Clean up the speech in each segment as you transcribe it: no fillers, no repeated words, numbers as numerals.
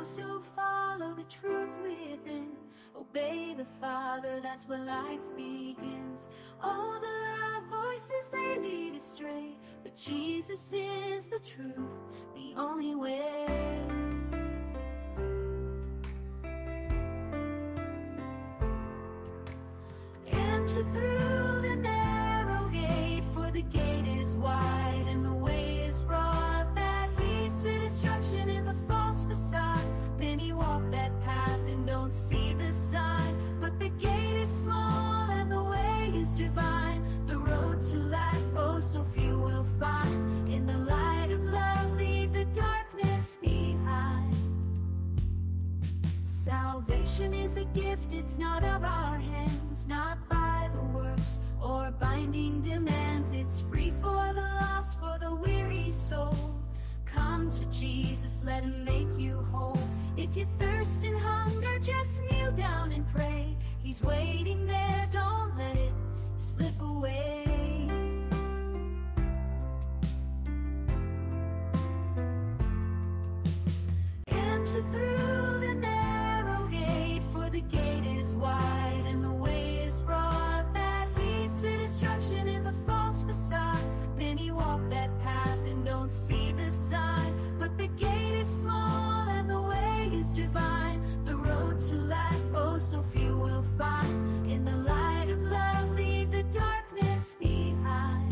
those who follow the truth within. Obey the Father, that's where life begins. All the loud voices, they lead astray, but Jesus is the truth, the only way. Enter through the narrow gate, for the gate is wide and the way is broad that leads to destruction in the false facade. Many walk that path and don't see the sign, but the gate is small and the way is divine. The road to life, oh, so few will find. In the light of love, leave the darkness behind. Salvation is a gift, it's not of our hands, not by the works or binding demands. It's free for the lost, for the weary soul. Come to Jesus, let him make you whole. If you thirst and hunger, just kneel down and pray. He's waiting there, don't let it slip away. Enter through the narrow gate, for the gate is wide and the way is broad that leads to destruction in the false facade. Many walk that path and don't see the sign, but the gate is small and the way is divine. The road to life, oh, so few will find. In the light of love, leave the darkness behind.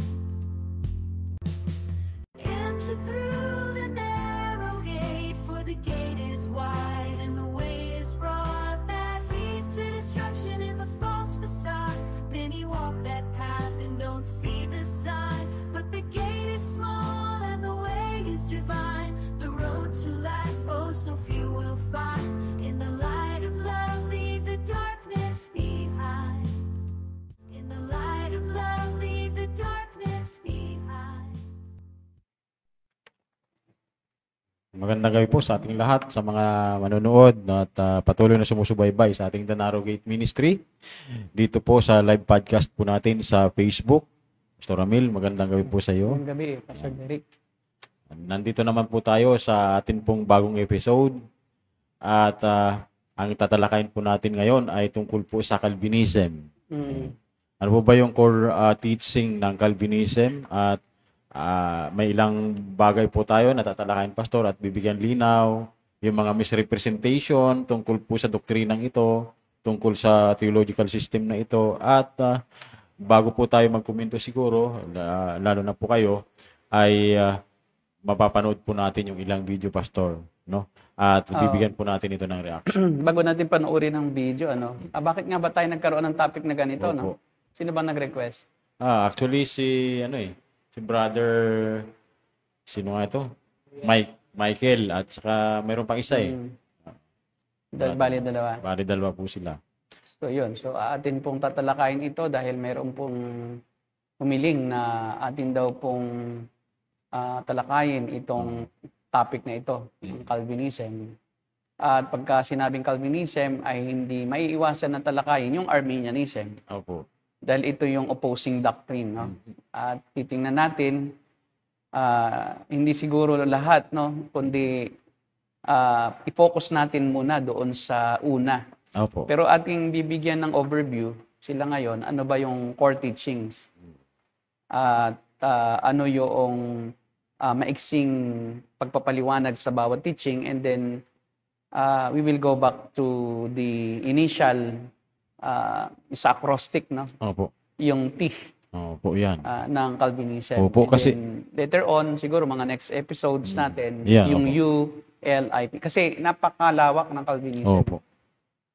Enter through the narrow gate, for the gate is wide and the way is broad that leads to destruction in the false facade. Many walk that path and don't see the sign, but the gate is small and the way is divine. The road to life, oh, so few will find. In the light of love, leave the darkness behind. In the light of love, leave the darkness behind. Magandang gabi po sa ating lahat, sa mga manonood at patuloy na sumusubaybay sa ating The Narrow Gate Ministry. Dito po sa live podcast po natin sa Facebook. Pastor Ramil, magandang gabi po sa iyo. Magandang gabi, Pastor Derek. Nandito naman po tayo sa atin pong bagong episode. At ang tatalakayin po natin ngayon ay tungkol po sa Calvinism. Ano po ba yung core teaching ng Calvinism? At may ilang bagay po tayo na tatalakayin, Pastor, at bibigyan linaw yung mga misrepresentation tungkol po sa doktrinang ito, tungkol sa theological system na ito. At bago po tayo magkomento siguro, lalo na po kayo, ay mapapanood po natin yung ilang video, Pastor, no? At bibigyan po natin ito ng reaction. Bago natin panoorin ang video, bakit nga ba tayo nagkaroon ng topic na ganito, Opo. no? Sino ba nag-request? Actually si brother, sino nga ito? Michael, at saka mayroon pang isa Bali, dalawa. Bali, dalawa po sila. So, yun. So, atin pong tatalakayin ito dahil mayroon pong humiling na atin daw pong talakayin itong topic na ito, ang Calvinism. At pagka sinabing Calvinism ay hindi maiiwasan na talakayin yung Arminianism. Opo. Dahil ito yung opposing doctrine, no? At titingnan natin, hindi siguro lahat, no? Kundi i-focus natin muna doon sa una. Opo. Pero ating bibigyan ng overview sila ngayon, ano ba yung core teachings? At ano yung maiksing pagpapaliwanag sa bawat teaching, and then we will go back to the initial sa acrostic, no? Opo. Yung T Opo, yan. ng Calvinism. Opo, And kasi- then, later on, siguro mga next episodes natin, Yan, yung opo. U, L, I, P. Kasi napakalawak ng Calvinism. Opo.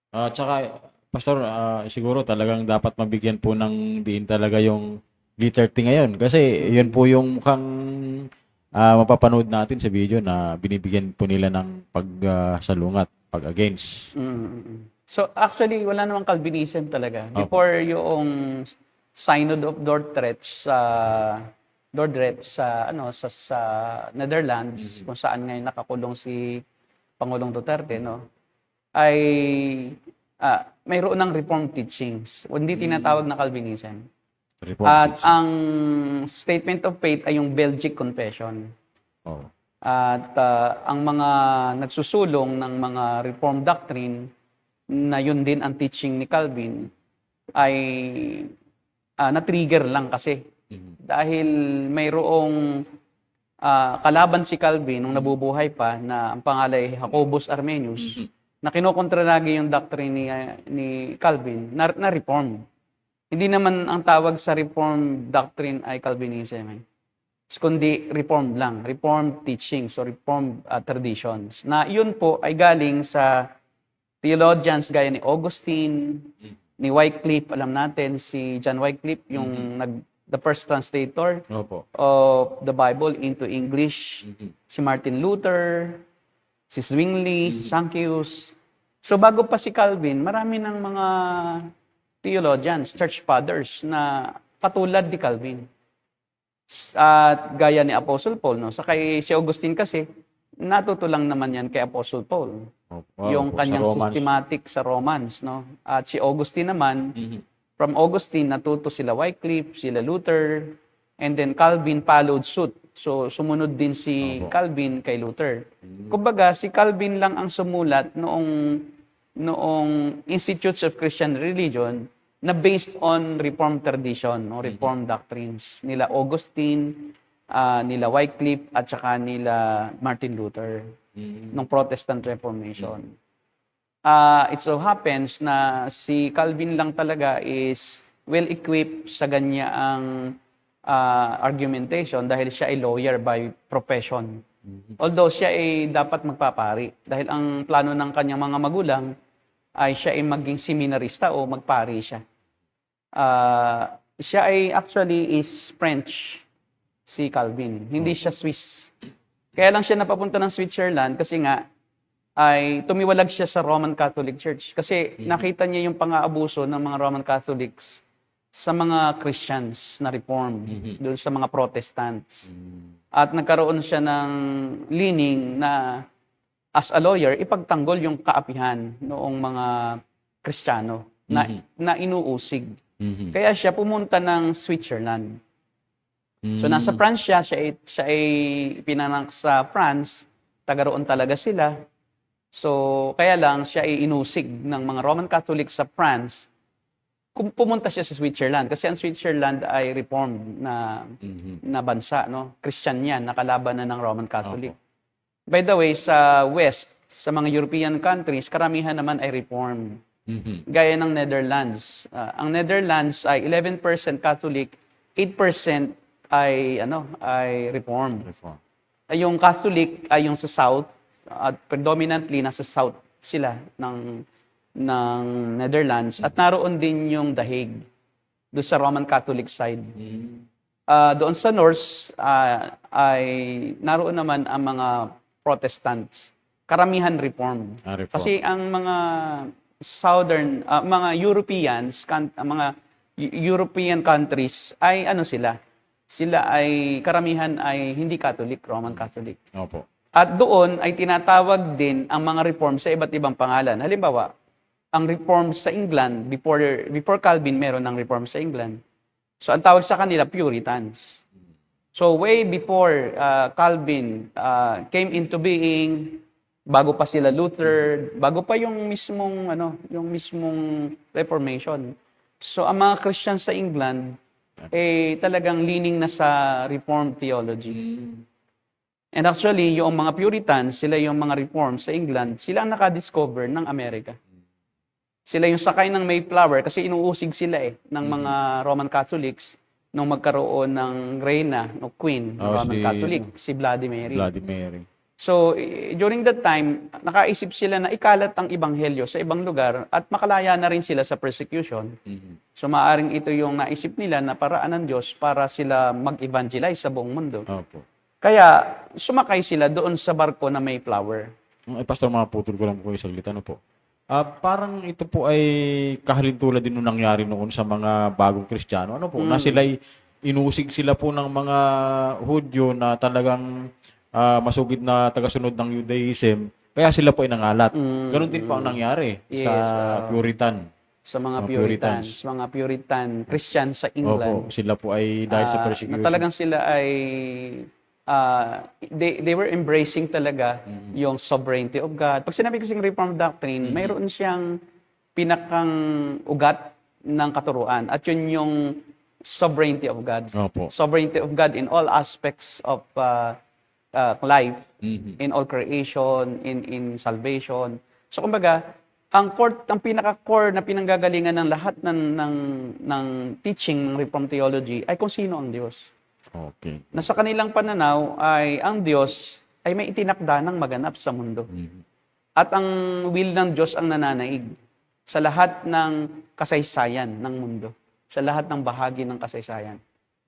Tsaka, Pastor, siguro talagang dapat mabigyan po ng diin talaga yung letter T ngayon. Kasi yun po yung mukhang mapapanood natin sa video na binibigyan po nila ng pagsalungat, pag-against. So actually, wala namang Calvinism talaga. Opo. Before yung Synod of Dordrecht sa Netherlands, kung saan ngayon nakakulong si Pangulong Duterte, no, ay mayroon ng Reformed teachings. Hindi tinatawag na Calvinism. Report At teaching. ang statement of faith ay yung Belgic Confession. Oh. At ang mga nagsusulong ng mga Reformed doctrine na yun din ang teaching ni Calvin ay na-trigger lang kasi. Dahil mayroong kalaban si Calvin nung nabubuhay pa na ang pangalan ay Jacobus Arminius na kinukontra lagi yung doctrine ni Calvin na reform. Hindi naman ang tawag sa reform doctrine ay Calvinism. Kundi reformed lang, reformed teachings or reformed traditions. Na yun po ay galing sa theologians gaya ni Augustine, ni Wycliffe, alam natin si John Wycliffe, yung the first translator of the Bible into English, si Martin Luther, si Zwingli, si Sanctius. So bago pa si Calvin, marami ng mga theologians, church fathers na katulad ni Calvin. At gaya ni Apostle Paul, no? Sa kay si Augustine kasi, natuto lang naman yan kay Apostle Paul. Yung kanyang systematic sa Romans, no? At si Augustine naman, from Augustine, natuto sila Wycliffe, sila Luther, and then Calvin followed suit. So, sumunod din si Calvin kay Luther. Kumbaga, si Calvin lang ang sumulat noong Institutes of Christian Religion na based on Reformed tradition, no? Reformed doctrines. Nila Augustine, nila Wycliffe, at saka nila Martin Luther, ng Protestant Reformation. It so happens na si Calvin lang talaga is well-equipped sa ganyaang argumentation dahil siya ay lawyer by profession. Although siya ay dapat magpapari dahil ang plano ng kanyang mga magulang ay siya ay maging seminarista o magpari siya. Siya ay actually is French, si Calvin. Hindi siya Swiss. Kaya lang siya napapunta ng Switzerland kasi nga ay tumiwalag siya sa Roman Catholic Church. Kasi nakita niya yung pang-aabuso ng mga Roman Catholics sa mga Christians na Reformed, doon sa mga Protestants. At nagkaroon siya ng leaning na as a lawyer, ipagtanggol yung kaapihan noong mga Kristiyano na inuusig. Kaya siya pumunta ng Switzerland. So nasa France siya ay pinanganak sa France, taga roon talaga sila. So kaya lang siya ay inusig ng mga Roman Catholic sa France kung pumunta siya sa Switzerland kasi ang Switzerland ay reformed na bansa, no? Christian yan, nakalaban na ng Roman Catholic. By the way, sa West, sa mga European countries, karamihan naman ay reformed. Gaya ng Netherlands. Ang Netherlands ay 11% Catholic, 8% ay reformed. Yung Catholic ay yung sa South, at predominantly nasa South sila ng Netherlands, at naroon din yung The Hague doon sa Roman Catholic side. Doon sa North ay naroon naman ang mga Protestants. Karamihan reformed. Kasi ang mga Southern, mga European countries ay sila ay karamihan ay hindi Catholic, Roman Catholic. Opo. At doon ay tinatawag din ang mga reform sa iba't ibang pangalan. Halimbawa, ang reform sa England, before Calvin, meron ng reform sa England. So, ang tawag sa kanila, Puritans. So, way before Calvin came into being, bago pa sila Luther, bago pa yung mismong Reformation. So, ang mga Christians sa England, talagang leaning na sa Reformed theology. And actually, yung mga Puritans, sila yung mga reforms sa England, sila ang nakadiscover ng Amerika. Sila yung sakay ng Mayflower kasi inuusig sila ng mga Roman Catholics nung magkaroon ng reyna, no queen, ng Roman Catholic, si Bloody Mary. So, during that time, nakaisip sila na ikalat ang ebanghelyo sa ibang lugar at makalaya na rin sila sa persecution. So, maaring ito yung naisip nila na paraan ng Diyos para sila mag-evangelize sa buong mundo. Opo. Kaya, sumakay sila doon sa barko na Mayflower. Pastor, maputol ko lang po yung saglit. Ano po? Parang ito po ay kahalintulad din nung nangyari noon sa mga bagong Kristiyano. Ano po? Na sila'y inusig sila po ng mga Hudyo na talagang masugid na tagasunod ng Judaism. Kaya sila po ay nangalat. Ganon din po ang nangyari sa Puritan. Sa mga Puritans. Mga Puritan Christian sa England. Opo, sila po ay dahil sa persecution. Na talagang sila ay they were embracing talaga yung sovereignty of God. Pag sinabi kasing Reformed doctrine, mayroon siyang pinakang ugat ng katuruan at yun yung sovereignty of God. Opo. Sovereignty of God in all aspects of life, in all creation, in salvation. So kumbaga, ang pinaka-core na pinanggagalingan ng lahat ng teaching ng Reformed theology ay kung sino ang Diyos. Okay. Na sa kanilang pananaw ay ang Diyos ay may itinakda ng maganap sa mundo. At ang will ng Diyos ang nananaig sa lahat ng kasaysayan ng mundo, sa lahat ng bahagi ng kasaysayan.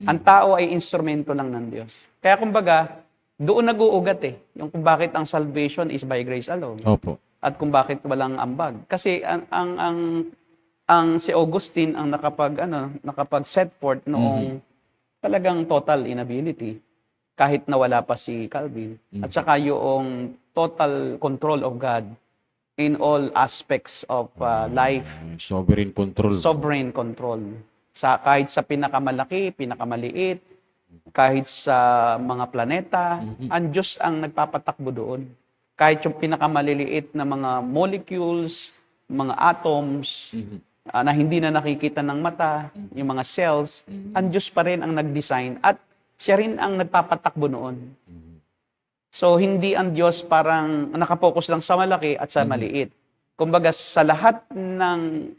Ang tao ay instrumento lang ng Diyos. Kaya kumbaga, doon nag-uugat yung kung bakit ang salvation is by grace alone. Opo. At kung bakit walang ambag. Kasi ang si Augustine ang nakapag set forth noong talagang total inability kahit na wala pa si Calvin. At saka yung total control of God in all aspects of life. Sovereign control. Sovereign control. Kahit sa pinakamalaki, pinakamaliit, kahit sa mga planeta, ang Diyos ang nagpapatakbo doon. Kahit yung pinakamaliliit na mga molecules, mga atoms, na hindi na nakikita ng mata, yung mga cells, ang Diyos pa rin ang nag-design at siya rin ang nagpapatakbo noon. So, hindi ang Diyos parang nakapokus lang sa malaki at sa maliit. Kumbaga, sa lahat ng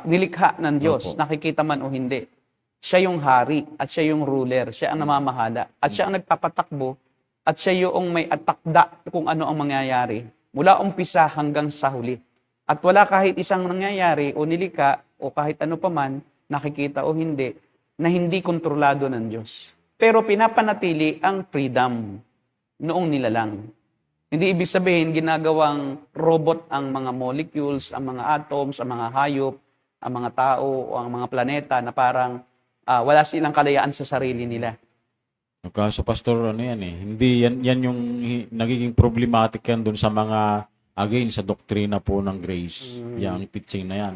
nilikha ng Diyos, nakikita man o hindi, siya yung hari at siya yung ruler, siya ang namamahala at siya ang nagpapatakbo at siya yung may atakda kung ano ang mangyayari mula umpisa hanggang sa huli. At wala kahit isang nangyayari o nilikha o kahit ano paman, nakikita o hindi, na hindi kontrolado ng Diyos. Pero pinapanatili ang freedom noong nilalang. Hindi ibig sabihin ginagawang robot ang mga molecules, ang mga atoms, ang mga hayop, ang mga tao o ang mga planeta na parang wala silang kalayaan sa sarili nila. Kaso pastor, hindi yan yung nagiging problematic yan doon sa mga, again, sa doktrina po ng grace. Yung teaching na yan.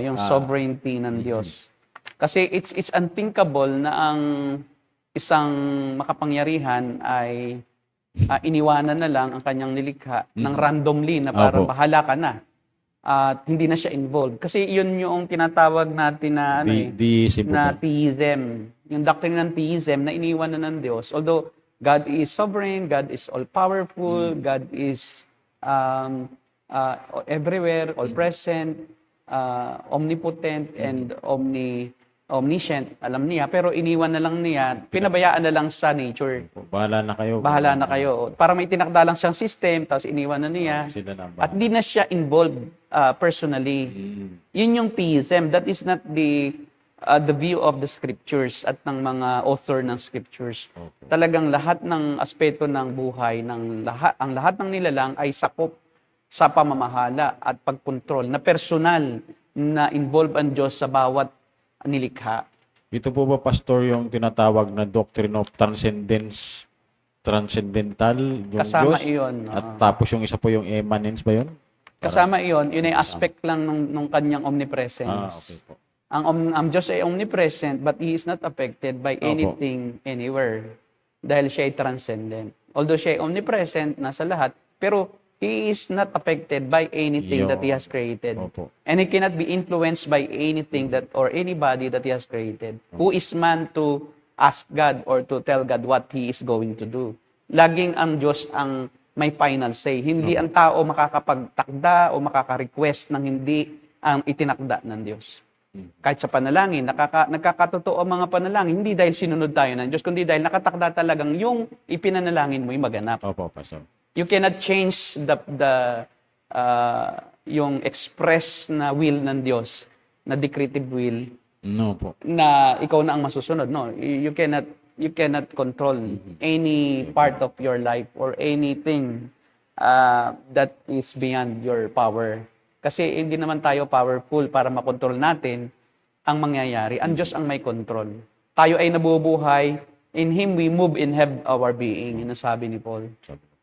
Yung sovereignty ng Diyos. Kasi it's unthinkable na ang isang makapangyarihan ay iniwanan na lang ang kanyang nilikha ng randomly na parang bahala ka na. At hindi na siya involved. Kasi yun yung tinatawag natin na na theism. Yung doctrine ng theism na iniwan na ng Diyos. Although God is sovereign, God is all-powerful, God is everywhere, all-present, omnipotent, and omniscient. Alam niya, pero iniwan na lang niya, pinabayaan na lang sa nature. Bahala na kayo. Bahala na kayo. Para may tinakda lang siyang system, tapos iniwan na niya. At di na siya involved personally. Yun yung theism. That is not the view of the scriptures at ng mga author ng scriptures. Talagang lahat ng aspeto ng buhay, ang lahat ng nilalang ay sakop sa pamamahala at pagkontrol na personal na involve ang Diyos sa bawat nilikha. Ito po ba, pastor, yung tinatawag na doctrine of transcendental, yung Kasama Diyos? iyon. At tapos yung isa po yung immanence ba yun? Kasama iyon. Yun ay aspect lang nung kanyang omnipresence. Okay po. Ang Diyos ay omnipresent, but He is not affected by anything, anywhere. Dahil siya ay transcendent. Although siya ay omnipresent, nasa lahat, pero He is not affected by anything that He has created. And He cannot be influenced by anything or anybody that He has created. Who is man to ask God or to tell God what He is going to do? Laging ang Diyos ang may final say. Hindi ang tao makakapagtakda o makaka-request ng hindi ang itinakda ng Diyos. Kahit sa panalangin, nagkakatotoo ang mga panalangin, hindi dahil sinunod tayo ng Diyos, kundi dahil nakatakda talagang yung ipinanalangin mo ay maganap. Opo, pastor. You cannot change yung express na will ng Diyos, na decretive will. No po. Na ikaw na ang masusunod. No, you cannot control any part of your life or anything that is beyond your power. Kasi hindi naman tayo powerful para makontrol natin ang mangyayari. Ang Diyos ang may control. Tayo ay nabubuhay. In Him we move and have our being. Yun ang sabi ni Paul.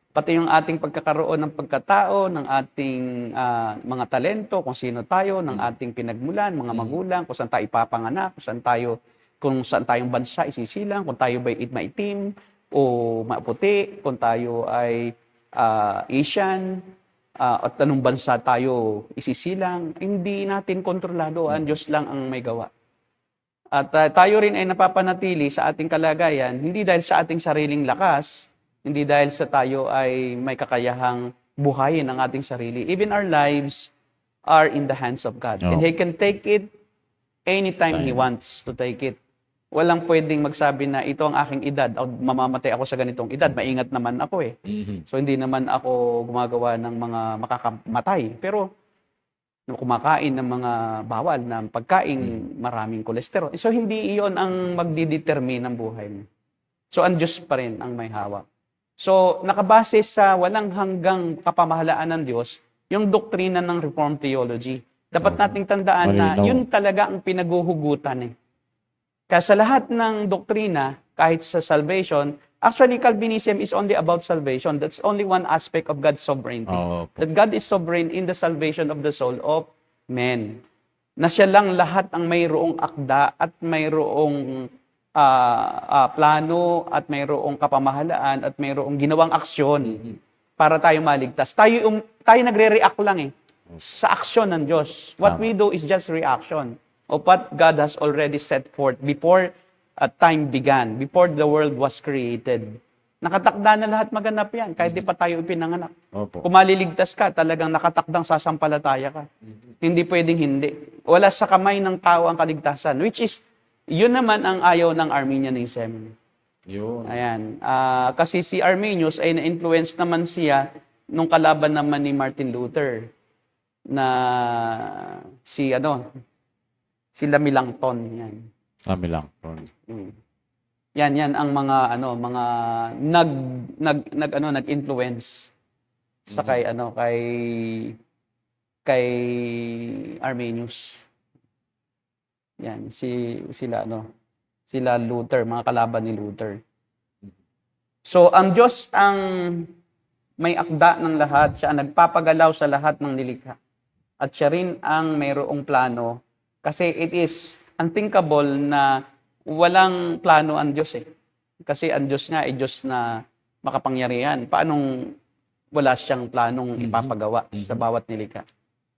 Pati yung ating pagkakaroon ng pagkatao, ng ating mga talento, kung sino tayo, ng ating pinagmulan, mga magulang, kung saan tayo ipapanganak, kung saan tayo kung saan tayong bansa isisilang, kung tayo ba maitim o maputi, kung tayo ay Asian, at anong bansa tayo isisilang, hindi natin kontrolado. Ang Diyos lang ang may gawa. At tayo rin ay napapanatili sa ating kalagayan, hindi dahil sa ating sariling lakas, hindi dahil sa tayo ay may kakayahang buhayin ang ating sarili. Even our lives are in the hands of God. And He can take it anytime He wants to take it. Walang pwedeng magsabi na ito ang aking edad, o mamamatay ako sa ganitong edad, maingat naman ako eh. So hindi naman ako gumagawa ng mga makakamatay. Pero kumakain ng mga bawal na pagkain, maraming kolesterol. So hindi iyon ang magdidetermine ng buhay mo. So ang Diyos pa rin ang may hawak. So nakabase sa walang hanggang kapamahalaan ng Diyos, yung doktrina ng Reformed Theology. Dapat nating tandaan na yun talaga ang pinaguhugutan eh. Kaya sa lahat ng doktrina, kahit sa salvation, actually Calvinism is only about salvation. That's only one aspect of God's sovereignty. That God is sovereign in the salvation of the soul of men. Na siya lang lahat ang mayroong akda at mayroong plano at mayroong kapamahalaan at mayroong ginawang aksyon para tayo maligtas. Tayo nagre-react lang eh sa aksyon ng Diyos. What we do is just reaction of what God has already set forth before time began, before the world was created. Nakatakda na lahat maganap yan, kahit di pa tayo ipinanganak. Kung maliligtas ka, talagang nakatakdang sasampalataya ka. Hindi pwedeng hindi. Wala sa kamay ng tao ang kaligtasan, which is, yun naman ang ayaw ng Arminianism. Yun. Ayan. Kasi si Arminius ay na-influence naman siya nung kalaban naman ni Martin Luther na si Melanchthon yan. Melanchthon. Yan ang mga nag-influence sa kay Arminius. Yan sila Luther, mga kalaban ni Luther. So ang Diyos ang may akda ng lahat, siya ang nagpapagalaw sa lahat ng nilikha. At siya rin ang mayroong plano. Kasi it is unthinkable na walang plano ang Diyos eh. Kasi ang Diyos nga ay Diyos na makapangyarihan. Paanong wala siyang planong ipapagawa sa bawat nilikha?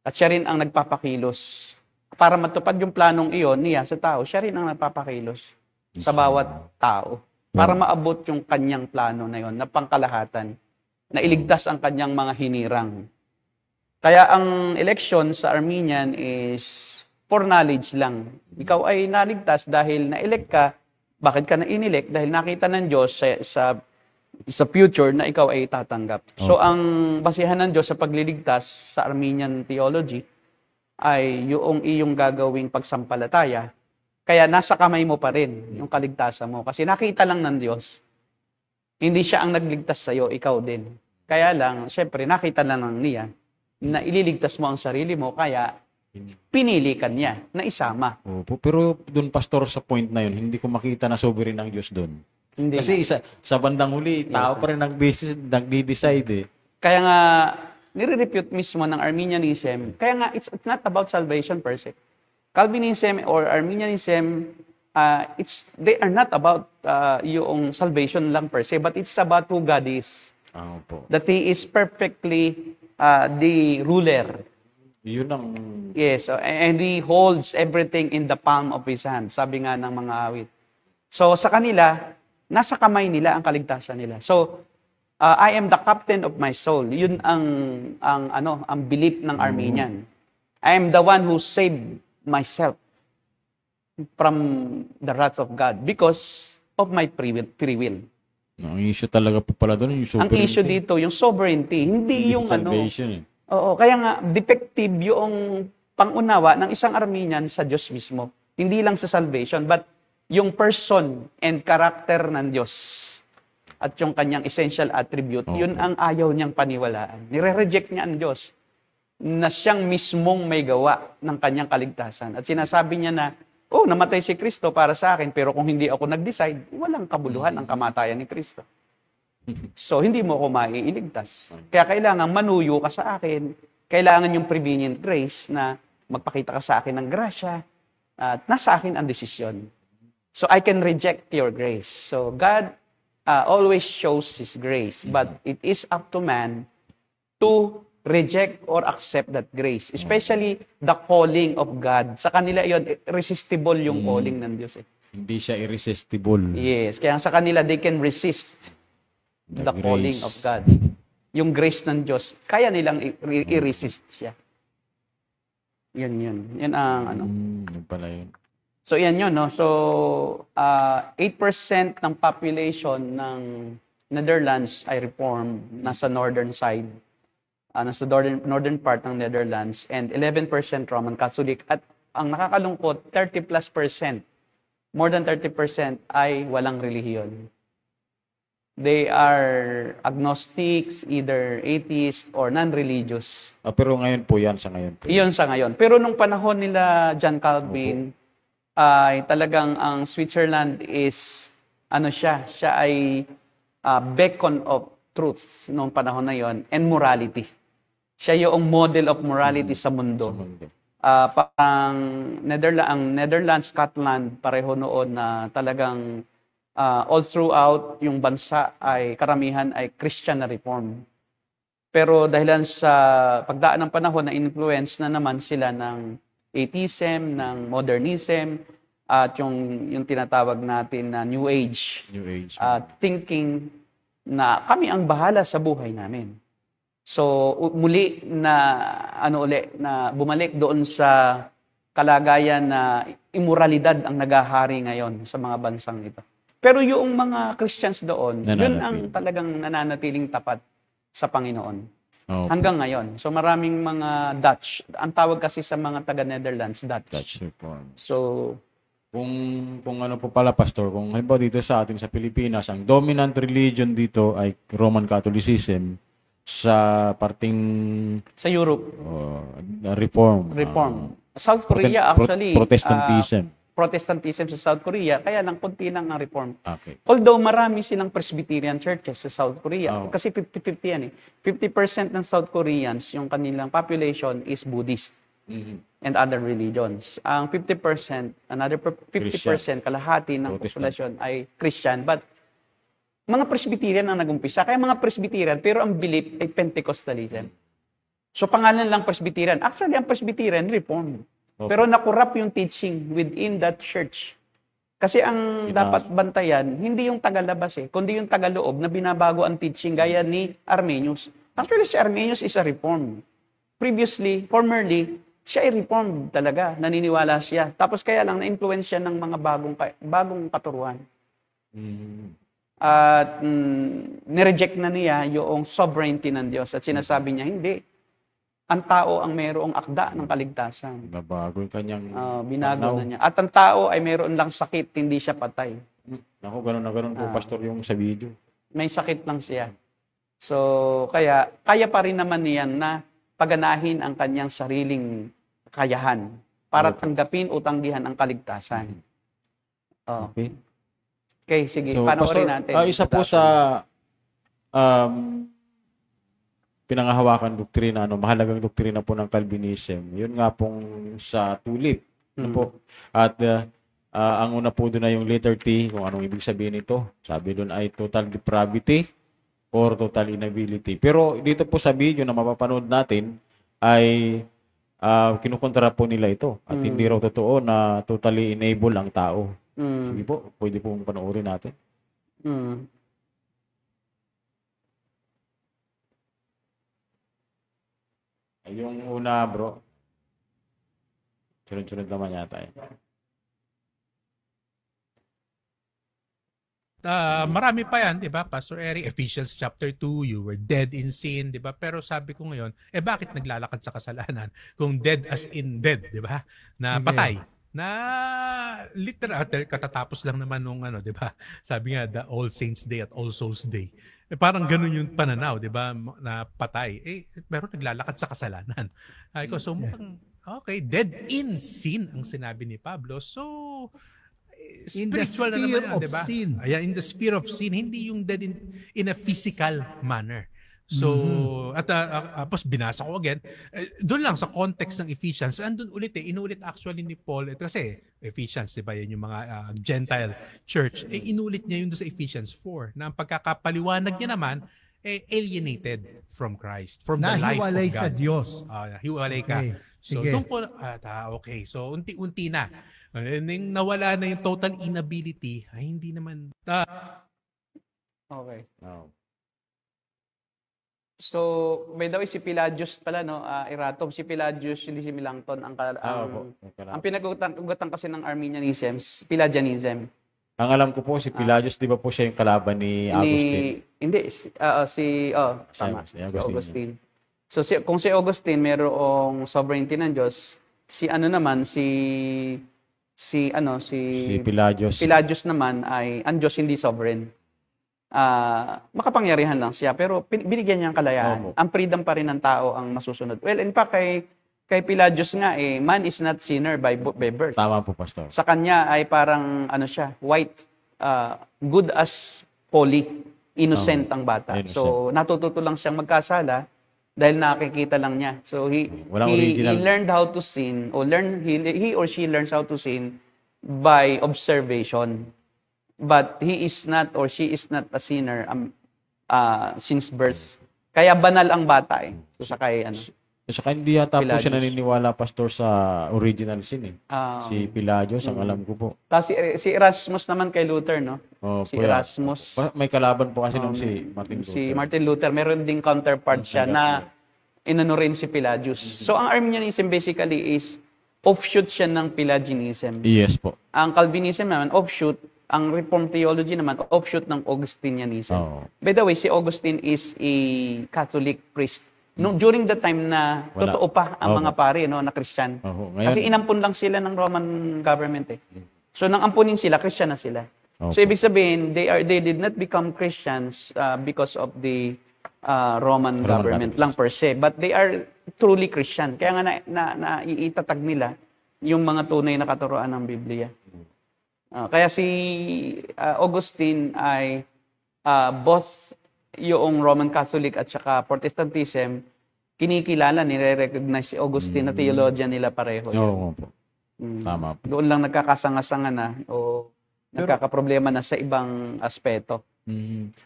At siya rin ang nagpapakilos. Para matupad yung planong iyon niya sa tao, siya rin ang nagpapakilos sa bawat tao. Para maabot yung kanyang plano na yon na pangkalahatan, na iligtas ang kanyang mga hinirang. Kaya ang election sa Arminian is for knowledge lang. Ikaw ay naligtas dahil na-elect ka. Bakit ka na-inelect? Dahil nakita ng Diyos sa future na ikaw ay tatanggap. So ang basihan ng Diyos sa pagliligtas sa Arminian theology ay yung iyong gagawing pagsampalataya. Kaya nasa kamay mo pa rin yung kaligtasan mo. Kasi nakita lang ng Diyos. Hindi siya ang nagligtas sa'yo, ikaw din. Kaya lang, syempre, nakita lang ng niya na ililigtas mo ang sarili mo, kaya pinili ka niya na isama. Pero doon, Pastor, sa point na yun, hindi ko makita na sovereign ng Diyos doon. Hindi kasi sa bandang huli, tao pa rin nagdi-decide eh. Kaya nga, nire-refute mismo ng Arminianism. Kaya nga, it's not about salvation per se. Calvinism or Arminianism, they are not about yung salvation lang per se, but it's about who God is. That He is perfectly the ruler. Yun ang... Yes, and He holds everything in the palm of His hand. Sabi nga ng mga awit. So sa kanila, nasa kamay nila ang kaligtasan nila. So I am the captain of my soul. Yun ang belief ng Arminian. I am the one who saved myself from the wrath of God because of my free will. Ang issue talaga po pala doon, yung sovereignty. Ang issue dito, yung sovereignty, hindi yung salvation. Oo, kaya nga, defective yung pangunawa ng isang Arminian sa Diyos mismo. Hindi lang sa salvation, but yung person and character ng Diyos at yung kanyang essential attribute, yun ang ayaw niyang paniwalaan. Nire-reject niya ang Diyos na siyang mismong may gawa ng kanyang kaligtasan. At sinasabi niya na, namatay si Kristo para sa akin, pero kung hindi ako nag-decide, walang kabuluhan ang kamatayan ni Kristo. So, hindi mo ako maiiligtas. Kaya kailangan manuyo ka sa akin. Kailangan yung prevenient grace na magpakita ka sa akin ng grasya. At nasa akin ang desisyon. So I can reject your grace. So God always shows His grace, but it is up to man to reject or accept that grace. Especially the calling of God. Sa kanila yon irresistible yung calling ng Diyos. Hindi siya irresistible. Yes, kaya sa kanila they can resist the calling grace of God. Yung grace ng Diyos, kaya nilang i-resist siya. Yun. Yan ang ano. Yun pala yun. So yan yun, no? So 8% ng population ng Netherlands ay reformed, nasa northern side, nasa northern part ng Netherlands, and 11% Roman Catholic. At ang nakakalungkot, 30+%, more than 30% ay walang relihiyon. They are agnostics, either atheist or non-religious. Pero ngayon po yan, sa ngayon po. Iyon sa ngayon. Pero nung panahon nila John Calvin, ay talagang ang Switzerland is, siya ay beacon of truths noong panahon na yon, and morality. Siya yung model of morality sa mundo. Parang Netherlands, Scotland, pareho noon na talagang all throughout yung bansa ay karamihan ay Christian na reform. Pero dahilan sa pagdaan ng panahon na influence na naman sila ng atheism, ng modernism, at yung tinatawag natin na New Age. Thinking na kami ang bahala sa buhay namin. So muli na bumalik doon sa kalagayan na immoralidad ang naghahari ngayon sa mga bansang ito. Pero yung mga Christians doon, yun ang talagang nananatiling tapat sa Panginoon. Hanggang ngayon. So maraming mga Dutch. Ang tawag kasi sa mga taga-Netherlands, Dutch. So kung ano po pala, Pastor, kung halimbawa dito sa atin sa Pilipinas, ang dominant religion dito ay Roman Catholicism. Sa parting sa Europe, Reform. South Korea actually Protestantism sa South Korea, kaya lang konti lang ang reform. Okay. Although marami silang Presbyterian churches sa South Korea, kasi 50-50 yan eh. 50% ng South Koreans, yung kanilang population is Buddhist and other religions. Ang 50%, another 50%, kalahati ng populasyon ay Christian, but mga Presbyterian ang nagumpisa. Kaya mga Presbyterian, pero ang belief ay Pentecostalism. So pangalan lang Presbyterian. Actually, ang Presbyterian, Reformed. Pero nakurap yung teaching within that church. Kasi ang dapat bantayan, hindi yung tagalabas kundi yung tagaloob na binabago ang teaching gaya ni Armenius. Actually, si Armenius is a Reformed. Formerly, siya ay Reformed talaga. Naniniwala siya. Tapos kaya lang na-influence siya ng mga bagong katuruan. At nireject na niya yung sovereignty ng Diyos at sinasabi niya, hindi. Ang tao ang mayroong akda ng kaligtasan. Nabago yung kanyang binago na niya. At ang tao ay mayroon lang sakit, hindi siya patay. Naku, ganun na ganun po, Pastor, yung sa video. May sakit lang siya. So, kaya pa rin naman niyan na paganahin ang kanyang sariling kakayahan para tanggapin o tanggihan ang kaligtasan. Okay, sige. So, Panoorin Pastor, natin. Isa po sa pinangahawakan doktrina, mahalagang doktrina po ng Calvinism. Yun nga pong sa tulip. Po. At ang una po doon ay yung letter T, kung anong ibig sabihin nito. Sabi doon ay total depravity or total inability. Pero dito po sa video na mapapanood natin ay kinukontra po nila ito. At hindi raw totoo na totally enable ang tao. Sige po, pwede po panoorin natin. Yung una, bro. Sunod-sunod naman yata eh. Marami pa yan, di ba, Pastor Eric? Ephesians chapter 2, you were dead in sin, di ba? Pero sabi ko ngayon, bakit naglalakad sa kasalanan? Kung dead as in dead, di ba? Na patay. Na literal, katatapos lang naman nung di ba? Sabi nga, the All Saints Day at All Souls Day. Parang ganun yung pananaw, di ba? Na patay. Pero naglalakad sa kasalanan. So mukhang, okay, dead in sin ang sinabi ni Pablo. So, spiritual na naman yan, di ba? In the sphere of sin. Hindi yung dead in a physical manner. So, at tapos binasa ko again, doon lang sa context ng Ephesians, andun ulit inulit actually ni Paul, kasi Ephesians, diba, yan yung mga Gentile church, inulit niya yun doon sa Ephesians 4, na ang pagkakapaliwanag niya naman, alienated from Christ, from the life of God. Nahiwalay sa Diyos. Hiwalay ka. Okay. So, Sige. doon ko, okay, so unti-unti na. Nung nawala na yung total inability, ay hindi naman, Okay. Oh. So, by the way, si Pelagius pala, no, Eratov, si Pelagius, hindi si Melanchthon. Ang pinag-ugatan kasi ng Arminianism, Pelagianism. Ang alam ko po, si Pelagius, di ba po siya yung kalaban ni Augustine? Hindi, tama, si Augustine. So, kung si Augustine, mayroong sovereignty ng Diyos, si Pelagius. Pelagius naman ay, ang Diyos hindi sovereign. Makapangyarihan lang siya, pero binigyan niya ang kalayaan. Opo. Ang freedom pa rin ng tao ang masusunod. Well, in fact, kay Pelagius nga, man is not sinner by birth. Tama po, Pastor. Sa kanya ay parang, siya, white, good as Polly, innocent ang bata. Innocent. So, natututo lang siyang magkasala dahil nakikita lang niya. So, he learned how to sin, or he or she learns how to sin by observation. But he is not or she is not a sinner since birth. Kaya banal ang bata eh. So Saka hindi yata po Pelagius. siya naniniwala, Pastor, sa original sin si Pelagius, ang alam ko po. Tapos si Erasmus naman kay Luther, no? Si kuya. Erasmus. May kalaban po kasi nung si Martin Luther. Si Martin Luther, meron ding counterpart siya na inano rin si Pelagius. So ang Arminianism basically is offshoot siya ng Pelagianism. Yes po. Ang Calvinism naman, offshoot. Ang Reformed theology naman, offshoot ng Augustinianism. Oh. By the way, si Augustine is a Catholic priest. During the time na totoo pa ang mga pare na Christian. Kasi inampun lang sila ng Roman government eh. So nang ampunin sila, Christian na sila. So ibig sabihin, they did not become Christians because of the Roman government lang per se, but they are truly Christian. Kaya nga naiitatag nila yung mga tunay na katuruan ng Biblia. Kaya si Augustine ay both yung Roman Catholic at saka Protestantism, kinikilala, nire-recognize si Augustine na theologian nila pareho. Oo po. Tama po. Doon lang nagkakasanga-sanga na o nagkakaproblema na sa ibang aspeto.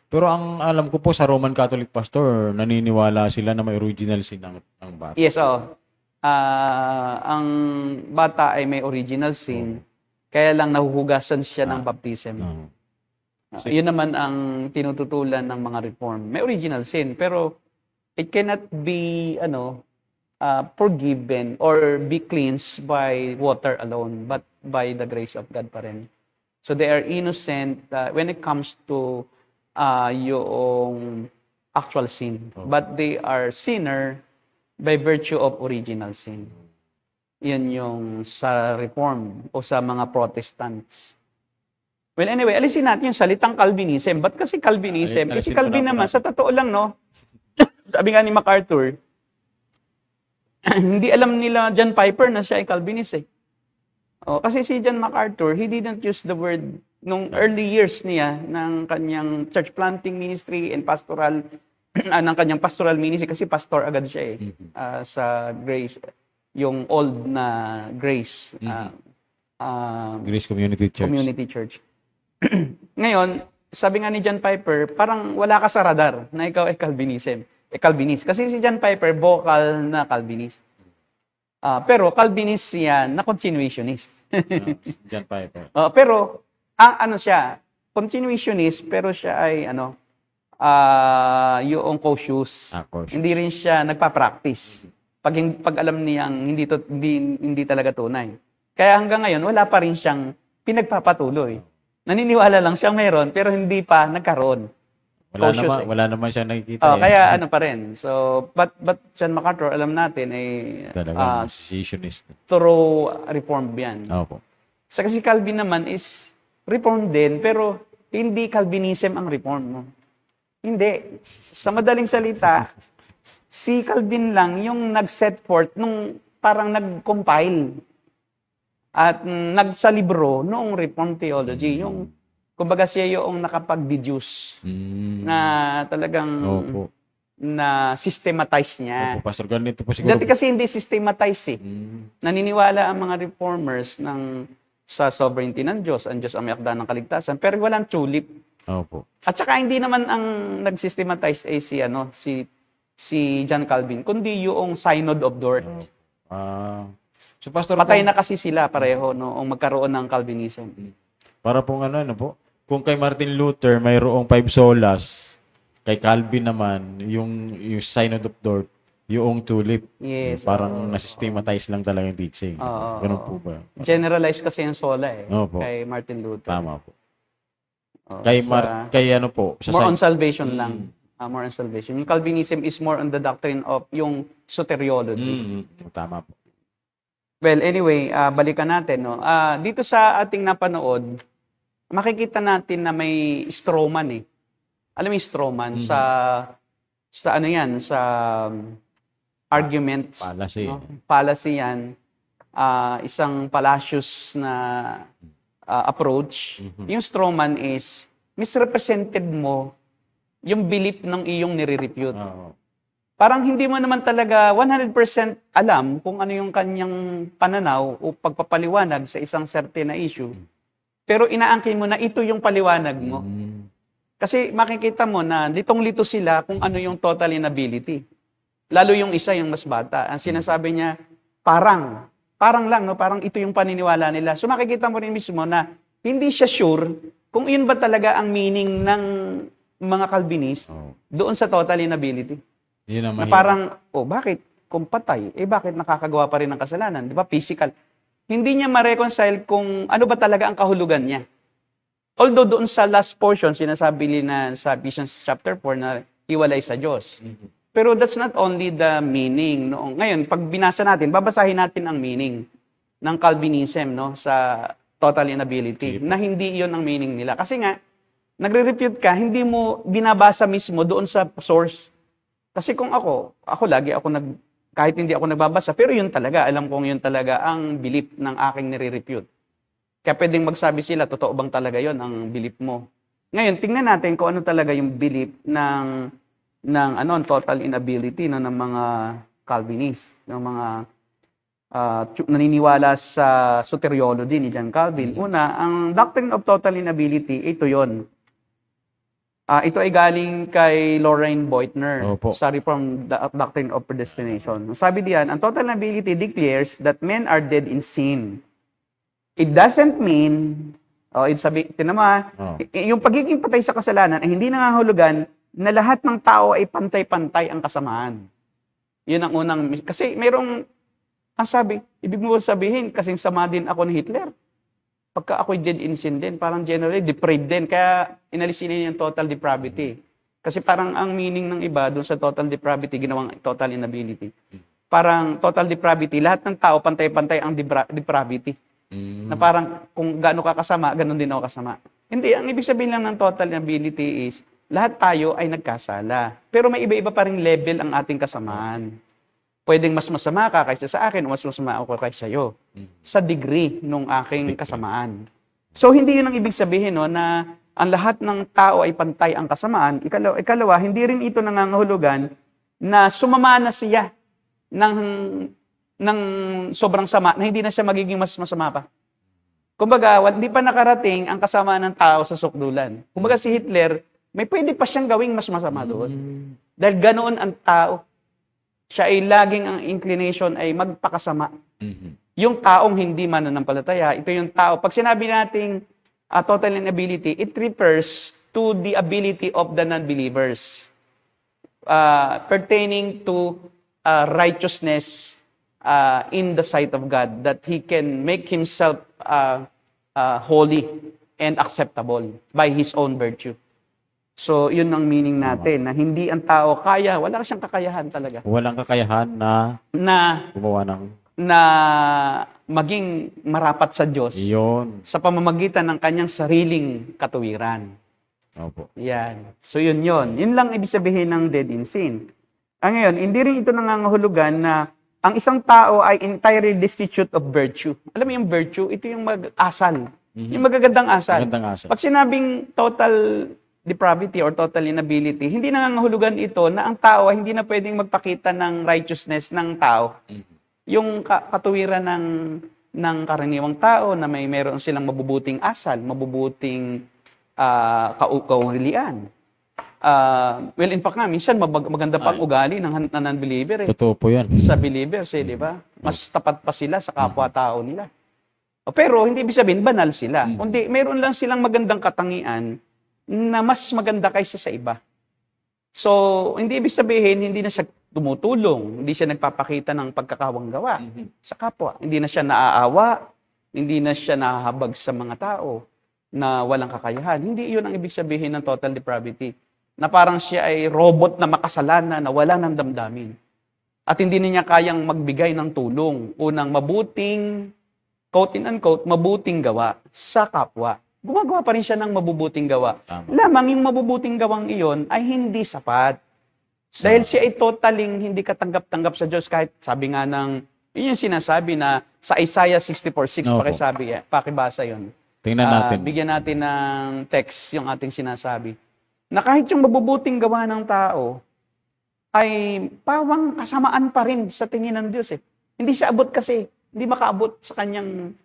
Pero ang alam ko po sa Roman Catholic, Pastor, naniniwala sila na may original sin ang bata. Yes, ang bata ay may original sin, kaya lang nahuhugasan siya ng baptism. Yun naman ang tinututulan ng mga reform. May original sin, pero it cannot be forgiven or be cleansed by water alone, but by the grace of God pa rin. So they are innocent when it comes to yung actual sin. But they are sinner by virtue of original sin. Yun yung sa Reform o sa mga Protestants. Well, anyway, alisin natin yung salitang Calvinism. Ba't kasi Calvinism? Kasi Calvin naman, sa totoo lang, no? Sabi nga ni MacArthur, hindi alam nila John Piper na siya ay Calvinist eh. Kasi si John MacArthur, he didn't use the word nung early years niya ng kanyang church planting ministry and pastoral, ng kanyang pastoral ministry, kasi pastor agad siya eh, sa Grace, yung old na Grace. Grace Community Church. Ngayon, sabi nga ni John Piper, parang wala ka sa radar na ikaw ay Calvinist. Kasi si John Piper, vocal na Calvinist. Pero Calvinist siya na continuationist. John Piper. Pero, siya, continuationist, pero siya ay, yung cautious. Hindi rin siya nagpa-practice. Pag alam niyang hindi talaga tunay. Kaya hanggang ngayon, wala pa rin siyang pinagpapatuloy. Naniniwala lang siyang meron, pero hindi pa nagkaroon. Wala naman siya nakikita. Kaya pa rin. So, but John MacArthur, alam natin, talagang cessationist. Thorough reform yan. Opo. Kasi Calvin naman is reform din, pero hindi Calvinism ang reform mo. Hindi. Sa madaling salita, si Calvin lang yung nag-set forth nung parang nag-compile at nagsalibro noong Reformed Theology. Yung, kumbaga siya yung nakapag-deduce na talagang na systematize niya. Opo, Pastor, ganito po siguro. Dati kasi hindi systematize eh. Mm. Naniniwala ang mga reformers sa sovereignty ng Diyos. Ang Diyos ang may akda ng kaligtasan. Pero walang tulip. Opo. At saka hindi naman ang nag-systematize ay si John Calvin, kundi yung Synod of Dort. So, Pastor, Patay na kasi sila pareho noong magkaroon ng Calvinism. para pong ano po, kung kay Martin Luther mayroong 5 solas, kay Calvin naman, yung Synod of Dort, yung tulip. Yes. Parang nasystematize lang talaga yung teaching. Ganun po ba? Generalize kasi yung sola Opo. kay Martin Luther. Tama po. Oh, Kay ano po? more on salvation lang. More on salvation. Yung Calvinism is more on the doctrine of yung soteriology. Tama po. Well, anyway, balikan natin. No? Dito sa ating napanood, makikita natin na may strawman eh. Alam mo yung strawman sa ano yan, sa arguments. Fallacy. No? Fallacy yan. Isang fallacious na approach. Yung strawman is misrepresented mo yung belief ng iyong nire-refute. Parang hindi mo naman talaga 100% alam kung ano yung kanyang pananaw o pagpapaliwanag sa isang certain na issue. Pero inaangkin mo na ito yung paliwanag mo. Kasi makikita mo na litong-lito sila kung ano yung total inability. Lalo yung isa, yung mas bata. Ang sinasabi niya, parang lang, no? Parang ito yung paniniwala nila. So makikita mo rin mismo na hindi siya sure kung yun ba talaga ang meaning ng mga Calvinist doon sa total inability. Yun ang Na parang, bakit? Kung patay, bakit nakakagawa pa rin ng kasalanan? Di ba? Physical. Hindi niya ma-reconcile kung ano ba talaga ang kahulugan niya. Although doon sa last portion, sinasabi nila sa Ephesians chapter 4 na hiwalay sa Diyos. Pero that's not only the meaning. No? Ngayon, pag binasa natin, babasahin natin ang meaning ng Calvinism no? Sa total inability. Na hindi iyon ang meaning nila. Kasi nga, nagre-refute ka, hindi mo binabasa mismo doon sa source. Kasi kung ako lagi ako kahit hindi ako nagbabasa, pero yun talaga, alam kong yun talaga ang belief ng aking nire-refute. Kaya pwedeng magsabi sila, totoo bang talaga yon ang belief mo? Ngayon, tingnan natin kung ano talaga yung belief ng total inability ng mga Calvinist, ng mga naniniwala sa soteriology ni John Calvin. Una, ang doctrine of total inability, ito yon. Ito ay galing kay Lorraine Beutner sa Reformed Doctrine of Predestination. Sabi diyan, ang total inability declares that men are dead in sin. It doesn't mean, yung pagiging patay sa kasalanan ay hindi nangangahulugan na lahat ng tao ay pantay-pantay ang kasamaan. Yun ang unang, kasi mayroong, ang sabi, ibig mo sabihin, kasing sama din ako ni Hitler. Pagka ako'y dead in sin din, parang generally depraved din, kaya inalisin niya yung total depravity. Kasi parang ang meaning ng iba doon sa total depravity, ginawang total inability. Parang total depravity, lahat ng tao pantay-pantay ang depravity. Na parang kung gaano ka kasama, ganun din ako kasama. Hindi, ang ibig sabihin lang ng total inability is, lahat tayo ay nagkasala. Pero may iba-iba pa ring level ang ating kasamaan. Pwedeng mas masama ka kaysa sa akin o mas masama ako kaysa iyo. Sa degree nung aking kasamaan. So, hindi yun ang ibig sabihin no, na ang lahat ng tao ay pantay ang kasamaan. Ikalawa, hindi rin ito nangangahulugan na sumama na siya ng sobrang sama na hindi na siya magiging mas masama pa. Kumbaga, hindi pa nakarating ang kasamaan ng tao sa sukdulan. Kumbaga si Hitler, may pwede pa siyang gawing mas masama doon. Dahil ganoon ang tao. Siya ay laging ang inclination ay magpakasama. Yung taong hindi mananampalataya, ito yung tao. Pag sinabi nating total inability, it refers to the ability of the non-believers pertaining to righteousness in the sight of God, that he can make himself holy and acceptable by his own virtue. So, yun ang meaning natin, na hindi ang tao kaya, wala siyang kakayahan talaga. Walang kakayahan na gumawa na maging marapat sa Diyos. Yun. Sa pamamagitan ng kanyang sariling katuwiran. Opo. Yan. So, yun. Yun lang ibig sabihin ng dead in sin. Ngayon, hindi rin ito nangangahulugan na ang isang tao ay entirely destitute of virtue. Alam mo yung virtue? Ito yung mag-asal. Yung magagandang asal. Magandang asal. Pag sinabing total depravity or total inability, hindi nangangahulugan ito na ang tao ay hindi na pwedeng magpakita ng righteousness ng tao. Yung katuwiran ng karaniwang tao na meron silang mabubuting asal, mabubuting kaugalian. Well, in fact nga, minsan maganda pa ang ugali ng non-believer. Totoo po yan. Sa believers, di ba? Mas tapat pa sila sa kapwa-tao nila. Pero hindi ibig sabihin, banal sila. Kundi meron lang silang magandang katangian na mas maganda kaysa sa iba. So, hindi ibig sabihin, hindi na siya tumutulong, hindi siya nagpapakita ng pagkakawang gawa sa kapwa. Hindi na siya naaawa, hindi na siya nahahabag sa mga tao na walang kakayahan. Hindi iyon ang ibig sabihin ng total depravity. Na parang siya ay robot na makasalanan na wala ng damdamin. At hindi niya kayang magbigay ng tulong o ng mabuting, quote-unquote, mabuting gawa sa kapwa. Gumagawa pa rin siya ng mabubuting gawa. Tama. Lamang yung mabubuting gawang iyon ay hindi sapat. Dahil siya ay totaling hindi katanggap-tanggap sa Diyos kahit sabi nga ng, yun yung sinasabi na sa Isaiah 64:6, Opo. pakibasa yun. Tingnan natin. Bigyan natin ng text yung ating sinasabi. Na kahit yung mabubuting gawa ng tao ay pawang kasamaan pa rin sa tingin ng Diyos eh. Hindi siya abot kasi, hindi makaabot sa kanyang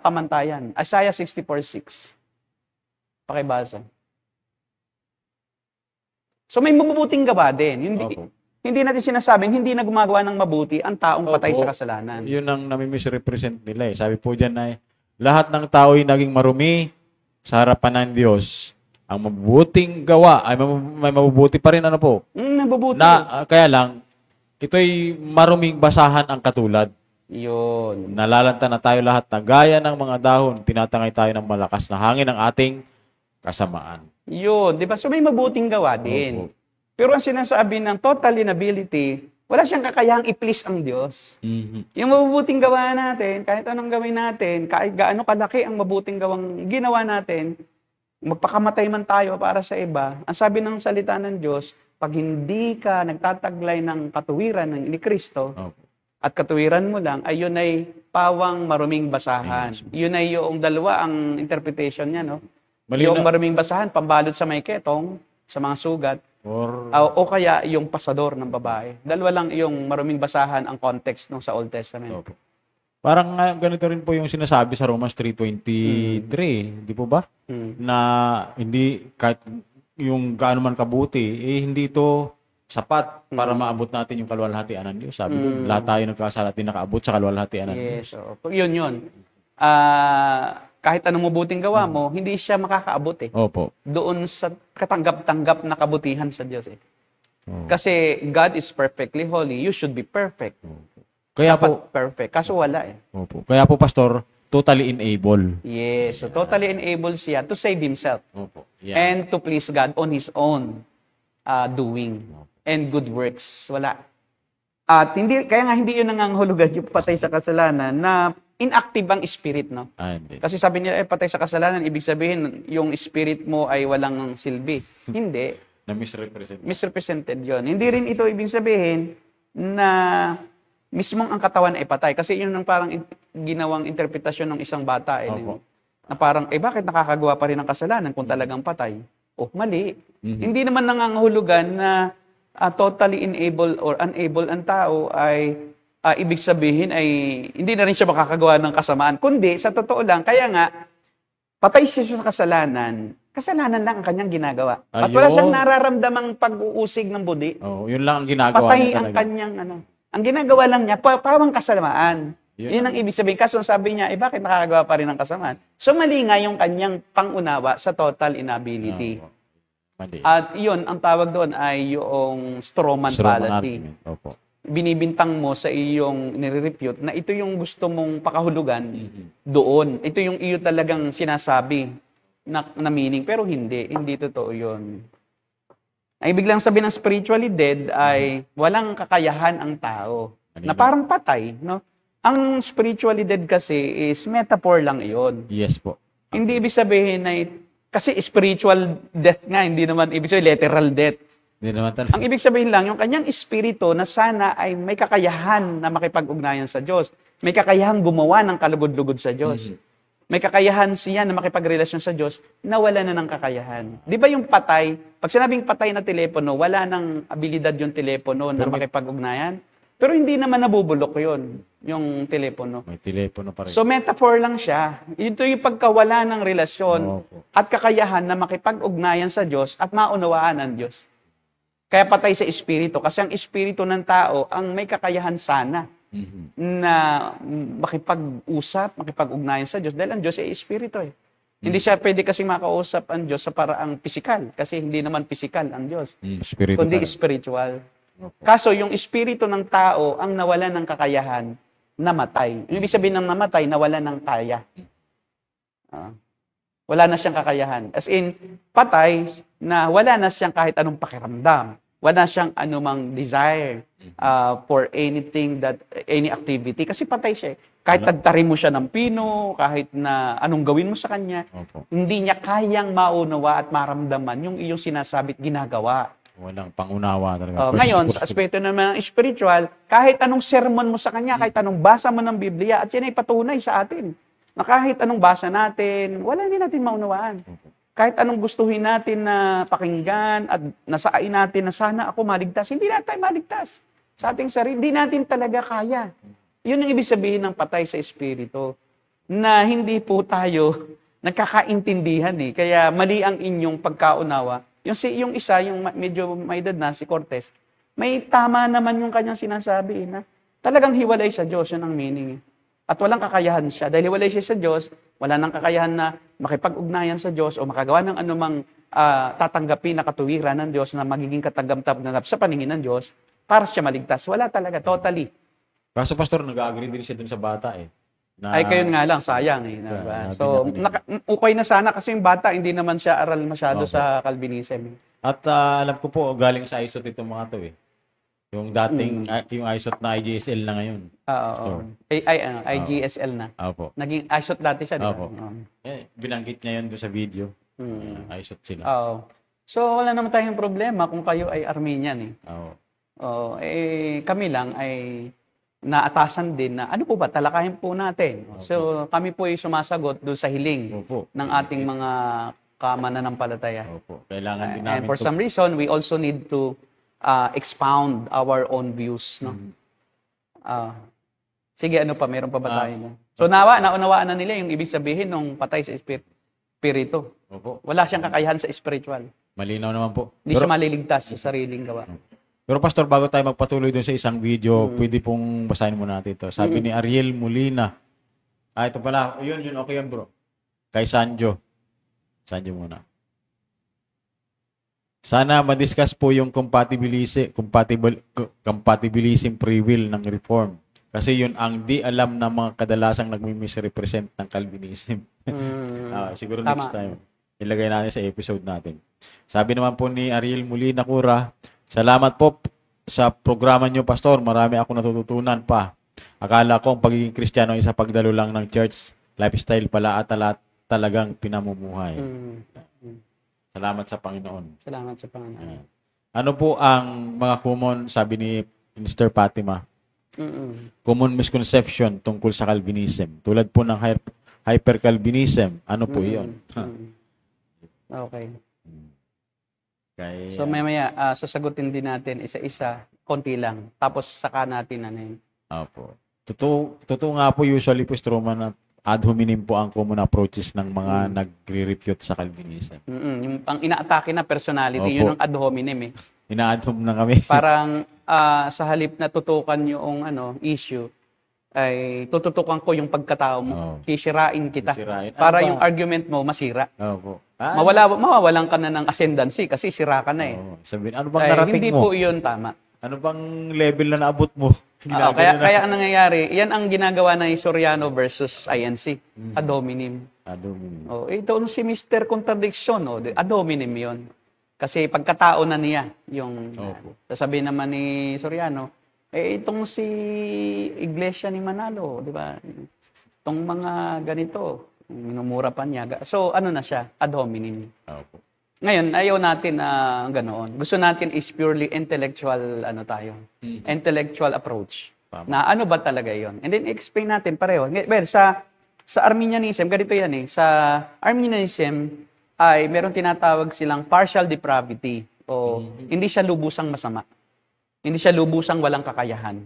pamantayan. Isaiah 64:6. Pakibasa. So may mabubuting gawa din. Hindi natin sinasabing hindi na gumagawa ng mabuti ang taong patay sa kasalanan. Yun ang nami-misrepresent nila eh. Sabi po dyan ay, lahat ng tao ay naging marumi sa harapan ng Diyos. Ang mabubuting gawa ay may mabubuti pa rin ano po. Mabubuti. Kaya lang, ito'y maruming basahan ang katulad. Yun. Nalalanta na tayo lahat na gaya ng mga dahon, tinatangay tayo ng malakas na hangin ng ating kasamaan. Yun, di ba? So may mabuting gawa din. Opo. Pero ang sinasabi ng total inability, wala siyang kakayahang i-please ang Diyos. Yung mabubuting gawa natin, kahit anong gawin natin, kahit gaano kalaki ang mabuting gawang ginawa natin, magpakamatay man tayo para sa iba, ang sabi ng salita ng Diyos, pag hindi ka nagtataglay ng katuwiran ni Kristo, at katuwiran mo lang, ay yun ay pawang maruming basahan. Yun ay yung dalawa ang interpretation niya, no? Yung maruming basahan, pambalot sa may ketong, sa mga sugat, o kaya yung pasador ng babae. Dalawa lang yung maruming basahan ang context nung sa Old Testament. Opo. Parang ganito rin po yung sinasabi sa Romans 3:23, di po ba? Na hindi, kahit yung gaano man kabuti, hindi ito sapat para maabot natin yung kaluwalhatian ng Diyos. Sabi ko, lahat tayo nagkasala at di nakaabot sa kaluwalhatian ng Diyos. Yes, so, yun. Kahit anong mabuting gawa mo, hindi siya makakaabot eh. Opo. Doon sa katanggap-tanggap na kabutihan sa Diyos eh. Kasi God is perfectly holy, you should be perfect. Kaya Dapat po, perfect. Kaso wala eh. opo. Kaya po, Pastor, totally unable. Yes, so totally unable siya to save himself Opo. and to please God on his own doing and good works. Wala. At kaya nga hindi yun nangangahulugan yung patay sa kasalanan na inactive ang spirit, no? Hindi. Kasi sabi nila, patay sa kasalanan, ibig sabihin, yung spirit mo ay walang silbi. Hindi. Na-misrepresent. Misrepresented yon. Hindi rin ito ibig sabihin na mismong ang katawan ay patay. Kasi yun ang parang ginawang interpretasyon ng isang bata. Na parang, bakit nakakagawa pa rin ng kasalanan kung talagang patay? Mali. Hindi naman nangangahulugan na totally unable or unable ang tao ay ibig sabihin ay hindi na rin siya makakagawa ng kasamaan. Kundi, sa totoo lang, kaya nga, patay siya sa kasalanan lang ang kanyang ginagawa. At wala siyang nararamdamang pag-uusig ng budi. Yun lang ang ginagawa patay niya ang talaga. kanyang, ang ginagawa lang niya, parang kasamaan. Yun ang ibig sabihin. Kaso sabi niya, bakit nakakagawa pa rin ng kasamaan? So, mali nga yung kanyang pangunawa sa total inability. At yun, ang tawag doon ay yung strawman fallacy. Opo. Binibintang mo sa iyong nire-refute na ito yung gusto mong pakahulugan doon. Ito yung iyo talagang sinasabi na meaning, pero hindi totoo yun. Ang ibig lang sabihin ng spiritually dead ay walang kakayahan ang tao. Na parang patay, no? Ang spiritually dead kasi is metaphor lang iyon. Yes po. Hindi ibig sabihin na kasi spiritual death nga, hindi naman ibig sabihin literal death. Hindi naman talaga. Ang ibig sabihin lang, yung kanyang espiritu na sana ay may kakayahan na makipag-ugnayan sa Diyos. May kakayahang gumawa ng kalugod-lugod sa Diyos. may kakayahan siya na makipagrelasyon sa Diyos, nawala na ng kakayahan. Di ba yung patay, pag sinabing patay na telepono, wala ng abilidad yung telepono na makipag-ugnayan? Pero hindi naman nabubulok yun, yung telepono. May telepono pa rin. So metaphor lang siya. Ito yung pagkawala ng relasyon Opo. at kakayahan na makipag-ugnayan sa Diyos at maunawaan ang Diyos. Kaya patay sa espiritu. Kasi ang espiritu ng tao ang may kakayahan sana na makipag-usap, makipag-ugnayan sa Diyos dahil ang Diyos ay espiritu eh. Hindi siya pwede kasi makausap ang Diyos sa paraang pisikal kasi hindi naman pisikal ang Diyos, Spirito kundi pa rin. spiritual. Kaso yung espiritu ng tao ang nawala ng kakayahan, namatay. Yung ibig sabihin ng namatay, nawala ng kaya. Wala na siyang kakayahan. As in, patay na wala na siyang kahit anong pakiramdam. Wala siyang anumang desire for anything any activity. Kasi patay siya eh. Kahit tagtarin mo siya ng pino, kahit na anong gawin mo sa kanya, Opo. hindi niya kayang maunawa at maramdaman yung iyong sinasabit ginagawa. Walang pangunawa talaga. Ngayon, sa aspeto naman ng spiritual, kahit anong sermon mo sa kanya, kahit anong basa mo ng Biblia, at yan ay patunay sa atin, na kahit anong basa natin, wala din natin maunawaan. Kahit anong gustuhin natin na pakinggan at nasain natin na sana ako maligtas, hindi natin tayo maligtas. Sa ating sarili, hindi natin talaga kaya. Yun ang ibig sabihin ng patay sa espiritu, na hindi po tayo nagkakaintindihan eh. Kaya mali ang inyong pagkaunawa. Yung isa, yung medyo may edad na, si Cortez, may tama naman yung kanyang sinasabi na talagang hiwalay sa Diyos, yun ang meaning. At walang kakayahan siya. Dahil hiwalay siya sa Diyos, wala nang kakayahan na makipag-ugnayan sa Diyos o makagawa ng anumang tatanggapin na katuwiran ng Diyos na magiging katagamtap sa paningin ng Diyos para siya maligtas. Wala talaga, totally. Kaso pastor, nag-agree din siya dun sa bata eh. Na, Ay, kayo nga lang, sayang eh. Diba? So, okay na sana kasi yung bata, hindi naman siya aral masyado sa Calvinism. At alam ko po, galing sa ISOT itong mga to eh. Yung dating, yung ISOT na IGSL na ngayon. Oo. IGSL na. Opo. Naging ISOT dati siya, di ba? Opo. Binanggit niya yun doon sa video. ISOT sila. Oo. So, wala naman tayong problema kung kayo ay Armenian eh. Oo. Oo. Kami lang ay naatasan din na ano po ba, talakayin po natin. So, kami po ay sumasagot doon sa hiling Opo. ng ating mga kamananampalataya. Opo. Kailangan din And namin for some reason, we also need to expound our own views. No? Sige, ano pa? Meron pa ba tayo? No? So, naunawaan na nila yung ibig sabihin ng patay sa espiritu. Opo. Wala siyang kakayahan sa spiritual. Malinaw naman po. Hindi siya maliligtas sa sariling gawa. Pero pastor, bago tayo magpatuloy doon sa isang video, pwede pong basahin mo natin ito. Sabi ni Ariel Molina. Ito pala. Yun, okay yan bro. Kay Sanjo. Sanjo muna. Sana ma-discuss po yung compatibilism free will ng reform. Kasi yun ang di alam ng mga kadalasang nagmi-misrepresent ng Calvinism. Siguro Tama. next time. Ilagay natin sa episode natin. Sabi naman po ni Ariel Molina Cura, salamat po sa programa nyo, Pastor. Marami ako natututunan pa. Akala ko ang pagiging Kristiyano ay sa pagdalo lang ng church lifestyle pala at talagang pinamumuhay. Salamat sa Panginoon. Salamat sa Panginoon. Ano po ang mga common, sabi ni Mr. Fatima, common misconception tungkol sa Calvinism? Tulad po ng hyper-Calvinism. Ano po yun? Okay. Kaya, So mamaya, sasagutin din natin isa-isa, konti lang. Tapos saka natin ano yun. Opo. Totoo nga po usually po, Stroman, na ad hominem po ang common approaches ng mga nagre-refute sa Calvinism. Yung ang inaatake na personality, Opo. yun ang ad hominem eh. Ina-ad hom na kami. Parang sa halip na tutukan yung issue, ay tututukan ko yung pagkatao mo. Oo. Sisirain kita. Sisirain. Para Ano ba? yung argument mo masira. Opo. Mawawalan ka na ng ascendancy kasi sira ka na eh. Sabihin, ano bang Ay, narating hindi mo? po yun tama. Ano bang level na naabot mo? Kaya ang nangyayari, yan ang ginagawa ng Soriano versus INC. Ad hominem. Ad hominem. Ito si Mr. Contradiction. Ad hominem yun. Kasi pagkatao na niya, yung sasabihin naman ni Soriano, itong si Iglesia ni Manalo, di ba? Itong mga ganito, minumura pa niya. So, ano na siya? Ad hominem. Opo. Ngayon, ayaw natin na ganoon. Gusto natin is purely intellectual, intellectual approach. Tama. Na ano ba talaga yon? And then, explain natin pareho. Well, sa Sa Arminianism, ganito yan eh. Sa Arminianism ay meron tinatawag silang partial depravity o hindi siya lubusang masama. Hindi siya lubusang walang kakayahan.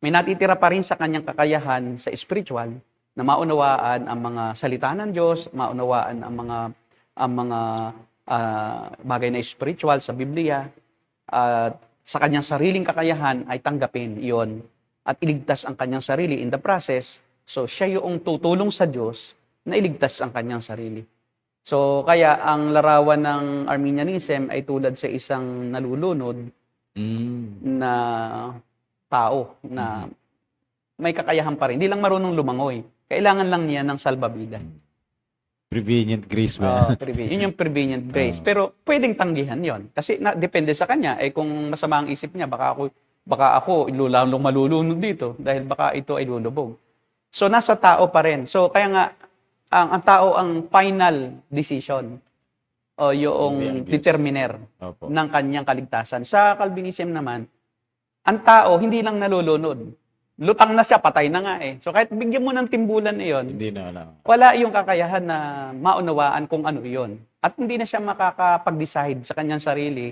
May natitira pa rin sa kanyang kakayahan sa spiritual na maunawaan ang mga salita ng Diyos, maunawaan ang mga bagay na spiritual sa Biblia, at sa kanyang sariling kakayahan ay tanggapin iyon at iligtas ang kanyang sarili in the process. So siya yung tutulong sa Diyos na iligtas ang kanyang sarili. So kaya ang larawan ng Arminianism ay tulad sa isang nalulunod na tao na may kakayahan pa rin. Hindi lang marunong lumangoy. Kailangan lang niya ng salbabida. Prevenient grace ba? Yun yung prevenient grace. Pero pwedeng tanggihan yon. Kasi depende sa kanya. Kung masama ang isip niya, baka ako lalong malulunod dito dahil baka ito ay lulubog. So nasa tao pa rin. So kaya nga, ang tao ang final decision o yung determiner ng kanyang kaligtasan. Sa Calvinism naman, ang tao hindi lang nalulunod. Lutang na siya, patay na nga eh. So kahit bigyan mo ng timbulan na yun, Hindi na alam. wala yung kakayahan na maunawaan kung ano yun. At hindi na siya makakapag-decide sa kanyang sarili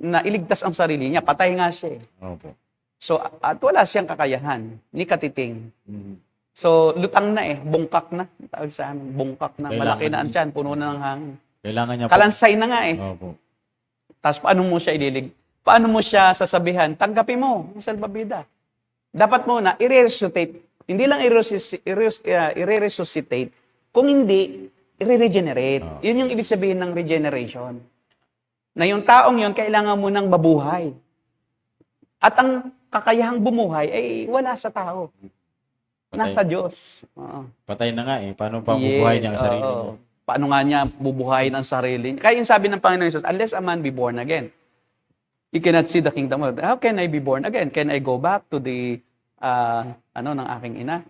na iligtas ang sarili niya. Patay nga siya eh. Opo. So, at wala siyang kakayahan, ni katiting. Mhm. So, lutang na eh, bungkak na. Tawag sa amin, bungkak na. Kailangan Malaki na ang tiyan, puno na ng hangin. Kailangan niya Kalansay na nga eh. Opo. Tapos paano mo siya paano mo siya sasabihan? Tanggapin mo, ang salbabida. Dapat mo na i-resuscitate. Hindi lang i-resuscitate. Kung hindi, i-regenerate. Yun yung ibig sabihin ng regeneration. Na yung taong yun, kailangan mo nang mabuhay. At ang kakayahang bumuhay ay wala sa tao. Nasa Diyos. Oo. Patay na nga eh. Paano pa bubuhay niya ang sarili niya? Paano nga niya bubuhayin ang sarili niya? Kaya yung sabi ng Panginoon Jesus, unless a man be born again, you cannot see the kingdom of God. How can I be born again? Can I go back to the, ng aking ina?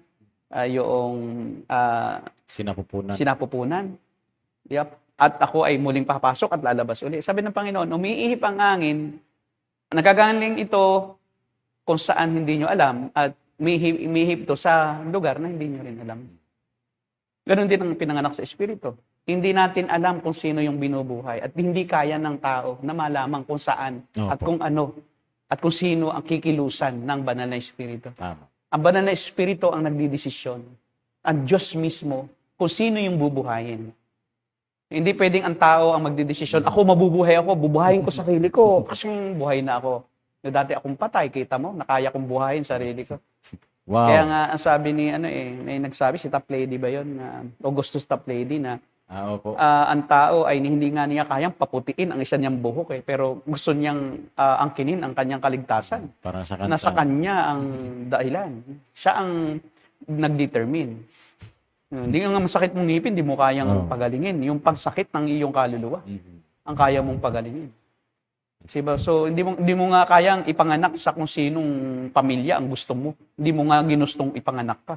Sinapupunan. Yep. At ako ay muling papasok at lalabas uli. Sabi ng Panginoon, umiihip ang angin, nagagaling ito kung saan hindi nyo alam, at umihip ito sa lugar na hindi nyo rin alam. Ganon din ang pinanganak sa Espiritu. Hindi natin alam kung sino yung binubuhay at hindi kaya ng tao na malaman kung saan at kung ano at kung sino ang kikilusan ng banal na Espiritu. Tama. Ang banal na Espiritu ang nagdidesisyon. Ang Diyos mismo kung sino yung bubuhayin. Hindi pwedeng ang tao ang magdidesisyon, ako mabubuhay ako, bubuhayin ko sarili ko kasi buhay na ako. Na dati akong patay, kita mo, nakaya kong buhayin sarili ko. Wow. Kaya nga, ang sabi ni, may nagsabi, si Toplady ba yun? Augustus Toplady na, Opo. ang tao ay hindi nga niya kayang paputiin ang isa niyang buhok eh. Pero gusto niyang angkinin ang kanyang kaligtasan. Parang sa kanta. Nasa kanya ang dahilan. Siya ang nag-determine. Hindi nga masakit mong ngipin, hindi mo kayang pagalingin. Yung pagsakit ng iyong kaluluwa, ang kaya mong pagalingin. Diba? So, hindi mo nga kayang ipanganak sa kung sinong pamilya ang gusto mo. Hindi mo nga ginustong ipanganak ka.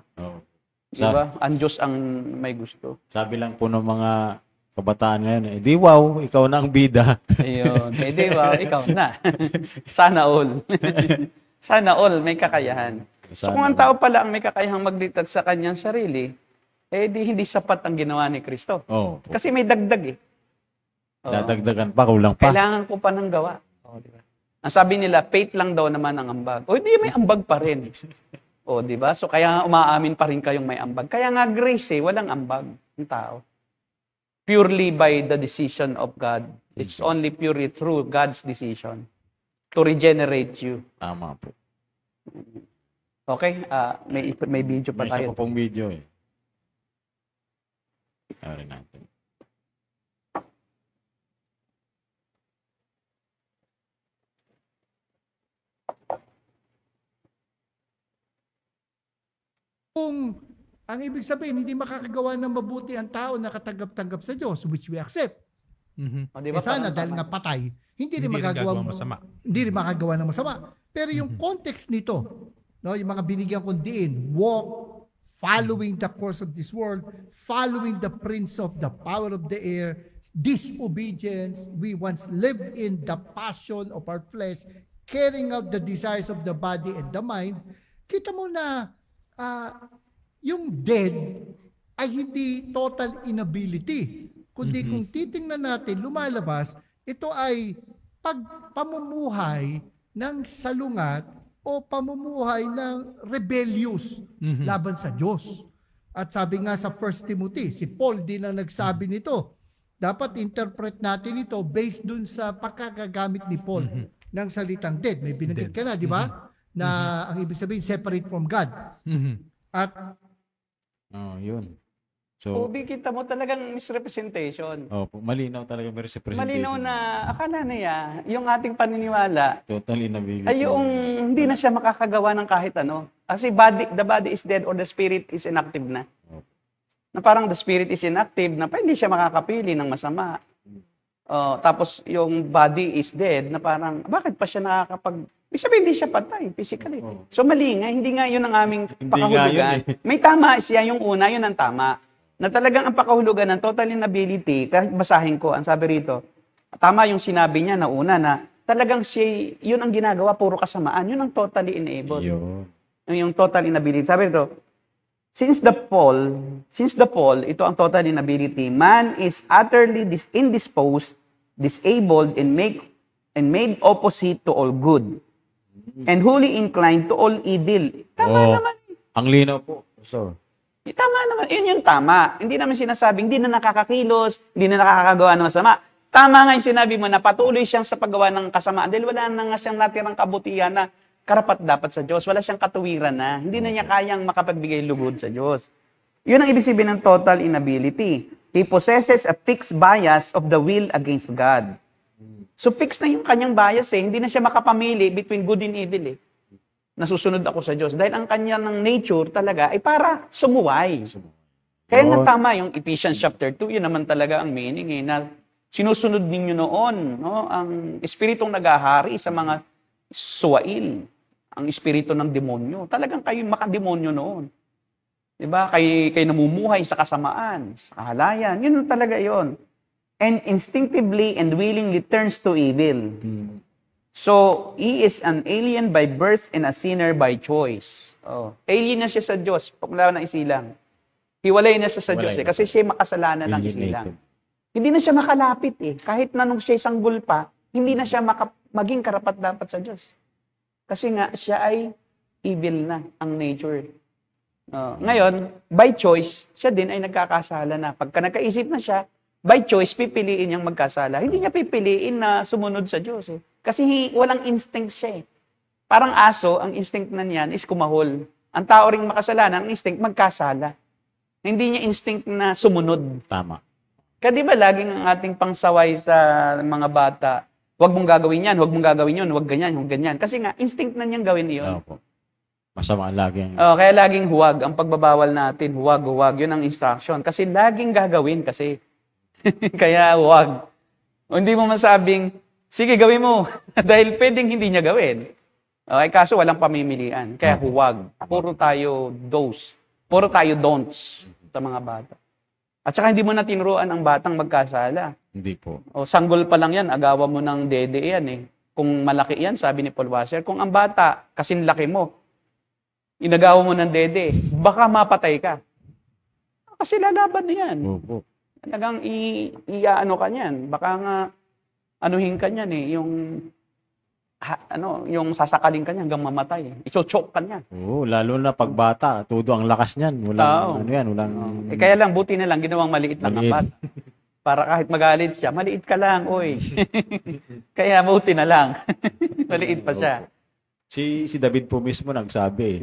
Diba? Ang Diyos ang may gusto. Sabi lang po ng mga kabataan ngayon, di wow, ikaw na ang bida. Ayun. Di wow, ikaw na. Sana all. Sana all may kakayahan. So kung ang tao pala ang may kakayahang magdiktat sa kanyang sarili, hindi sapat ang ginawa ni Kristo. Kasi may dagdag eh. Dadagdagan pa, kulang pa. Kailangan ko pa ng gawa. Diba? Ang sabi nila, faith lang daw naman ang ambag. Di may ambag pa rin. Diba? So kaya umaamin pa rin kayong may ambag. Kaya nga grace walang ambag ng tao. Purely by the decision of God. It's only purely through God's decision to regenerate you. Tama po. Okay? May video pa May isa tayo. pa pong video eh. Ari natin. Kung ang ibig sabihin, hindi makakagawa ng mabuti ang tao na katanggap-tanggap sa Diyos, which we accept. Diba, Sana dahil nga patay, hindi rin magagawa masama. Hindi rin makagawa ng masama. Pero yung context nito, yung mga binigyan kong diin, walk, following the course of this world, following the prince of the power of the air, disobedience, we once lived in the passion of our flesh, carrying out the desires of the body and the mind. Kita mo na yung dead ay hindi total inability. Kundi kung titingnan natin, lumalabas, ito ay pamumuhay ng salungat o pamumuhay ng rebellious laban sa Diyos. At sabi nga sa 1 Timothy, si Paul din ang nagsabi nito. Dapat interpret natin ito based dun sa pagkagagamit ni Paul ng salitang dead. May binanggit ka na, di ba? Na ang ibig sabihin, separate from God. At yun. So, Ubi, kita mo talagang misrepresentation. malinaw talaga may representation. Malinaw na akala niya, yung ating paniniwala, Total inability. ay yung hindi na siya makakagawa ng kahit ano. Kasi the body is dead or the spirit is inactive na. Na parang the spirit is inactive, na pa hindi siya makakapili ng masama. Tapos yung body is dead, na parang bakit pa siya nakakapag... Sabi, hindi siya patay, physically. So mali nga, hindi nga yun ang aming pakahulugan. May tama siya yung una, yun ang tama. Na talagang ang pakahulugan ng total inability, kahit basahin ko, ang sabi rito, tama yung sinabi niya na una na talagang siya, yun ang ginagawa, puro kasamaan, yun ang totally enabled. Yung total inability. Sabi rito, since the fall, ito ang total inability, man is utterly indisposed, disabled, and made opposite to all good, and wholly inclined to all evil. Tama naman. Ang linaw po. So, tama naman. Yun yung tama. Hindi naman sinasabing hindi na nakakakilos, hindi na nakakagawa ng masama. Tama nga yung sinabi mo na patuloy siyang sa paggawa ng kasamaan dahil wala na nga siyang natirang kabutihan na karapat dapat sa Diyos. Wala siyang katuwiran na. Hindi na niya kayang makapagbigay lugod sa Diyos. Yun ang ibig sabihin ng total inability. He possesses a fixed bias of the will against God. So fixed na yung kanyang bias eh. Hindi na siya makapamili between good and evil eh. Nasusunod ako sa Diyos. Dahil ang kanya ng nature talaga ay para sumuway. Kaya nga tama yung Ephesians chapter 2, yun naman talaga ang meaning eh, na sinusunod ninyo noon, no? Ang espiritong nagahari sa mga suwail, ang espiritu ng demonyo. Talagang kayo makademonyo noon. Diba? Kayo namumuhay sa kasamaan, sa kahalayan. Yun talaga yon. And instinctively and willingly turns to evil. So, he is an alien by birth and a sinner by choice. Alien na siya sa Diyos, pagmula na isilang. Hiwalay na siya sa Diyos kasi siya makasalanan ng isilang. Hindi na siya makalapit eh. Kahit na nung siya sanggol pa, hindi na siya maging karapat-dapat sa Diyos. Kasi nga, siya ay evil na ang nature. Ngayon, by choice, siya din ay nagkakasala na. Pagka nagkaisip na siya, by choice, pipiliin niyang magkasala. Hindi niya pipiliin na sumunod sa Diyos eh. Kasi walang instinct siya eh. Parang aso, ang instinct na niyan is kumahol. Ang tao ring makasalanan, ang instinct magkasala. Hindi niya instinct na sumunod. Tama. Kaya di ba laging ang ating pangsaway sa mga bata, huwag mong gagawin yan, huwag mong gagawin yun, huwag ganyan, huwag ganyan. Kasi nga, instinct na niyang gawin iyon. Masama laging. Kaya laging huwag. Ang pagbabawal natin, huwag, huwag. Yun ang instruction. Kasi laging gagawin kasi. Kaya huwag. O hindi mo masabing, sige, gawin mo. Dahil pwedeng hindi niya gawin. Okay, kaso walang pamimilian. Kaya huwag. Puro tayo do's. Puro tayo don'ts sa mga bata. At saka hindi mo na tinuruan ang batang magkasala. Hindi po. O sanggol pa lang yan, agawan mo ng dede yan eh. Kung malaki yan, sabi ni Paul Washer, kung ang bata, kasing laki mo, inagawa mo ng dede, baka mapatay ka. Kasi lalaban na yan. Opo. Talagang i-ano ka niyan. Baka nga, anuhin ka niyan eh, yung sasakalin ka niyan hanggang mamatay. Iso-choke ka niyan. Oo, lalo na pagbata, todo ang lakas niyan. Walang, walang... Kaya lang, buti na lang, ginawang maliit lang ang bata. Para kahit magalit siya, maliit ka lang, oy. Kaya buti na lang. Maliit pa siya. Si David po mismo nagsabi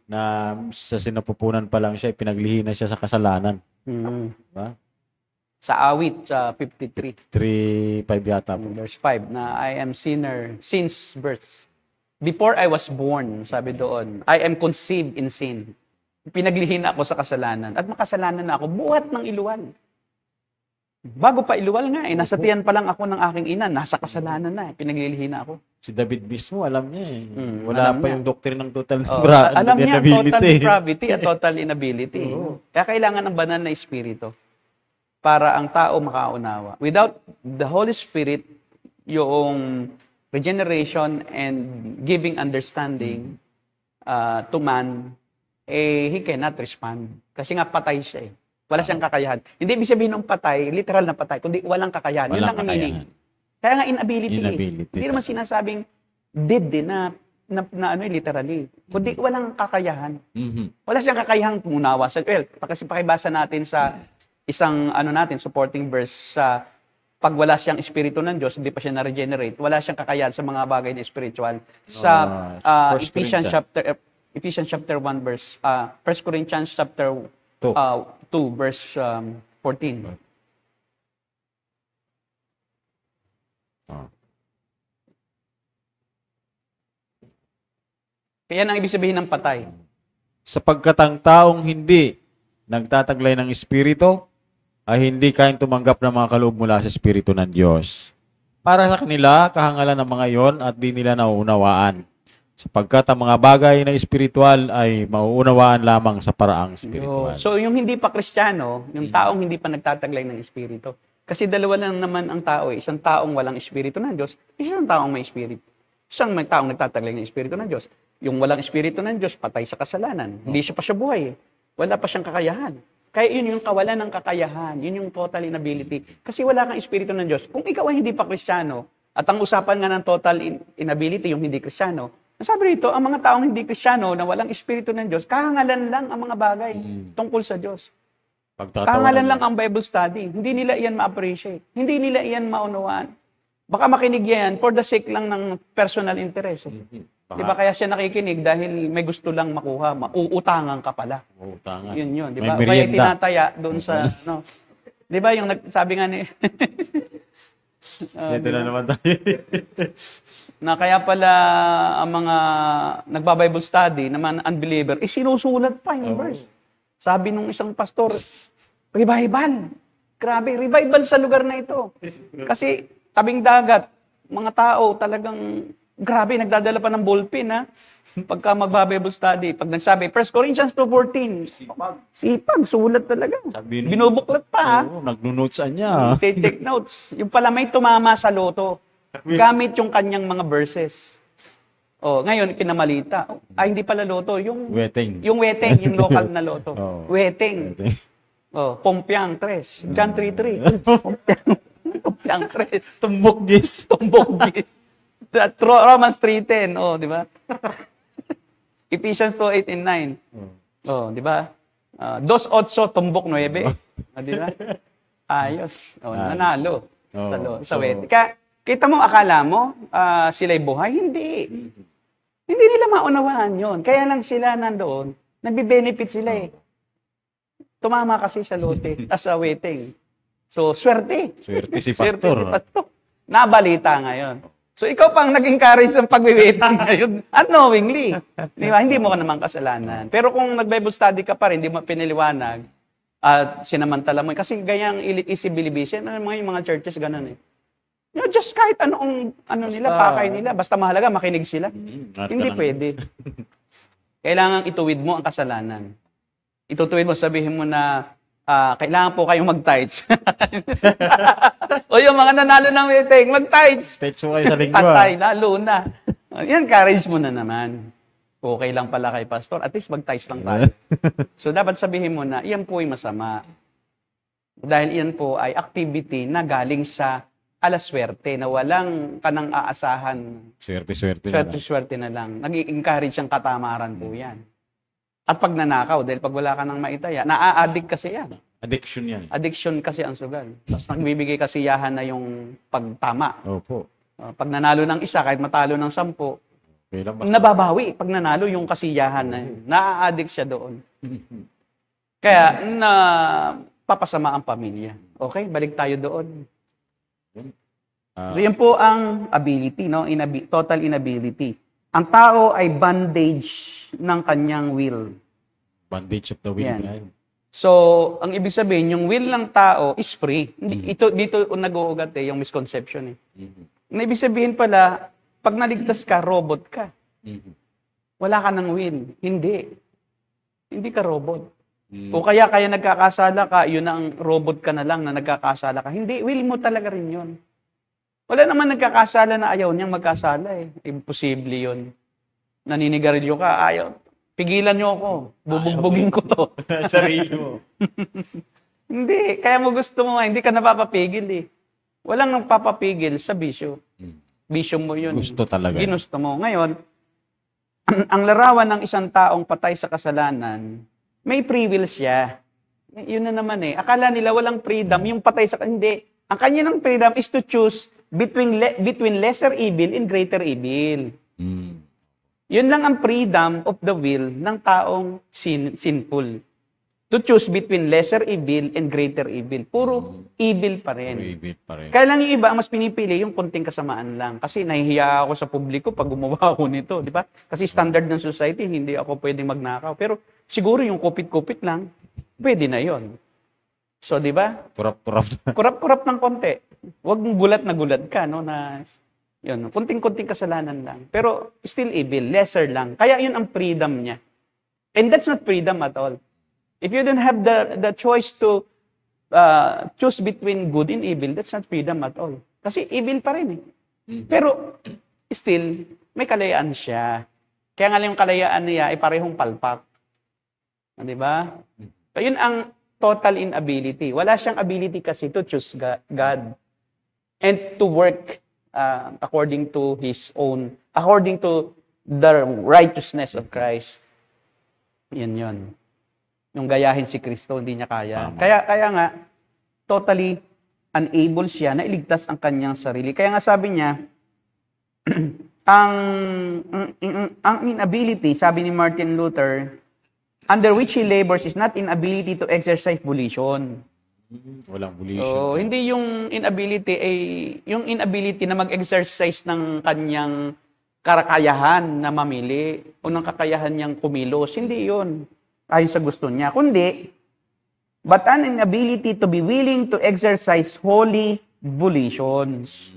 na sa sinapupunan pa lang siya, pinaglihi na siya sa kasalanan. Diba? Sa awit, sa 53. 3:5 yata po. Verse 5, na I am sinner since birth. Before I was born, sabi doon, I am conceived in sin. Pinaglihin ako sa kasalanan. At makasalanan na ako, buhat ng iluwal. Bago pa iluwal nga, nasa tiyan pa lang ako ng aking ina, nasa kasalanan na, pinaglilihin na ako. Si David mismo, alam niya eh. Wala alam pa niya. yung doctrine ng total Alam niya, inability. total depravity at total inability. Kaya kailangan ng banal na espiritu para ang tao makaunawa. Without the Holy Spirit, yung regeneration and giving understanding to man, he cannot respond. Kasi nga patay siya eh. Wala siyang kakayahan. Hindi ibig sabihin ng patay, literal na patay, kundi walang kakayahan. Yun Walang lang ang meaning. kakayahan. Kaya nga inability. Inability. Hindi naman sinasabing dead din na ano literally. Kundi walang kakayahan. Mhm. Wala siyang kakayahang tumunawa sa kasi pakibasa natin sa isang supporting verse sa pag wala siyang espiritu ng Diyos, hindi pa siya na-regenerate, wala siyang kakayahan sa mga bagay na spiritual. Sa First Ephesians chapter 1 verse 1 Corinthians chapter 2. 2 verse 14. Ah. Kaya ang ibig sabihin ng patay. Sapagkat ang taong hindi nagtataglay ng Espiritu ay hindi kayang tumanggap ng mga kaloob mula sa Espiritu ng Diyos. Para sa kanila, kahangalan ng mga iyon at di nila nauunawaan. Sapagkat ang mga bagay na espiritual ay mauunawaan lamang sa paraang espiritual. So, yung hindi pa Kristiyano, yung taong hindi pa nagtataglay ng Espiritu. Kasi dalawa lang naman ang tao eh. Isang taong walang Espiritu ng Diyos, isang taong may Espiritu. Isang may taong nagtataglay ng Espiritu ng Diyos. Yung walang Espiritu ng Diyos, patay sa kasalanan. Hindi siya pa siya buhay eh. Wala pa siyang kakayahan. Kaya yun yung kawalan ng kakayahan. Yun yung total inability. Kasi wala kang Espiritu ng Diyos. Kung ikaw ay hindi pa Kristiyano, at ang usapan nga ng total inability, yung hindi Kristiyano, sabi rito, ang mga taong hindi Kristiyano na walang Espiritu ng Diyos, kahangalan lang ang mga bagay tungkol sa Diyos. Kahangalan lang ang Bible study. Hindi nila iyan ma-appreciate. Hindi nila iyan maunawaan. Baka makinig yan for the sake lang ng personal interest. Di ba kaya siya nakikinig dahil may gusto lang makuha, mauutangan ka pala. Uutangan. Yun, di May ba? Kaya merienda. tinataya doon sa, no. Di ba yung sabi nga ni, Dito na naman tayo. na kaya pala ang mga nagba-Bible study, naman unbeliever, sinusulat pa yung verse. Sabi nung isang pastor, revival. Grabe, revival sa lugar na ito. Kasi tabing dagat, mga tao talagang, grabe, nagdadala pa ng ballpen, ha? Pagka magba-Bible study, pag nagsabi, 1 Corinthians 2:14, sipag, sulat talaga. Sabi Binubuklat pa, ha? Oo, nagnunotesan niya. Take notes. Yung pala may tumama sa loto. Gamit yung kanyang mga verses. Oh, ngayon, pinamalita. Ay, hindi pala loto. Yung Weteng. yung weteng, yung local na loto. Oo. Weteng. Oh, Pompiang 3. John 3:3. Pompiang 3. Tumbok, gis. Tumbok bis. Romans 3:10. Oh, di ba? Ephesians 2:8 and 9. Oh, di ba? 2:8, tumbok 9. Di ba? Ayos. Oh, nanalo. Sa weteng. Kaya, kita mo, akala mo, sila'y buhay? Hindi. Hindi nila maunawaan yon. Kaya lang sila nandoon, nagbe-benefit sila eh. Tumama kasi sa lote, sa weteng. So, swerte. Swerte si Swerte pastor. si pastor. Nabalita ngayon. So, ikaw pang nag-encourage ng pagwiweteng ngayon, unknowingly. Di ba? Hindi mo ka naman kasalanan. Pero kung nag-Bible study ka pa rin, hindi mo piniliwanag, at sinamantala mo, kasi ganyang isibilibisyon, yung mga churches, ganun eh. Just kahit anong nila, pakay nila. Basta mahalaga, makinig sila. Hindi pwede. Kailangan ituwid mo ang kasalanan. Itutuwid mo, sabihin mo na, kailangan po kayong mag-tights. O yung mga nanalo ng weteng, mag-tights. Tights mo kayo sa lingwa. Tatay, lalo na. Yan, courage mo na naman. Okay lang pala kay pastor. At least mag-tights lang tayo. So, dapat sabihin mo na, iyan po ay masama. Dahil iyan po ay activity na galing sa alaswerte na walang kanang aasahan. Swerte na lang. Swerte na lang. Nag-encourage ang katamaran po yan. At pag nanakaw, dahil pag wala ka nang maitaya, naa-addict kasi yan. Addiction yan. Addiction kasi ang sugal. Tapos nagbibigay kasiyahan na yung pagtama. Opo. Pag nanalo ng isa, kahit matalo ng 10, Kailan basta. nababawi. Pag nanalo yung kasiyahan na yun. Naa-addict siya doon. Kaya, papasama ang pamilya. Okay, balik tayo doon. So, yan po ang ability, no? Total inability. Ang tao ay bandage ng kanyang will. Bandage of the will. Yan. So, ang ibig sabihin, yung will ng tao is free. Dito nag-uugat yung misconception eh. Ang ibig sabihin pala, pag naligtas ka, robot ka. Wala ka ng will. Hindi. Hindi ka robot. O kaya nagkakasala ka, yun ang robot ka na lang na nagkakasala ka. Hindi, will mo talaga rin yun. Wala naman nagkakasala na ayaw niyang magkasala eh. Imposible yun. Naninigarilyo ka, ayaw. Pigilan niyo ako. Bubugbugin ko to. Sarili mo. Hindi. Kaya mo gusto mo nga, hindi ka napapapigil eh. Walang nagpapapigil sa bisyo. Bisyo mo yun. Gusto talaga. Ginusto mo. Ngayon, ang larawan ng isang taong patay sa kasalanan, may free will siya. Yun na naman eh. Akala nila walang freedom. Yung patay sa... Hindi. Ang kanya ng freedom is to choose between lesser evil and greater evil. Yun lang ang freedom of the will ng taong sinful. To choose between lesser evil and greater evil. Puro evil pa rin. Prohibit pa rin. Kaya lang yung iba, ang mas pinipili yung konting kasamaan lang. Kasi nahihiya ako sa publiko pag gumawa ako nito, di ba? Kasi standard ng society, hindi ako pwedeng magnakaw. Pero siguro yung kupit-kupit lang, pwede na yon. So, di ba? Kurap-kurap. Kurap-kurap ng konti. Huwag mong gulat na gulat ka, no? Na, yun, kunting-kunting kasalanan lang. Pero still evil, lesser lang. Kaya yun ang freedom niya. And that's not freedom at all. If you don't have the choice to choose between good and evil, that's not freedom at all. Kasi evil pa rin eh. Pero still, may kalayaan siya. Kaya nga yung kalayaan niya ay parehong palpak. Di ba? So, yun ang total inability. Wala siyang ability kasi to choose God and to work according to according to the righteousness of Christ. Yun. Yung gayahin si Kristo, hindi niya kaya. Tama. Kaya nga, totally unable siya na iligtas ang kanyang sarili. Kaya nga sabi niya, ang inability, sabi ni Martin Luther, under which he labors is not inability to exercise volition. Walang volition. So, hindi yung inability ay yung inability na mag-exercise ng kanyang kakayahan na mamili o ng kakayahan niyang kumilos. Hindi yun. Ayon sa gusto niya. Kundi, but an inability to be willing to exercise holy volitions.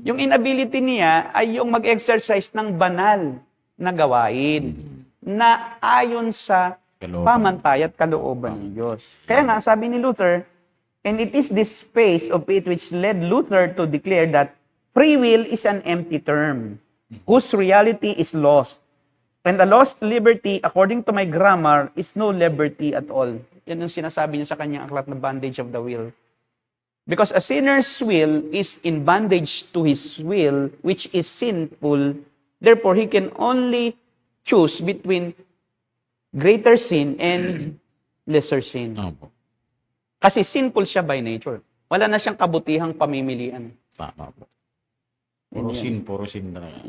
Yung inability niya ay yung mag-exercise ng banal na gawain na ayon sa pamantay at kalooban ng Diyos. Kaya nga, sabi ni Luther, and it is this space of it which led Luther to declare that free will is an empty term, whose reality is lost. And the lost liberty, according to my grammar, is no liberty at all. Yan ang sinasabi niya sa kanyang aklat na Bondage of the Will. Because a sinner's will is in bondage to his will, which is sinful. Therefore, he can only choose between greater sin and lesser sin. Opo. Kasi sinful siya by nature. Wala na siyang kabutihang pamimilian. Tama po. Puro sin talaga.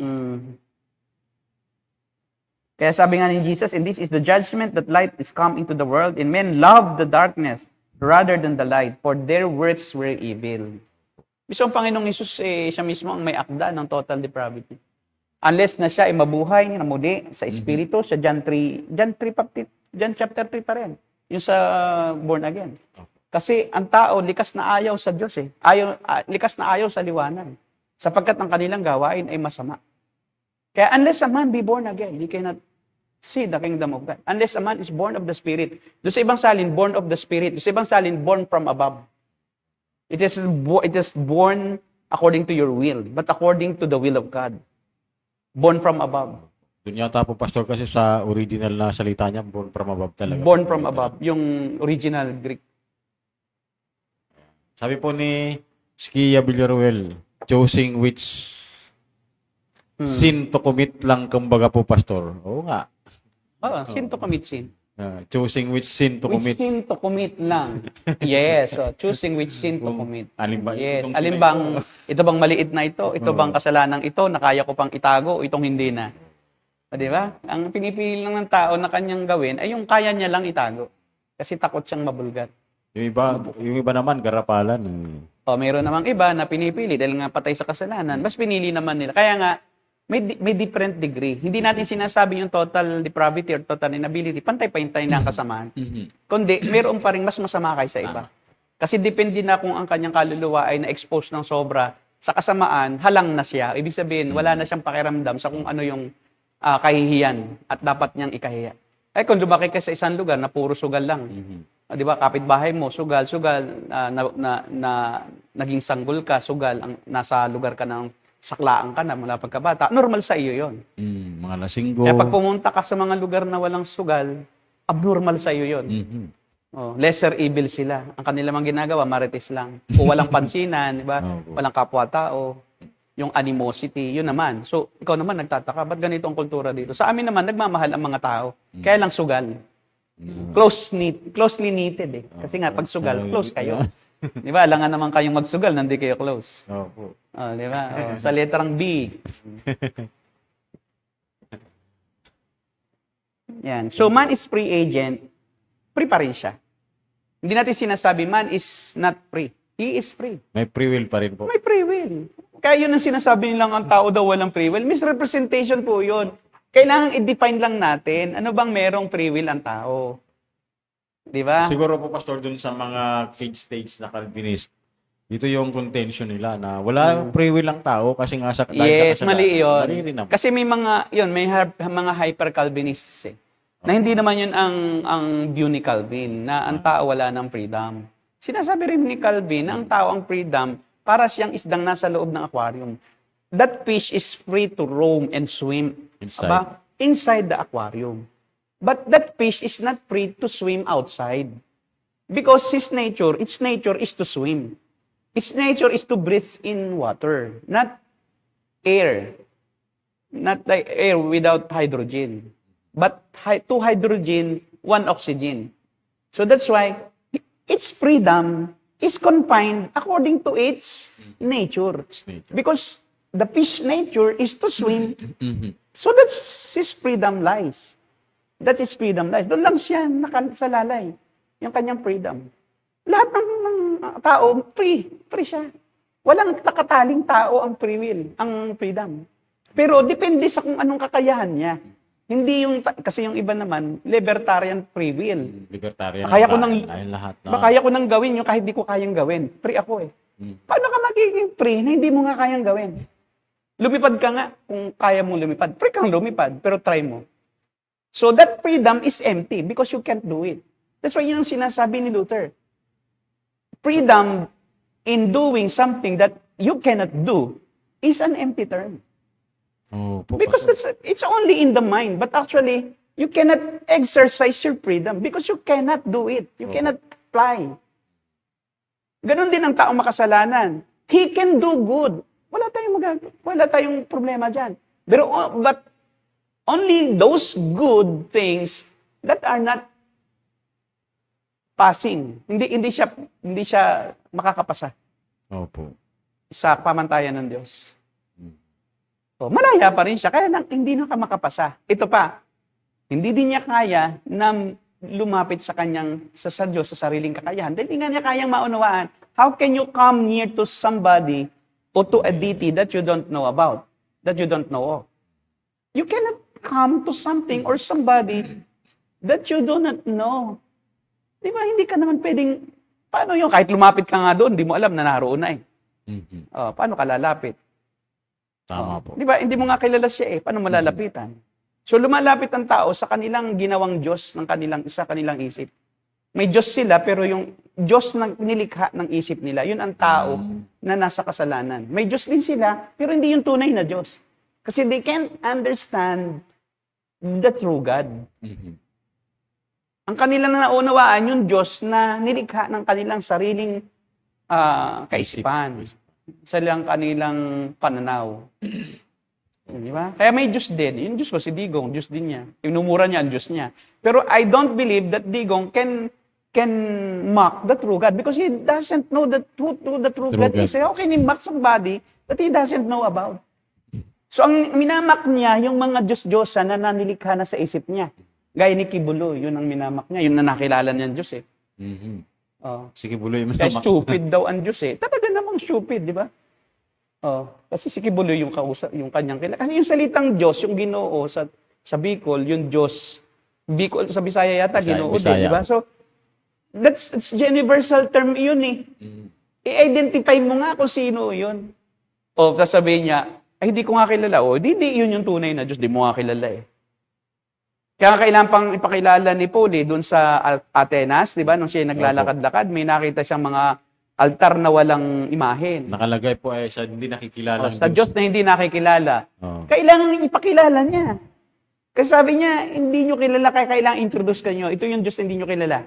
Kaya sabi nga ni Jesus, and this is the judgment that light is come into the world, and men love the darkness rather than the light, for their works were evil. Mismo ang Panginoong Jesus, siya mismo ang may akda ng total depravity. Unless na siya ay mabuhay na muli sa Espiritu, sa John chapter 3 pa rin. Yung sa born again. Kasi ang tao, likas na ayaw sa Diyos eh. Likas na ayaw sa liwanag. Sapagkat ang kanilang gawain ay masama. Kaya unless a man be born again, he cannot see the kingdom of God. Unless a man is born of the Spirit. Doon sa ibang salin, born of the Spirit. Doon sa ibang salin, born from above. It is born according to your will, but according to the will of God. Born from above. Doon yata po, Pastor, kasi sa original na salita niya, born from above talaga. Born from above. Yung original Greek. Sabi po ni Skia Villaruel, choosing which sin to commit lang kumbaga po, Pastor. Oo nga. Sin to commit sin. Choosing which sin to Which commit. sin to commit lang. Yes. So, choosing which sin to commit. Alin ba? Yes. Itong Alin sin bang, ito bang maliit na ito? Ito bang kasalanang ito? Na kaya ko pang itago? Itong hindi na. O, di ba? Ang pinipili lang ng tao na kanyang gawin ay yung kaya niya lang itago. Kasi takot siyang mabulgat. Yung iba naman, garapalan. O, mayroon namang iba na pinipili dahil nga patay sa kasalanan. Mas pinili naman nila. Kaya nga, may different degree. Hindi natin sinasabi yung total depravity or total inability. Pantay-pantay na ang kasamaan. Kundi, mayroon pa rin mas masama kaysa iba. Kasi depende na kung ang kanyang kaluluwa ay na-expose ng sobra sa kasamaan, halang na siya. Ibig sabihin, wala na siyang pakiramdam sa kung ano yung kahihiyan at dapat niyang ikahiya. Ay, kung lumaki ka sa isang lugar na puro sugal lang. Di ba, kapitbahay mo, sugal, naging sanggol ka, sugal, nasa lugar ka ng saklaan ka na mula pagkabata, normal sa iyo yon. Mga lasinggo. Kaya pag pumunta ka sa mga lugar na walang sugal, abnormal sa iyo yon. Lesser evil sila. Ang kanila mang ginagawa, marites lang. O walang pansinan, di ba? Walang kapwa-tao. Yung animosity, yun naman. So, ikaw naman nagtataka, ba't ganito ang kultura dito? Sa amin naman, nagmamahal ang mga tao. Kaya lang sugal. Closely knitted eh. Kasi nga, pag sugal, close kayo. Di ba? Alangan naman kayong magsugal, nandi kayo close. Opo. Di ba? Sa letrang B. Yan. So, man is free agent. Free pa rin siya. Hindi natin sinasabi, man is not free. He is free. May free will pa rin po. May free will. Kaya yun ang sinasabi nilang ang tao daw walang free will. Misrepresentation po yun. Kailangan i-define lang natin ano bang merong free will ang tao. Di ba? Siguro po, Pastor, dun sa mga cage stage na Calvinist, dito yung contention nila na wala free will ang tao kasi nga sa dahil Yes, mali yun. Mali rin naman. Kasi may mga hyper-Calvinists eh. Na hindi naman yun ang view ni Calvin, na ang tao wala ng freedom. Sinasabi rin ni Calvin na ang tao ang freedom para siyang isdang nasa loob ng aquarium. That fish is free to roam and swim inside the aquarium. But that fish is not free to swim outside. Because its nature is to swim. Its nature is to breathe in water, not air. Not like air without hydrogen. But two hydrogen, one oxygen. So that's why its freedom is confined according to its nature. Because the fish nature is to swim. So that's his freedom lies. That's his freedom lies. Doon lang siya nakasalalay. Yung kanyang freedom. Lahat ng tao, free. Free siya. Walang nakataling tao ang free will, ang freedom. Pero depende sa kung anong kakayahan niya. Hindi kasi yung iba naman, libertarian free will. Libertarian. Kaya ko nang gawin yung kahit di ko kayang gawin. Free ako eh. Paano ka magiging free na hindi mo nga kayang gawin? Lumipad ka nga kung kaya mong lumipad. Free kang lumipad, pero try mo. So that freedom is empty because you can't do it. That's why yun ang sinasabi ni Luther. Freedom in doing something that you cannot do is an empty term. Because it's only in the mind. But actually, you cannot exercise your freedom because you cannot do it. You cannot fly. Ganon din ang taong makasalanan. He can do good. Wala tayong problema dyan. But only those good things that are not passing. Hindi siya makakapasa. Opo. Sa pamantayan ng Diyos. Malaya pa rin siya, kaya hindi na makapasa. Ito pa, hindi din niya kaya na lumapit sa Diyos, sa sariling kakayahan. Dahil hindi nga niya kayang maunawaan. How can you come near to somebody or to a deity that you don't know about, that you don't know of? You cannot come to something or somebody that you do not know. Di ba, hindi ka naman pwedeng, paano yun? Kahit lumapit ka nga doon, di mo alam na naroon na eh. Paano ka lalapit? Tama po. Di ba, hindi mo nga kilala siya eh. Paano malalapitan? So lumalapit ang tao sa kanilang ginawang Diyos sa kanilang isip. May Diyos sila, pero yung Diyos na nilikha ng isip nila, yun ang tao na nasa kasalanan. May Diyos din sila, pero hindi yung tunay na Diyos. Kasi they can't understand the true God. Ang kanilang naunawaan, yung Diyos na nilikha ng kanilang sariling kaisipan. Sa lang kanilang pananaw. Di ba? Kaya may Diyos din. Yung Diyos ko, si Digong, Diyos din niya. Inumura niya ang Diyos niya. Pero I don't believe that Digong can mock the true God because he doesn't know who the true God is. How can he mock somebody that he doesn't know about? So ang minamak niya, yung mga Diyos-Diyosan na nanilikha na sa isip niya. Gaya ni Kibuloy, yun ang minamak niya. Yun na nakilala niya ang Diyos eh. Si Kibuloy yung kaya stupid daw ang Diyos eh. Talaga namang stupid, di ba? Kasi si Kibuloy yung kausap, yung kanyang kilala. Kasi yung salitang Diyos, yung Ginoo sa Bicol, yung Diyos, Bicol sa Bisaya yata, Ginoo din, di ba? So, it's universal term yun eh. I-identify mo nga kung sino yun. Sasabihin niya, ay hindi ko nga kilala. Di yun yung tunay na Diyos, di mo nga kilala eh. Kaya kailangan pang ipakilala ni Paul doon sa Atenas, di ba? Nung siya naglalakad-lakad, may nakita siyang mga altar na walang imahen. Nakalagay po ay sa hindi nakikilala. Sa Diyos na hindi nakikilala. Kailangan ipakilala niya. Kasi sabi niya, hindi nyo kilala, kaya kailangan introduce kanyo. Ito yung Diyos na hindi nyo kilala.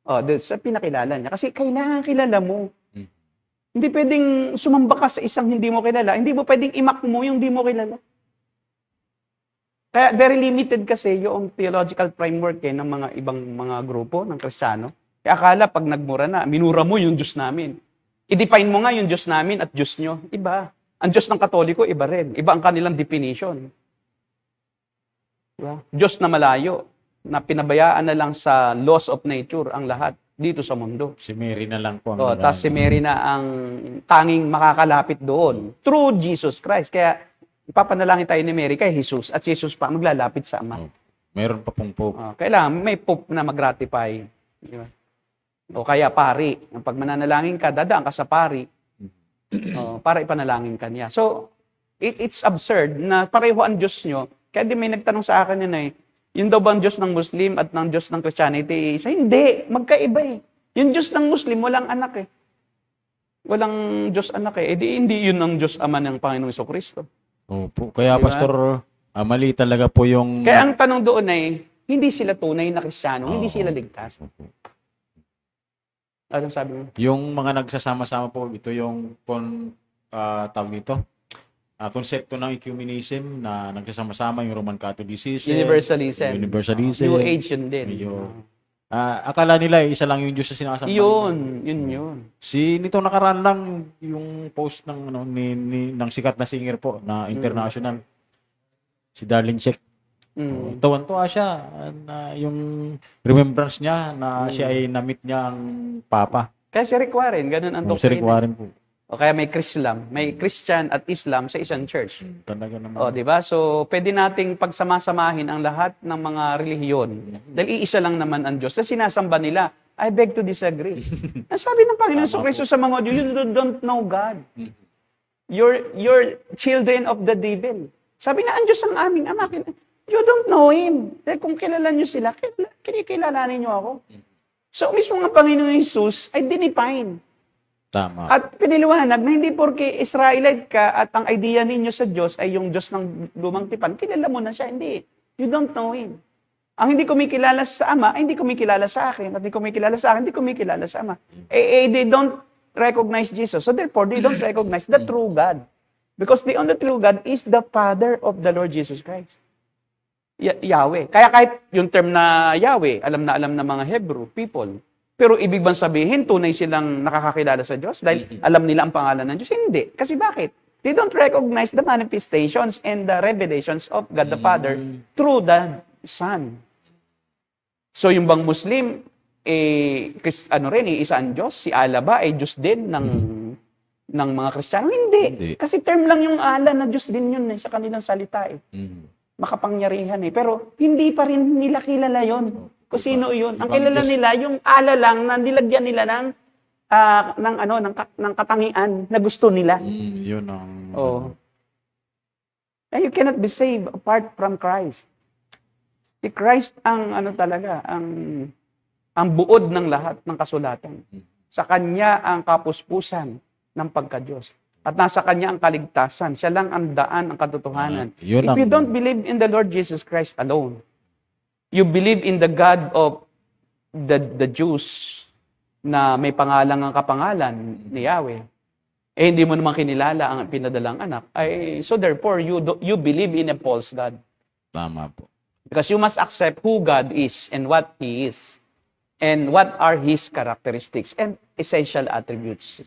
doon sa pinakilala niya. Kasi kailangan kilala mo. Mm. Hindi pwedeng sumamba ka sa isang hindi mo kilala. Hindi mo pwedeng imak mo yung hindi mo kilala. Kaya very limited kasi yung theological framework ng mga ibang mga grupo ng Kristiyano. Kaya akala pag nagmura na, minura mo yung Diyos namin. I-define mo nga yung Diyos namin at Diyos nyo. Iba. Ang Diyos ng Katoliko, iba rin. Iba ang kanilang definition. Diba? Diyos na malayo, na pinabayaan na lang sa laws of nature ang lahat dito sa mundo. Si Mary na lang po ang Tapos si Mary na ang tanging makakalapit doon through Jesus Christ. Kaya ipapanalangin tayo ni Mary kay Jesus at si Jesus pa maglalapit sa Ama. Meron pa pong Pope. Kailangan may Pope na mag-ratify. Di ba? O kaya pari. Pag mananalangin ka, dadaan ka sa pari para ipanalangin ka niya. So, it's absurd na pareho ang Diyos nyo. Kaya di may nagtanong sa akin yun yun daw ba ang Diyos ng Muslim at ng Diyos ng Christianity? Hindi, magkaiba Yung Diyos ng Muslim, walang anak Walang Diyos anak hindi yun ang Diyos Ama ng Panginoong Jesucristo. Opo. Kaya Diba? Pastor, mali talaga po yung... Kaya ang tanong doon hindi sila tunay na Kristiyano, hindi sila ligtas. Anong sabi mo? Yung mga nagsasama-sama po, ito yung tawag nito, konsepto ng ecumenism na nagsasama-sama yung Roman Catholicism, Universalism. Universalism. New Age yun din. Akala nila isa lang yung Diyos na sinasamba. Yun. Si nito nakaraan lang yung post ng ng sikat na singer po na international. Si Darlene Check. Tawan-tuwa siya na yung remembrance niya na siya ay na-meet niya ang Papa. Kaya si Rick Warren, ganun ang Si Rick Warren po. O kaya may Christian at Islam sa isang church. Talaga naman. O, di ba? So, pwede nating pagsamasamahin ang lahat ng mga relihiyon. Dahil iisa lang naman ang Diyos. Sa sinasamba nila, I beg to disagree. Ang sabi ng Panginoon Jesucristo sa mga Diyos, you don't know God. You're children of the devil. Sabi na, ang Diyos ang aming Ama. You don't know Him. Dahil kung kilala niyo sila, kinikilala niyo ako. So, mismo ng Panginoon Jesus ay dinefine. Tama. At piniliwanag na hindi porke Israelite ka at ang idea ninyo sa Diyos ay yung Diyos ng lumang tipan, kilala mo na siya. Hindi. You don't know Him. Ang hindi kumikilala sa Ama, ay hindi kumikilala sa akin. At hindi kumikilala sa akin, hindi kumikilala sa Ama. They don't recognize Jesus. So therefore, they don't recognize the true God. Because the only true God is the Father of the Lord Jesus Christ. Yahweh. Kaya kahit yung term na Yahweh, alam na mga Hebrew people, pero ibig bang sabihin, tunay silang nakakakilala sa Diyos? Dahil alam nila ang pangalan ng Diyos? Hindi. Kasi bakit? They don't recognize the manifestations and the revelations of God the Father through the Son. So yung bang Muslim, isa ang Diyos? Si Allah ba ay Diyos din ng mga Kristiyano? Hindi. Kasi term lang yung Allah na Diyos din yun sa kanilang salita. Makapangyarihan Pero hindi pa rin nila kilala yon. Kung sino yun. Ang kilala nila, yung ala lang na nilagyan nila ng katangian na gusto nila. Yun ang... And you cannot be saved apart from Christ. Si Christ ang ang buod ng lahat ng kasulatan. Sa Kanya ang kapuspusan ng pagka-Diyos. At nasa Kanya ang kaligtasan. Siya lang ang daan, ang katotohanan. If you don't believe in the Lord Jesus Christ alone, you believe in the God of the Jews na may pangalang kapangalan ni Yahweh, hindi mo naman kinilala ang pinadalang anak, so therefore, you believe in a false God. Tama po. Because you must accept who God is and what He is, and what are His characteristics and essential attributes.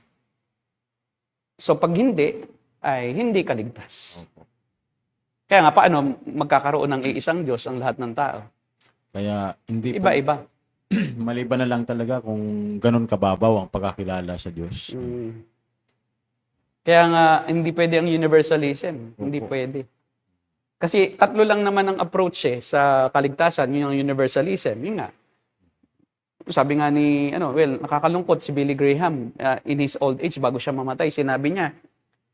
So pag hindi, ay hindi ka ligtas. Kaya nga, paano magkakaroon ng iisang Diyos ang lahat ng tao? Kaya hindi iba-iba. Maliban na lang talaga kung ganun kababaw ang pagkakilala sa Diyos. Kaya nga, hindi pwede ang universalism. Hindi pwede. Kasi tatlo lang naman ang approach sa kaligtasan, yung universalism. Yun nga. Sabi nga ni, nakakalungkot si Billy Graham in his old age, bago siya mamatay, sinabi niya,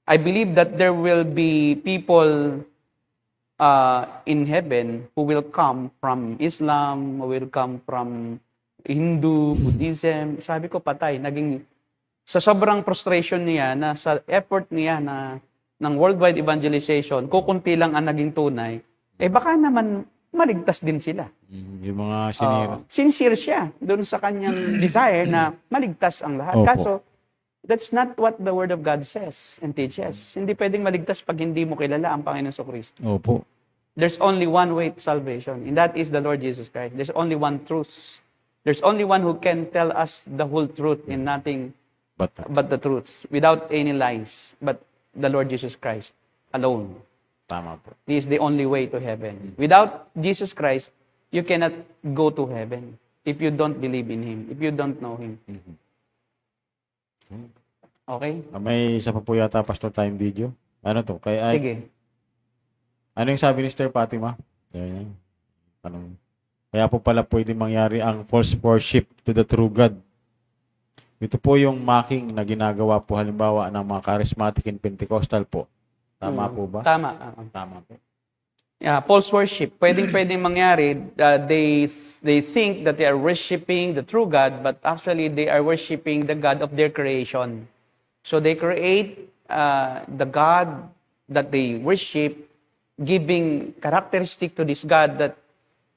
I believe that there will be people in heaven who will come from Islam, who will come from Hindu, Buddhism. Sabi ko, patay. Sa sobrang frustration niya, sa effort niya ng worldwide evangelization, kukunti lang ang naging tunay, baka naman maligtas din sila. Yung mga sinira. Sincere siya doon sa kanyang desire na maligtas ang lahat. Opo. Kaso, that's not what the Word of God says and teaches. Hindi pwedeng maligtas pag hindi mo kilala ang Panginoon Kristo. Opo. There's only one way to salvation, and that is the Lord Jesus Christ. There's only one truth. There's only one who can tell us the whole truth and nothing but the truth, without any lies, but the Lord Jesus Christ alone. Tama po. He is the only way to heaven. Without Jesus Christ, you cannot go to heaven if you don't believe in Him, if you don't know Him. Okay? May isa pa po yata, Pastor, tayong video. Ano to? Sige. Ano yung sabi ni Sister Fatima? Yan. Tanong. Kaya po pala pwede mangyari ang false worship to the true God. Ito po yung mocking na ginagawa po halimbawa ng mga charismatic and Pentecostal po. Tama po ba? Tama. Tama po. Yeah, false worship. Pwedeng mangyari. They think that they are worshiping the true God, but actually they are worshiping the God of their creation. So they create the God that they worship, giving characteristic to this God that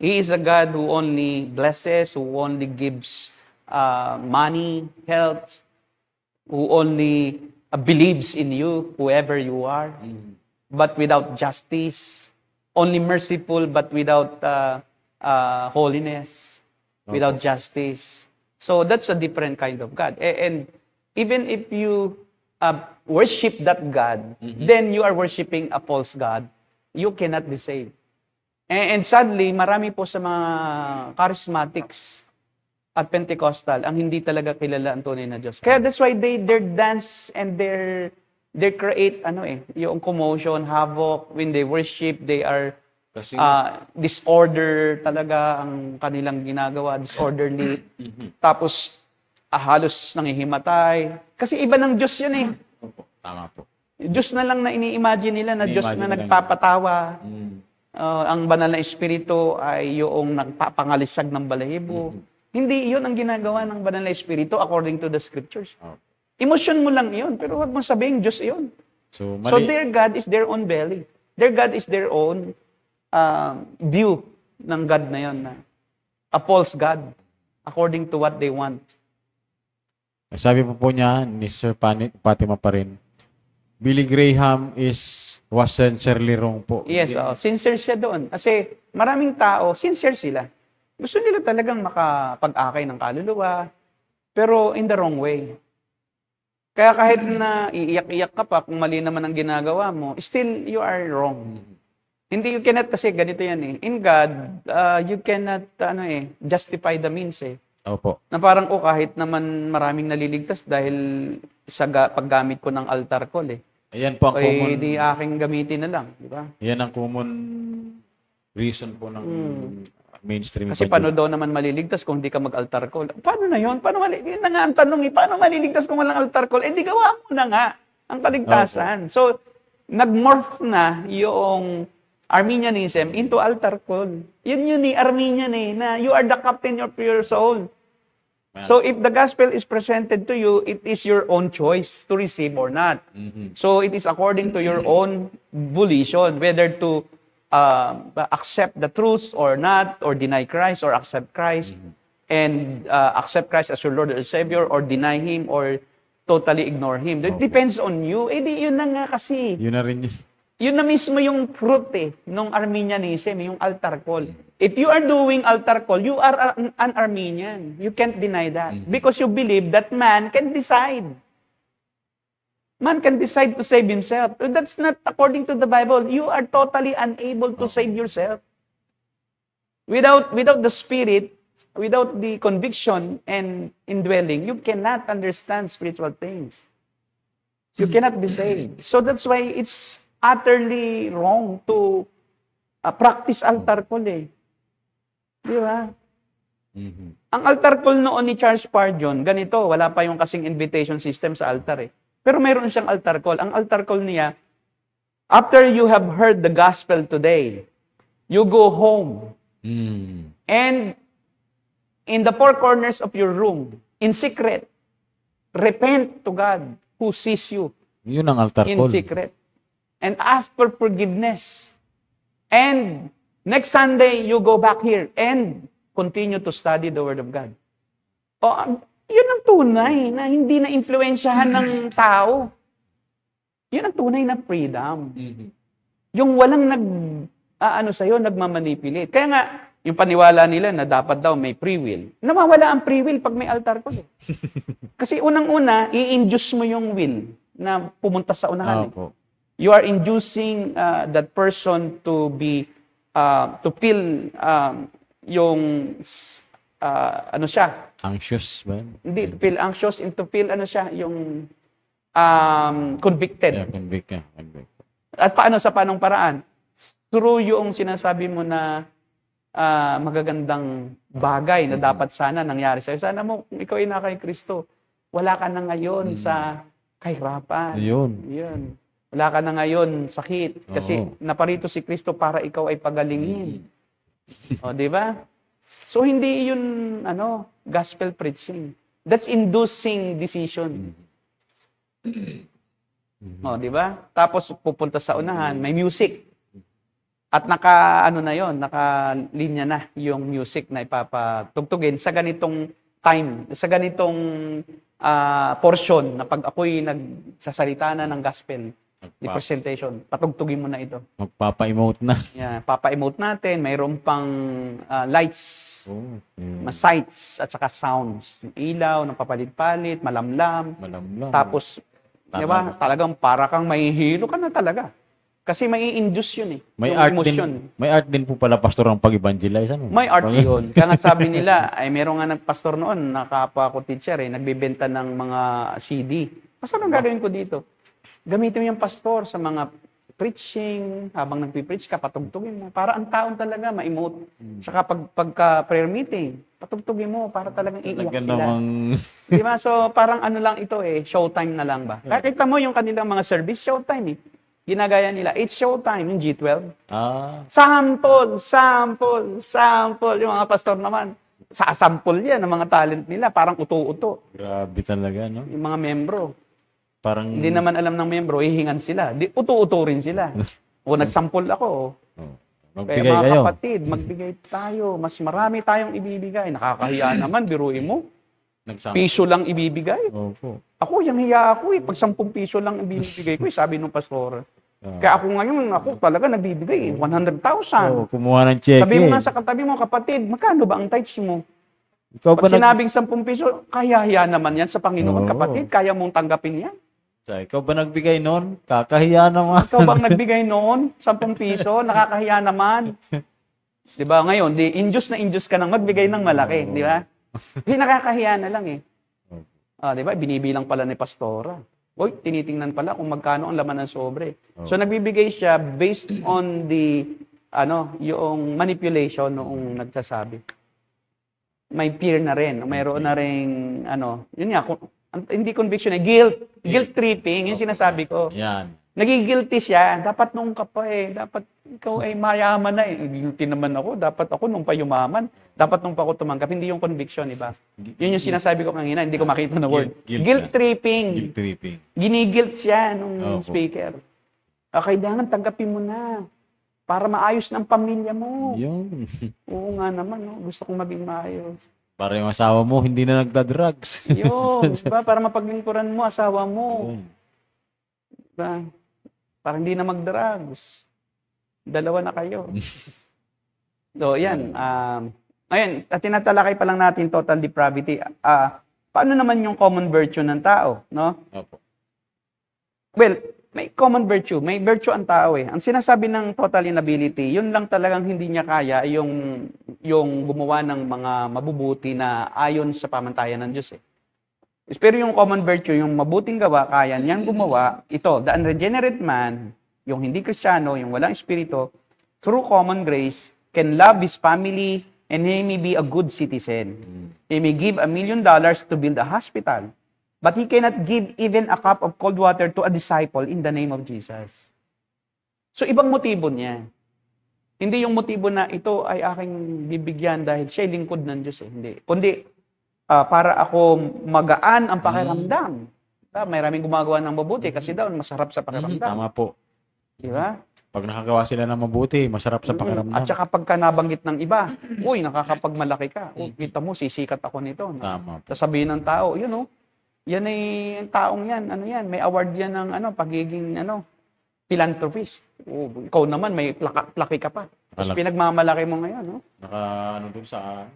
He is a God who only blesses, who only gives money, health, who only believes in you, whoever you are, but without justice, only merciful, but without holiness, without justice. So that's a different kind of God. And even if you worship that God, then you are worshiping a false God. You cannot be saved. And sadly, marami po sa mga charismatics at Pentecostal ang hindi talaga kilala ang tunay na Diyos. Kaya that's why their dance and they create yung commotion, havoc. When they worship, they are disorder talaga ang kanilang ginagawa, disorderly. Tapos halos nangihimatay. Kasi iba ng Diyos yun eh. Tama po. Diyos na lang na ini-imagine nila na Diyos na nagpapatawa. Ang banal na espiritu ay yung nagpapangalisag ng balahibo. Hindi yun ang ginagawa ng banal na espiritu according to the scriptures. Emotion mo lang yun, pero wag mo sabihin Diyos yun. So their God is their own belly. Their God is their own view ng God na yun. A false God, according to what they want. Sabi po niya ni Sir Fatima pa rin, Billy Graham was sincerely wrong po. Yes, sincere siya doon. Kasi maraming tao, sincere sila. Gusto nila talagang makapag-akay ng kaluluwa, pero in the wrong way. Kaya kahit na iiyak-iyak ka pa kung mali naman ang ginagawa mo, still you are wrong. Hindi, you cannot, kasi ganito yan eh. In God, you cannot justify the means eh. Opo. Na parang kahit naman maraming naliligtas dahil sa paggamit ko ng altar call eh. Ayan po ang common. Di aking gamitin na lang, di ba? Yan ang common reason po ng mainstream. Kasi paano daw naman maliligtas kung hindi ka mag-altar call? Paano na yun? Paano yun na nga ang tanong eh. Paano maliligtas kung walang altar call? Di gawa mo na nga ang kaligtasan. Okay. So, nag-morph na yung Arminianism into altar call. Yun Arminian na you are the captain of your soul. So if the gospel is presented to you, it is your own choice to receive or not. So it is according to your own volition, whether to accept the truth or not, or deny Christ or accept Christ, and accept Christ as your Lord or Savior, or deny Him, or totally ignore Him. It depends on you. Yun na nga kasi. Yun na rin yun. Yun na mismo yung fruit nung Arminianism, yung altar call. If you are doing altar call, you are an Arminian. You can't deny that. Because you believe that man can decide. Man can decide to save himself. That's not according to the Bible. You are totally unable to save yourself. Without the Spirit, without the conviction and indwelling, you cannot understand spiritual things. You cannot be saved. So that's why it's utterly wrong to practice altar call eh. Di ba? Ang altar call noon ni Charles Spurgeon, ganito, wala pa yung kasing invitation system sa altar eh. Pero mayroon siyang altar call. Ang altar call niya, after you have heard the gospel today, you go home. And in the four corners of your room, in secret, repent to God who sees you. Yun ang altar in call. secret. And ask for forgiveness. And Next Sunday, you go back here and continue to study the Word of God. Yun ang tunay na hindi na influensyahan ng tao. Yun ang tunay na freedom. Yung walang sa'yo, nagmamanipulate. Kaya nga, yung paniwala nila na dapat daw may free will. Nawawala ang free will pag may altar call. Kasi unang-una, i-induce mo yung will na pumunta sa unahan. Opo. You are inducing that person to be, to feel yung, Anxious ba? hindi, to feel anxious and to feel, yung convicted. Yeah, convict. At paano sa panong paraan? Through yung sinasabi mo na magagandang bagay na dapat sana nangyari sa'yo. Sana mo, kung ikaw ay na kay Kristo, wala ka na ngayon sa kahirapan. Yun. Wala ka na ngayon sakit. Kasi naparito si Kristo para ikaw ay pagalingin. O, di ba? So, hindi yun, gospel preaching. That's inducing decision. O, di ba? Tapos, pupunta sa unahan, may music. At nakalinya na yung music na ipapatugtugin sa ganitong time, sa ganitong portion na pag ako'y nagsasalita na ng gospel, the presentation, patugtugin mo na ito. Magpapa-emote na. Yeah, papa-emote natin, mayroon pang lights, sights, at saka sounds. Yung ilaw, ng papalit-palit, malamlam. Tapos, di ba, talagang para kang mahihilo ka na talaga. Kasi may induce yun eh. May yung art emotion. may art din po pala, pastor, ang pag-evangelize. May art yun. Kaya nga sabi nila, ay meron nga nagpastor noon, nakapa ko teacher nagbebenta ng mga CD. Pastor, ang gagawin ko dito? Gamitin mo yung pastor sa mga preaching, habang nagpipreach ka, patugtugin mo. Para ang taon talaga ma-emote. Saka pagka-prayer meeting, patugtugin mo para talagang iiyak sila. Diba? So, parang lang ito showtime na lang ba? Kita mo yung kanilang mga service, showtime Ginagaya nila, it's showtime, yung G12. Sample. Yung mga pastor naman, sasample yan ng mga talent nila, parang uto-uto. Grabe talaga, no? Yung mga membro. Parang... Hindi naman alam ng membro, hihingan sila. Uto-uto rin sila. O nagsample ako. Magbigay Kaya mga kayo. kapatid, magbigay tayo. Mas marami tayong ibibigay. Nakakahiya naman, biruin mo. Piso lang ibibigay. Opo. Ako, yung hiya ako Pag 10 piso lang ibibigay ko, sabi nung pastor. Kaya ako ngayon, talaga nagbibigay 100,000. Kumuha ng check. Sabi mo nga sa katabi mo, kapatid, magkano ba ang tithes mo? Pag sinabing 10 piso, kaya naman yan sa Panginoon, kapatid. Kaya mong tanggapin yan. Ikaw ba nagbigay noon? Kakahiya naman. Ikaw bang nagbigay noon? 10 piso? Nakakahiya naman. Di ba? Ngayon, induce ka nang magbigay ng malaki. Di ba? Kasi nakakahiya na lang di ba? Binibilang pala ni pastora. Tinitingnan pala kung magkano ang laman ng sobre. So, nagbibigay siya based on the, yung manipulation noong nagsasabi. May fear na rin. Mayroon na rin, yun nga, hindi conviction, guilt. Guilt tripping, yung sinasabi ko. Yan. Nagigilty siya. Dapat nung ka pa Dapat ikaw ay mayaman na Guilty naman ako. Dapat ako nung pa yumaman. Dapat nung pa ako tumanggap. Hindi yung conviction, iba. Yun yung sinasabi ko kanina. Hindi ko makita na word. Guilt tripping. Ginigilt siya nung speaker. Kailangan tanggapin mo na. Para maayos ng pamilya mo. Yun. Oo nga naman. Gusto kong maging maayos. Para yung asawa mo, hindi na nagda-drugs. Yun. Diba? Para mapaglingkuran mo, asawa mo. Diba? Para hindi na mag-drugs. Dalawa na kayo. So, yan. Ngayon, tinatalakay pa lang natin total depravity. Paano naman yung common virtue ng tao? No? Opo. Well, may common virtue. May virtue ang tao Ang sinasabi ng total inability, yun lang talagang hindi niya kaya yung gumawa ng mga mabubuti na ayon sa pamantayan ng Diyos Pero yung common virtue, yung mabuting gawa, kaya niyang gumawa, ito, the unregenerate man, yung hindi Kristiyano, yung walang espiritu, through common grace, can love his family and he may be a good citizen. He may give $1 million to build a hospital, but he cannot give even a cup of cold water to a disciple in the name of Jesus. So, ibang motibo niya. Hindi yung motibo na ito ay aking bibigyan dahil siya'y lingkod ng Diyos. Hindi. Kundi, para ako magaan ang pakiramdam. Maraming gumagawa ng mabuti kasi daw masarap sa pakiramdam. Tama po. Diba? Pag nakagawa sila ng mabuti, masarap sa pakiramdam. At saka pagka nabanggit ng iba, uy, nakakapagmalaki ka. Kita mo, sisikat ako nito. Tama po. Sasabihin ng tao, yan ay taong yan, may award yan ng pagiging philanthropist. Ikaw naman, may plaki ka pa. Tapos pinagmamalaki mo ngayon, no? Doon sa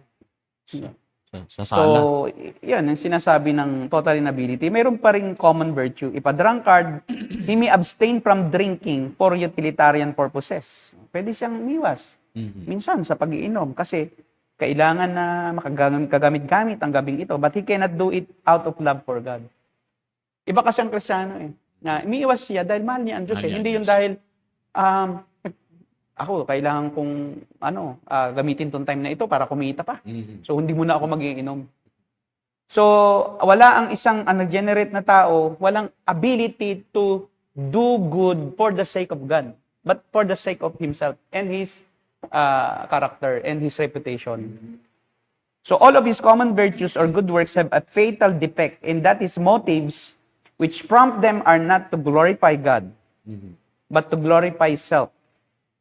sala. So, yan, yung sinasabi ng total inability. Mayroon pa rin common virtue. If a drunkard, he may abstain from drinking for utilitarian purposes. Pwede siyang umiwas. Minsan sa pag-iinom. Kasi kailangan na makagamit-gamit ang gabing ito. But he cannot do it out of love for God. Iba kasi ang Kristiyano na umiiwas siya dahil mahal niya ang Diyos. Hindi yun dahil ako, kailangan kong gamitin tong time na ito para kumita pa. So, hindi muna ako mag-iinom. So, wala ang isang unregenerate na tao, walang ability to do good for the sake of God, but for the sake of himself and his character and his reputation. So, all of his common virtues or good works have a fatal defect in that his motives which prompt them are not to glorify God, but to glorify self.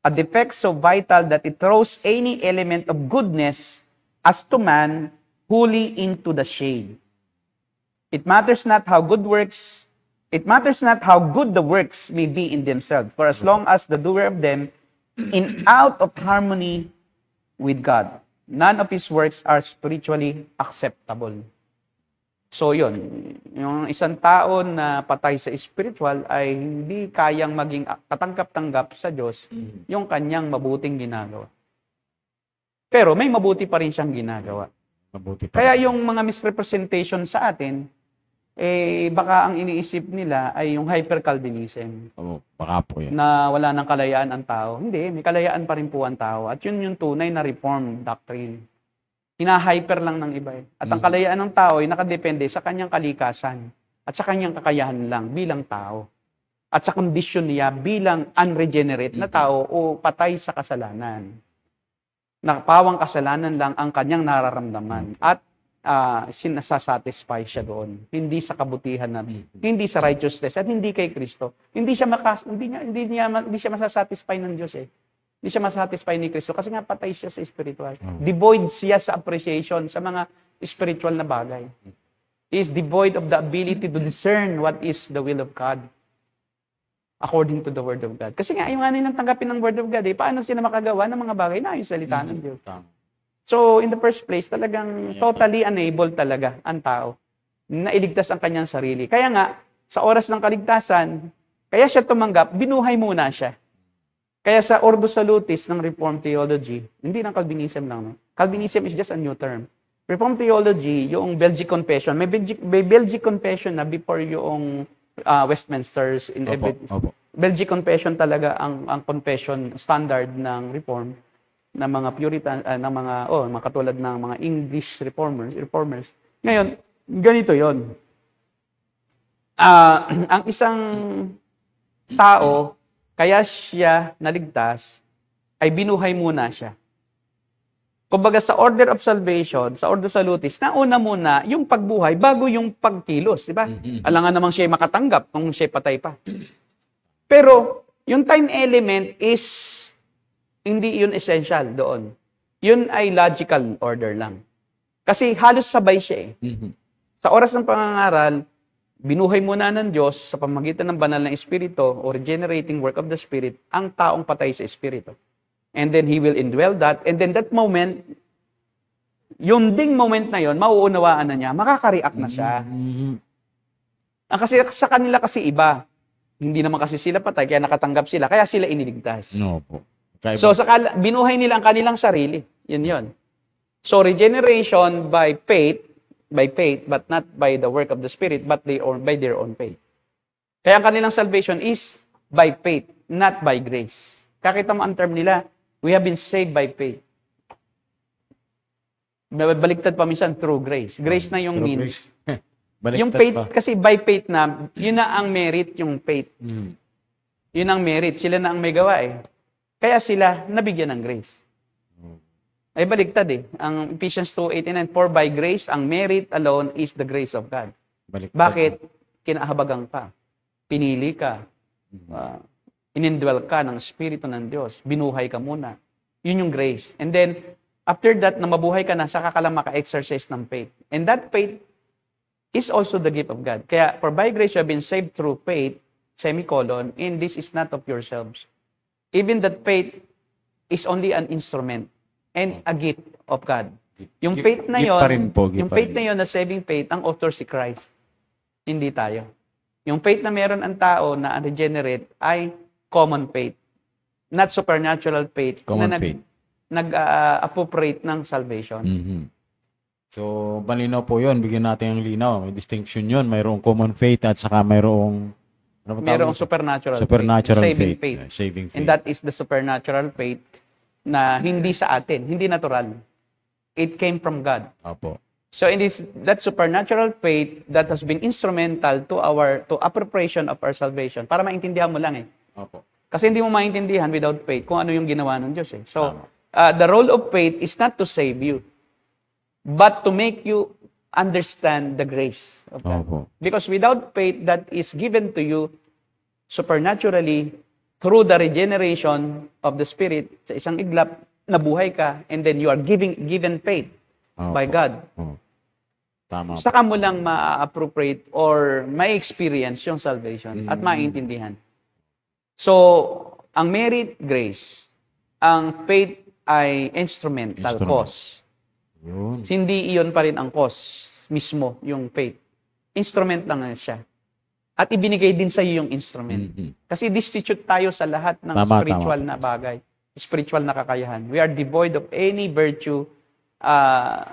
A defect so vital that it throws any element of goodness as to man wholly into the shade. It matters not how good the works may be in themselves, for as long as the doer of them in out of harmony with God, none of his works are spiritually acceptable. So yun, yung isang tao na patay sa spiritual ay hindi kayang maging katanggap-tanggap sa Diyos yung kanyang mabuting ginagawa. Pero may mabuti pa rin siyang ginagawa. Mabuti pa. Kaya yung mga misrepresentation sa atin, baka ang iniisip nila ay yung hyper-Calvinism. Baka po yan. Na wala nang kalayaan ang tao. Hindi, may kalayaan pa rin po ang tao. At yun yung tunay na reform doctrine. Hina-hyper lang ng iba. At ang kalayaan ng tao ay nakadepende sa kanyang kalikasan at sa kanyang kakayahan lang bilang tao. At sa kondisyon niya bilang unregenerate na tao o patay sa kasalanan. Nakapawang kasalanan lang ang kanyang nararamdaman. At sinasasatisfy siya doon. Hindi sa kabutihan na, hindi sa righteousness at hindi kay Kristo. Hindi siya masasatisfy ng Diyos Hindi siya masatisfy ni Kristo kasi nga patay siya sa spiritual. Devoid siya sa appreciation sa mga spiritual na bagay. He is devoid of the ability to discern what is the will of God according to the Word of God. Kasi nga, yung nilang tanggapin ng Word of God, paano sila makagawa ng mga bagay na yung salita ng Diyos? So, in the first place, talagang totally unable talaga ang tao na iligtas ang kanyang sarili. Kaya nga, sa oras ng kaligtasan, kaya siya tumanggap, binuhay muna siya. Kaya sa Ordo Salutis ng Reformed Theology, hindi ng Calvinism lang. No? Calvinism is just a new term. Reformed Theology, yung Belgic Confession, may Belgic Confession na before yung Westminster's. Belgic Confession talaga ang confession standard ng Reform ng mga Puritan, ng mga katulad ng mga English reformers. Ngayon, ganito yon. Ang isang tao, kaya siya naligtas, ay binuhay muna siya. Kumbaga sa order of salvation, sa ordo salutis, nauna muna yung pagbuhay bago yung pagkilos, di ba? Alangan namang siya makatanggap kung siya patay pa. Pero yung time element is hindi yun essential doon. Yun ay logical order lang. Kasi halos sabay siya Sa oras ng pangangaral, binuhay muna ng Diyos sa pamamagitan ng banal na Espiritu o regenerating work of the Spirit ang taong patay sa Espiritu. And then He will indwell that. And then that moment, yung ding moment na yon, mauunawaan na niya, makaka-react na siya. Kasi sa kanila kasi iba. Hindi naman kasi sila patay, kaya nakatanggap sila, kaya sila iniligtas. No po. So binuhay nila ang kanilang sarili. Yun. So regeneration by faith, but not by the work of the Spirit, but by their own faith. Kaya ang kanilang salvation is by faith, not by grace. Kakita mo ang term nila, we have been saved by faith. Baliktad pa minsan through grace. Grace na yung means. Yung faith, kasi by faith na, yun na ang merit, yung faith. Yun ang merit. Sila na ang may gawa Kaya sila nabigyan ng grace. Ay baligtad Ang Ephesians 2:8-9, for by grace, ang merit alone is the grace of God. Bakit? Kinahabagang ka. Pinili ka. inindwell ka ng Espiritu ng Diyos. Binuhay ka muna. Yun yung grace. And then, after that, na mabuhay ka na, saka ka lang maka-exercise ng faith. And that faith is also the gift of God. Kaya, for by grace you have been saved through faith, semicolon, and this is not of yourselves. Even that faith is only an instrument and a gift of God. Yung faith na Gift yon, pa rin po, gift yung pa faith rin. na yon na saving faith, ang author si Christ. Hindi tayo. Yung faith na meron ang tao na regenerate ay common faith. Not supernatural faith Common na faith. nag-appropriate ng salvation. Mhm. So, malinaw po yun. Bigyan natin ang linaw. May distinction yun. Mayroong common faith at saka mayroong ano ba tawag Merong nito? supernatural Supernatural faith, saving faith. faith. Yeah, saving faith. And that is the supernatural faith na hindi sa atin, hindi natural. It came from God. Opo. So in that supernatural faith that has been instrumental to appropriation of our salvation. Para maintindihan mo lang eh. Opo. Kasi hindi mo maintindihan without faith kung ano yung ginawa ng Diyos eh. So the role of faith is not to save you, but to make you understand the grace of God. Opo. Because without faith that is given to you supernaturally through the regeneration of the Spirit, sa isang iglap, nabuhay ka, and then you are given faith by Opo. God. Oo. Tama po. Saka mo lang ma-appropriate or ma-experience yung salvation at maintindihan. So, ang merit, grace. Ang faith ay instrumental Instrument. cause. Yun. Hindi iyon pa rin ang cause mismo, yung faith. Instrument lang siya. At ibinigay din sa iyo yung instrument. Mhm. Kasi destitute tayo sa lahat ng Tama, spiritual na bagay. Spiritual na kakayahan. We are devoid of any virtue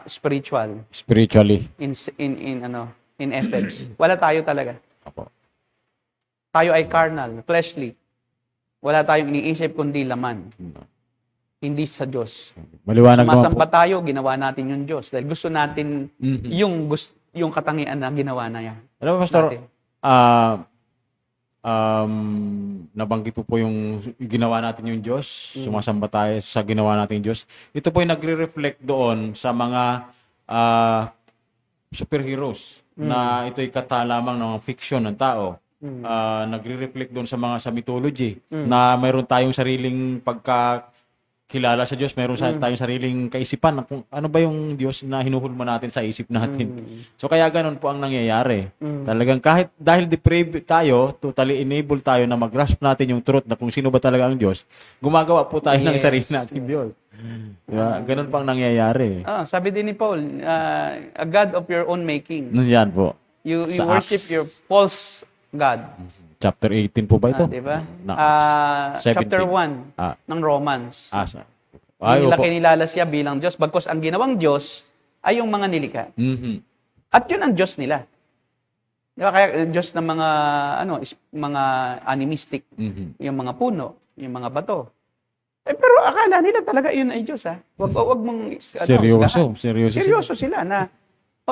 spiritual Spiritually. in essence. Wala tayo talaga. Opo. Tayo ay carnal, fleshly. Wala tayong iniisip kundi laman. Hindi sa Diyos. Maliwanag naman po. Sumasamba tayo, ginawa natin yung Diyos. Dahil gusto natin Mhm. yung katangian na ginawa na yan. Alam mo, Pastor, Natin. nabanggit po yung ginawa natin yung Diyos. Sumasamba tayo sa ginawa natin yung Diyos. Ito po yung nagre-reflect doon sa mga superheroes na ito'y kata lamang ng fiction ng tao. Nagre-reflect doon sa mythology na mayroon tayong sariling pagkakilala sa Diyos, mayroon tayong sariling kaisipan na kung ano ba yung Diyos na hinuhulma natin sa isip natin. So kaya ganun po ang nangyayari. Talagang kahit dahil depraved tayo, totally enable tayo na mag-grasp natin yung truth na kung sino ba talaga ang Diyos, gumagawa po tayo ng sarili natin Diyos. Diba? Ganun po ang nangyayari. Sabi din ni Paul, a God of your own making. Yan po. You Sa worship Acts. your false God. Chapter 18 po ba ito? Diba? Na, Chapter 17. 1 ng Romans. Ay, Nila opo. kinilala siya bilang Diyos, bagkus ang ginawang Diyos ay yung mga nilikha. Mhm. At yun ang Diyos nila. Diba? Kaya Diyos ng mga animistic, Mhm. yung mga puno, yung mga bato. Pero akala nila talaga yun ay Diyos, ha? Wag mong Seryoso. sirahan. Seryoso. Seryoso sila na,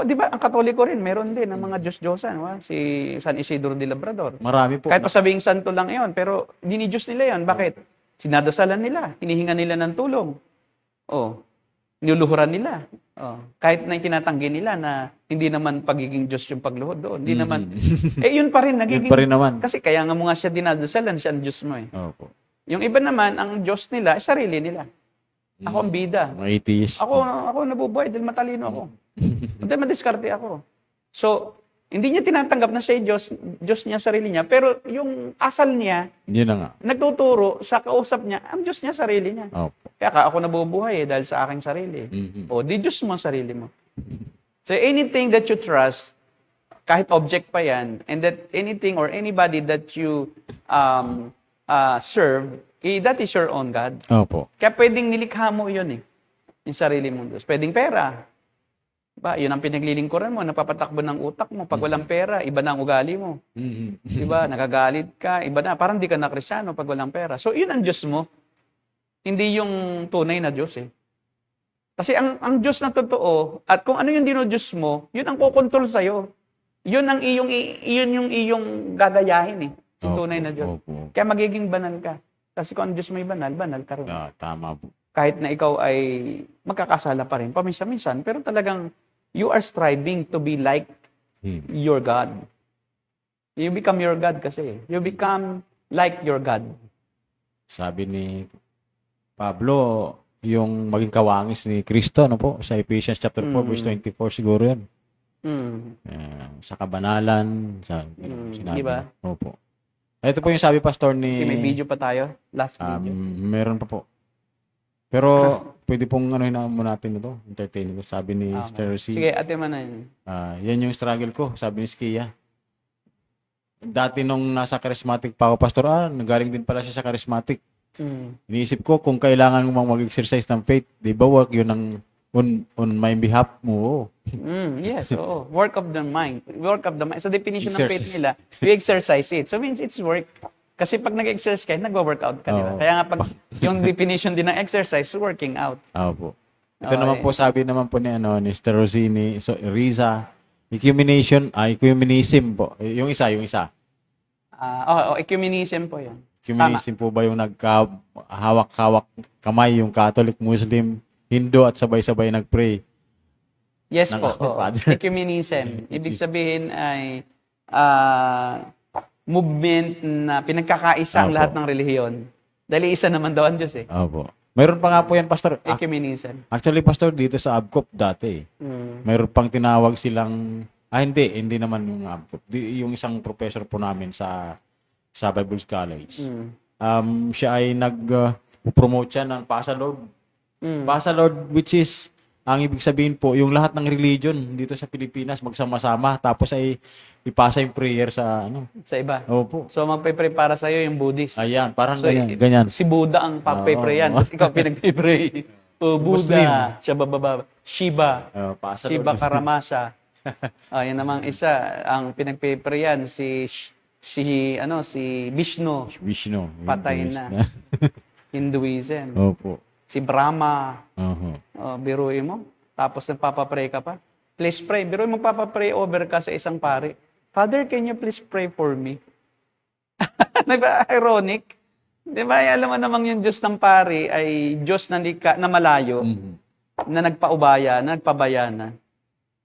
di ba, ang Katoliko rin, meron din ng mga Diyos-Diyosan, si San Isidro de Labrador. Marami po. Kahit pa sabing santo lang yon, pero dini-Diyos nila yon. Bakit? Sinadasalan nila, hinihinga nila ng tulong. Niluluhuran nila. Kahit na itinatanggi nila na hindi naman pagiging Diyos yung pagluhod doon. Hindi naman. Yun pa rin, nagiging. Yun pa rin naman. Kasi kaya nga mo nga siya dinadasalan, siya ang Diyos mo eh. Opo. Yung iba naman, ang Diyos nila, ay sarili nila. Ako ang bida. Mga atheist. Ako nabubuhay dahil matalino ako. Dahil madiskarte ako. So, hindi niya tinatanggap na siya Diyos niya sarili niya, pero yung asal niya, Yun na nga. nagtuturo sa kausap niya, ang Diyos niya sarili niya. Opo. Kaya ako nabubuhay dahil sa aking sarili. Mhm. Di Diyos mo ang sarili mo. So anything that you trust, kahit object pa yan, and that anything or anybody that you serve, that is your own God. Opo. Kaya pwedeng nilikha mo yun eh. Yung sarili mong Diyos. Pwedeng pera. Ba, yun ang pinaglilingkuran mo, napapatakbo ng utak mo. Pag walang pera, iba na ang ugali mo. Mhm. Diba? Nagagalit ka, iba na. Parang di ka na Kristyano pag walang pera. So, yun ang Diyos mo. Hindi yung tunay na Diyos eh. Kasi ang Diyos na totoo, at kung ano yung dino-Diyos mo, yun ang kukontrol sa'yo. Yun yung iyong gagayahin eh. Yung tunay na Diyos. Opo. Kaya magiging banal ka. Kasi kung ang Diyos may banal, banal ka rin. Tama po. Kahit na ikaw ay magkakasala pa rin, paminsan-minsan, pero talagang you are striving to be like Him. your God. You become your God kasi. You become like your God. Sabi ni Pablo, yung maging kawangis ni Kristo, ano po? Sa Ephesians chapter 4, verse 24 siguro yan. Sa kabanalan, sinabi. Diba? Opo. Ito po yung sabi, Pastor, ni... Okay, may video pa tayo. Last video. Meron pa po. Pero, pwede pong mo natin ito. Entertaining ko. Sabi ni Sister C. Sige, ate man na yun. Yan yung struggle ko. Sabi ni Skia. Dati nung nasa charismatic pa ako, Pastor, nagaling din pala siya sa charismatic. Iniisip ko kung kailangan mo mag-exercise ng faith, di ba work yun on my behalf mo? Yes, oo. Work of the mind. Work of the mind. Sa definition ng faith Exercise. nila, you exercise it. So means it's work. Kasi pag nag-exercise ka, nag-workout ka, di ba? Oo. Kaya nga pag yung definition din ng exercise, working out. Opo. Ito Okay. naman po, sabi naman po ni Sister Rosini, Riza, ecumenism po. Yung isa. Ecumenism po yan. Ecumenism po ba yung nagkahawak-hawak kamay yung Catholic, Muslim, Hindu at sabay-sabay nag-pray? Yes Ng po. oo. Father. Ecumenism. Ibig sabihin ay movement na pinagkakaisa ang Opo. lahat ng relihiyon. Dahil isa naman daw ang Diyos eh. Opo. Mayroon pa nga po yan, Pastor. Ecumenism. Actually, Pastor, dito sa ABCOP dati, mayroon pang tinawag silang, hindi naman yung ABCOP. Yung isang professor po namin sa Bible College. Siya ay nag-promote siya ng Pasa Lord. Pasa Lord, which is, ang ibig sabihin po, yung lahat ng religion dito sa Pilipinas magsama-sama, tapos ay ipasa yung prayer sa Sa iba. Opo. So magpe-pray para sa iyo yung Buddhist. Ayan, parang So, ganyan. Si Buddha ang papay-pray yan. Tapos ikaw pinag-pray. Muslim. Buddha, Shiva, Pasa Shiva Lord. Karamasa. Yan namang isa, ang pinag-pray yan si Vishnu, Vishnu. patay na. Hinduism. Opo. Si Brahma, Uh-huh. biruin mo. Tapos nagpapapray ka pa. Please pray. Biruin mo, magpapapray over ka sa isang pari. Father, can you please pray for me? Diba? Ironic. Diba? Alam mo namang yung Diyos ng pari ay Diyos na malayo, na nagpaubaya, na nagpabayana.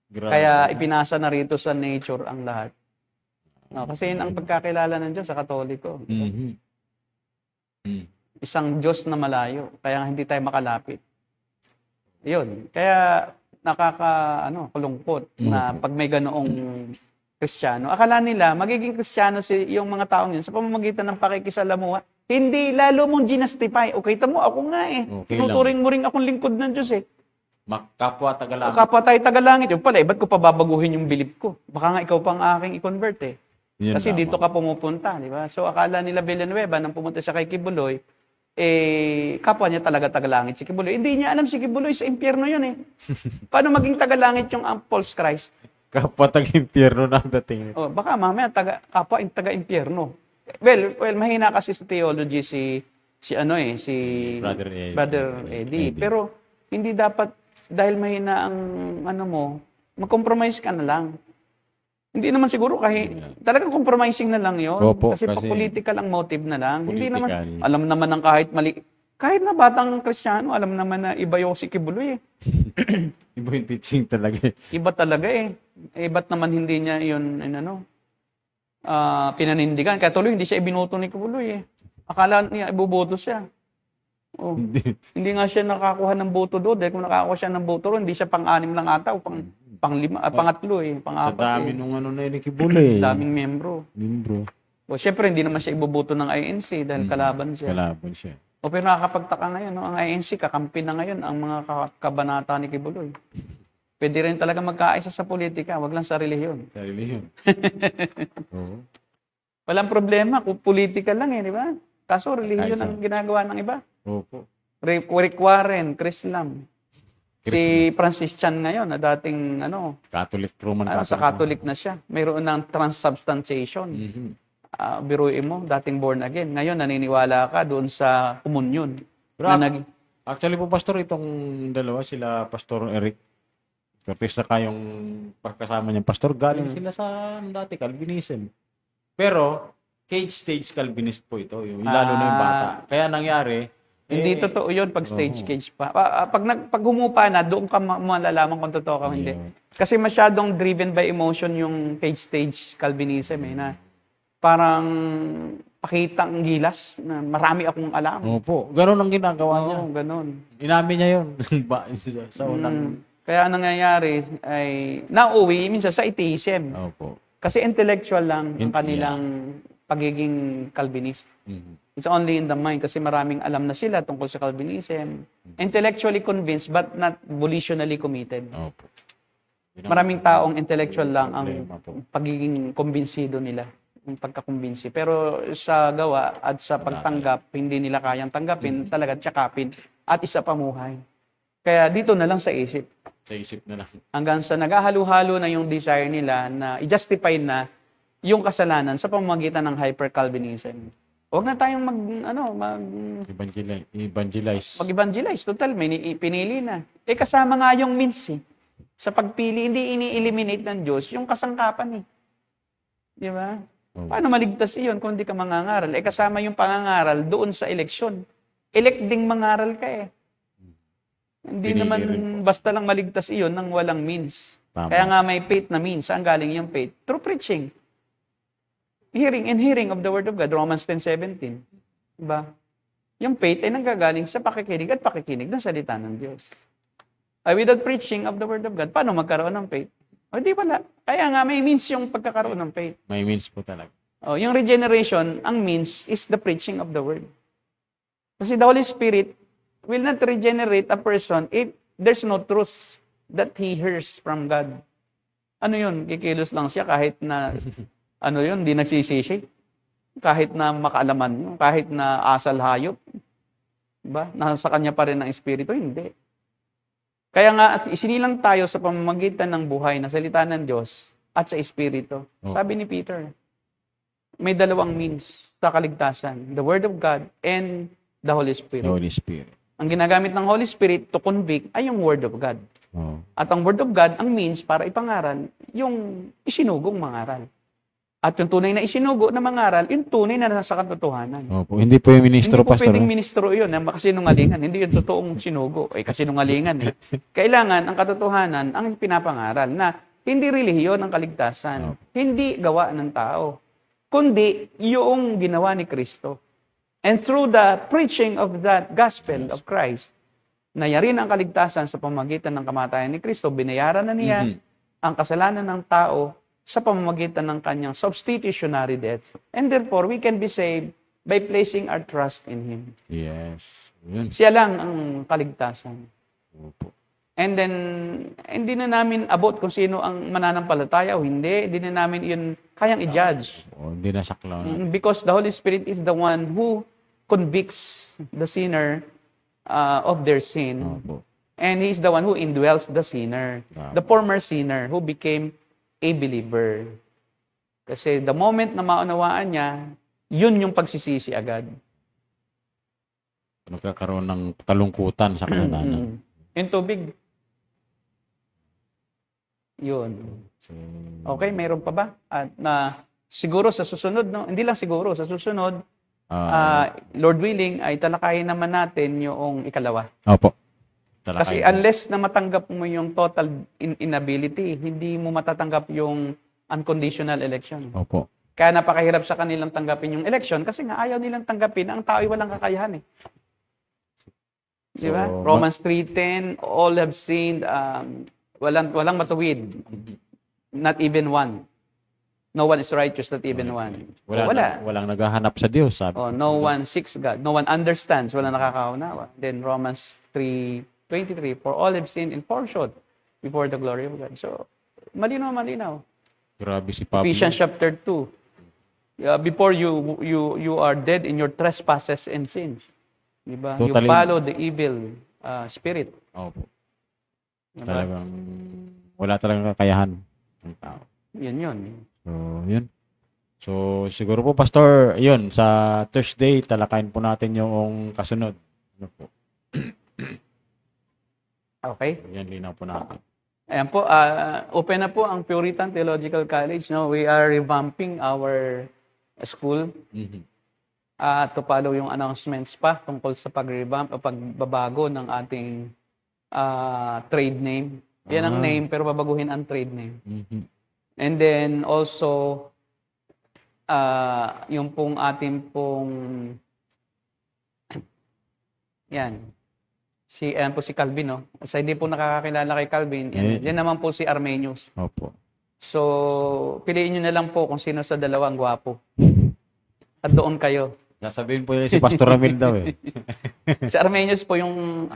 Grabe. Kaya ipinasa na rito sa nature ang lahat. No, kasi yun ang pagkakilala ng Diyos sa Katoliko. Mhm. Isang Diyos na malayo, kaya hindi tayo makalapit. Yun. Kaya kulungkot na pag may ganoong Kristiyano. Akala nila, magiging Kristiyano yung mga taong yun sa pamamagitan ng pakikisalamuha. Hindi, lalo mong ginastify. O, kita mo, ako nga eh. Okay lang. Tinuturing mo rin akong lingkod ng Diyos eh. Kapwa O, Tagalog. kapwa tayo tagalangit. Yung pala, ba't ko pa babaguhin yung bilib ko? Baka nga ikaw pang aking i-convert eh. Yun Kasi lamang. dito ka pumupunta, di ba? So, akala nila Villanueva, nang pumunta siya kay Kibuloy, kapwa niya talaga tagalangit si Kibuloy. Hindi niya alam si Kibuloy, sa impyerno yun eh. Paano maging tagalangit yung false Christ? Kapwa tag-impyerno na ang dating. O, baka mamaya kapwa taga-impyerno. Well, mahina kasi sa theology si Brother Eddie. Pero hindi dapat dahil mahina ang mag-compromise ka na lang. Hindi naman siguro talagang compromising na lang 'yon. Opo, kasi kasi political ang motive na lang. Hindi naman political. alam naman ng kahit na batang Kristiyano, alam naman na iba yung si Kibuloy eh. Iba yung teaching talaga. Iba talaga eh. Ba't naman hindi niya yun, pinanindigan? Kaya tuloy, hindi siya ibinuto ni Kibuloy eh. Akala niya, ibuboto siya. Oh. Hindi nga siya nakakuha ng boto doon. Dahil kung nakakuha siya ng boto doon, hindi siya pang-anim lang ata o pangatlo eh. Sa Pang-apat dami eh. nung na inikibuli. Daming membro. O syempre, hindi naman siya iboboto ng INC dahil kalaban siya. Kalaban siya. O pero nakakapagtaka ngayon, no? Ang INC, kakampi na ngayon ang mga kabanata ni Kibuloy. Pwede rin talaga magkaisa sa politika, wag lang sa relihiyon. Sa relihiyon. Oo. Walang problema kung politika lang eh, di ba? Kaso relihiyon ang ginagawa ng iba. Opo. Rick Warren, Chris Lam. Si Francis Chan ngayon, na dating Catholic, Roman Catholic. sa Catholic na siya. Mayroon ng transubstantiation. Biruin mo, dating born again. Ngayon, naniniwala ka doon sa komunyon. Actually po, Pastor, itong dalawa, sila Pastor Eric Cortez na kayong pagkasama niyang pastor, galing sila sa dati, Calvinism. Pero, cage stage Calvinist po ito, lalo na yung bata. Kaya nangyari, hindi totoo yun pag stage cage pa. Pag humupa na, doon ka malalaman kung totoo ka o hindi. Kasi masyadong driven by emotion yung cage stage Calvinism na parang pakitang gilas na marami akong alam. Opo. Ganun ang ginagawa niya. Oo, ganun. Inamin niya yun. Sa unang... Kaya ang nangyayari ay nauwi minsan sa atheism. Opo. Kasi intellectual lang ang In- kanilang pagiging Calvinist. Mhm. It's only in the mind kasi maraming alam na sila tungkol sa Calvinism. Intellectually convinced but not volitionally committed. Opo. Yun ang Maraming taong intellectual lang ang problema po. pagiging kumbinsido nila, yung pagkakumbinsi. Pero sa gawa at sa pagtanggap, hindi nila kayang tanggapin, talaga tsakapin at isa pamuhay. Kaya dito na lang sa isip. Sa isip na lang. Hanggang sa naghahalo-halo na yung desire nila na i-justify na yung kasalanan sa pamamagitan ng hyper-Calvinism. Huwag na tayong Evangelize. mag-evangelize. Total, pinili na. Kasama nga yung means eh. Sa pagpili, hindi ini-eliminate ng Diyos yung kasangkapan eh. Di ba? Paano maligtas iyon kung hindi ka mangangaral? Kasama yung pangangaral doon sa eleksyon. Elect ding mangaral ka eh. Hindi Pinili naman rin basta lang maligtas iyon nang walang means. Tama. Kaya nga may faith na means. Saan galing yung faith? Through preaching. Hearing and hearing of the Word of God. Romans 10:17. Diba? Yung faith ay nanggagaling sa pakikinig at pakikinig ng salita ng Diyos. Without preaching of the Word of God, paano magkaroon ng faith? Di wala. Kaya nga may means yung pagkakaroon ng faith. May means po talaga. Yung regeneration, ang means is the preaching of the Word. Kasi the Holy Spirit will not regenerate a person if there's no truth that he hears from God. Ano yun? Kikilos lang siya kahit na, di nagsisisi. Kahit na makaalaman nyo, kahit na asal hayop. Diba? Nasa kanya pa rin ang Espiritu? Hindi. Kaya nga, isinilang tayo sa pamamagitan ng buhay na salita ng Diyos at sa Espiritu. Sabi ni Peter, may dalawang means sa kaligtasan. The Word of God and the Holy Spirit. The Holy Spirit. Ang ginagamit ng Holy Spirit to convict ay yung Word of God. Oh. At ang Word of God, ang means para ipangaral, yung isinugong mangaral. At yung tunay na isinugo na mangaral, yung tunay na nasa katotohanan. Opo. Hindi po yung ministro, Hindi po Pastor. pwedeng ministro yun, na makasinungalingan. Hindi yung totoong sinugo. Kasinungalingan eh. Kailangan ang katotohanan ang pinapangaral na hindi relihiyon ang kaligtasan. Hindi gawa ng tao. Kundi yung ginawa ni Kristo. And through the preaching of that gospel of Christ, nayari ang kaligtasan sa pamamagitan ng kamatayan ni Kristo, binayaran na niya ang kasalanan ng tao sa pamamagitan ng kanyang substitutionary death. And therefore, we can be saved by placing our trust in Him. Yes. Yun. Siya lang ang kaligtasan. Opo. And then, hindi na namin abot kung sino ang mananampalataya o hindi. Hindi na namin yun kayang i-judge. Hindi na saklaw na. Because the Holy Spirit is the one who convicts the sinner of their sin. Opo. And He's the one who indwells the sinner. The former sinner who became a believer. Kasi the moment na maunawaan niya, yun yung pagsisisi agad. Nagkakaroon ng kalungkutan sa kasalanan. Yung tubig. Yun. Okay, mayroon pa ba? At na siguro sa susunod, no? Hindi lang siguro, sa susunod, Lord willing, ay talakayin naman natin yung ikalawa. Opo. Kasi unless na matanggap mo yung total inability, hindi mo matatanggap yung unconditional election. Opo. Kaya napakahirap sa kanilang tanggapin yung election kasi nga ayaw nilang tanggapin ang tao ay walang kakayahan eh. Di ba? Romans 3:10, all have sinned, walang matuwid. Not even one. No one is righteous, not even one. Walang naghahanap sa Diyos, sabi. No one seeks God. No one understands. Walang nakakaunawa. Then Romans 3:23, for all have sinned and fall short before the glory of God. So, malinaw. Grabe si Pablo. Ephesians chapter 2. Before you are dead in your trespasses and sins. Diba? Totally. You follow the evil spirit. Opo. Diba? Talagang wala talagang kakayahan ng tao. Yun. So, yun. So, siguro po, Pastor, yun, sa Thursday, talakayin po natin yung kasunod. Ano po? Okay. Yan, linaw po natin. Ayan po, open na po ang Puritan Theological College. No? We are revamping our school to follow yung announcements pa tungkol sa pag-revamp o pagbabago ng ating trade name. Yan ang name, pero babaguhin ang trade name. And then also, yung pong ating pong yan. Ayan po si Calvin, no? Sa hindi po nakakakilala kay Calvin, yan naman po si Armenius. Opo. So, piliin nyo na lang po kung sino sa dalawang gwapo. At doon kayo. Sasabihin po yun si Pastor Ramil daw eh. Si Armenius po yung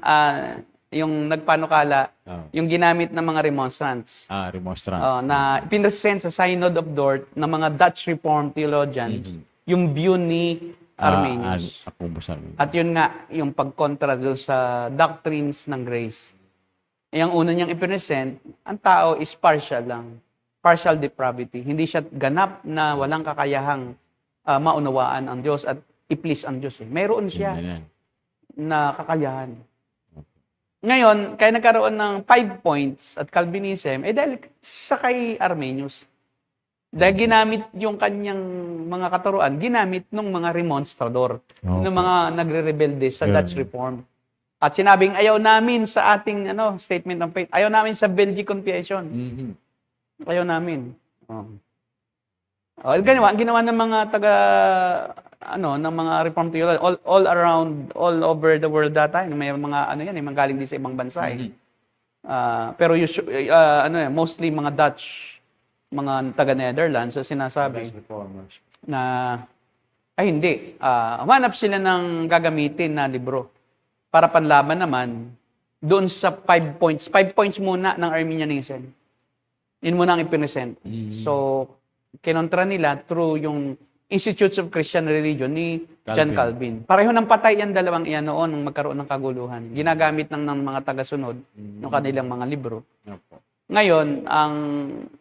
nagpanukala, yung ginamit ng mga remonstrants. Remonstrant. Na pinresent sa Synod of Dort ng mga Dutch Reformed theologians, yung view ni Armenius. At yun nga, yung pagkontra doon sa doctrines ng grace. Yung una niyang ipinesent, ang tao is partial lang. Partial depravity. Hindi siya ganap na walang kakayahang maunawaan ang Diyos at i-please ang Diyos. Mayroon siya na kakayahan. Ngayon, kaya nagkaroon ng 5 points at Calvinism, dahil sa kay Armenius. Dahil ginamit yung kanyang mga katuruan, ginamit ng mga remonstrador, ng mga nagre-rebelde sa Dutch Reform. At sinabing, ayaw namin sa ating statement of faith, ayaw namin sa Belgic Confession. Ayaw namin. Ginawa ng mga ng mga Reformed theologians all around, all over the world that time. May mga mga galing din sa ibang bansa. Pero mostly mga Dutch, mga taga-Netherlands, so sinasabi na, hindi. Humanap sila ng gagamitin na libro para panlaban naman doon sa 5 points. 5 points muna ng Arminianism. Yun muna ang ipinesent. So, kinontra nila through yung Institutes of Christian Religion ni John Calvin. Pareho ng patay yan dalawang iyan noon nung magkaroon ng kaguluhan. Ginagamit ng mga tagasunod ng kanilang mga libro. Ngayon, ang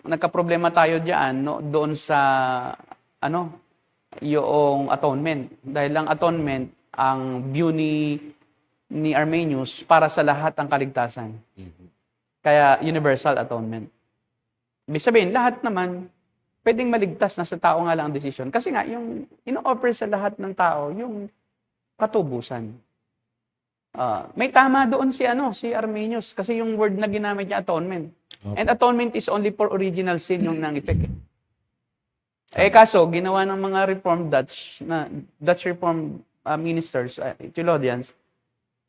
nagka-problema tayo diyan doon sa yung atonement. Dahil ang atonement, ang view ni Armenius para sa lahat ng kaligtasan. Kaya universal atonement. Ibig sabihin, lahat naman pwedeng maligtas na sa tao nga lang ang desisyon. Kasi nga, yung ino-offer sa lahat ng tao, yung katubusan. May tama doon si Armenius kasi yung word na ginamit niya, atonement. And atonement is only for original sin yung nang-effect. Kaso, ginawa ng mga Dutch Reformed ministers, theologians,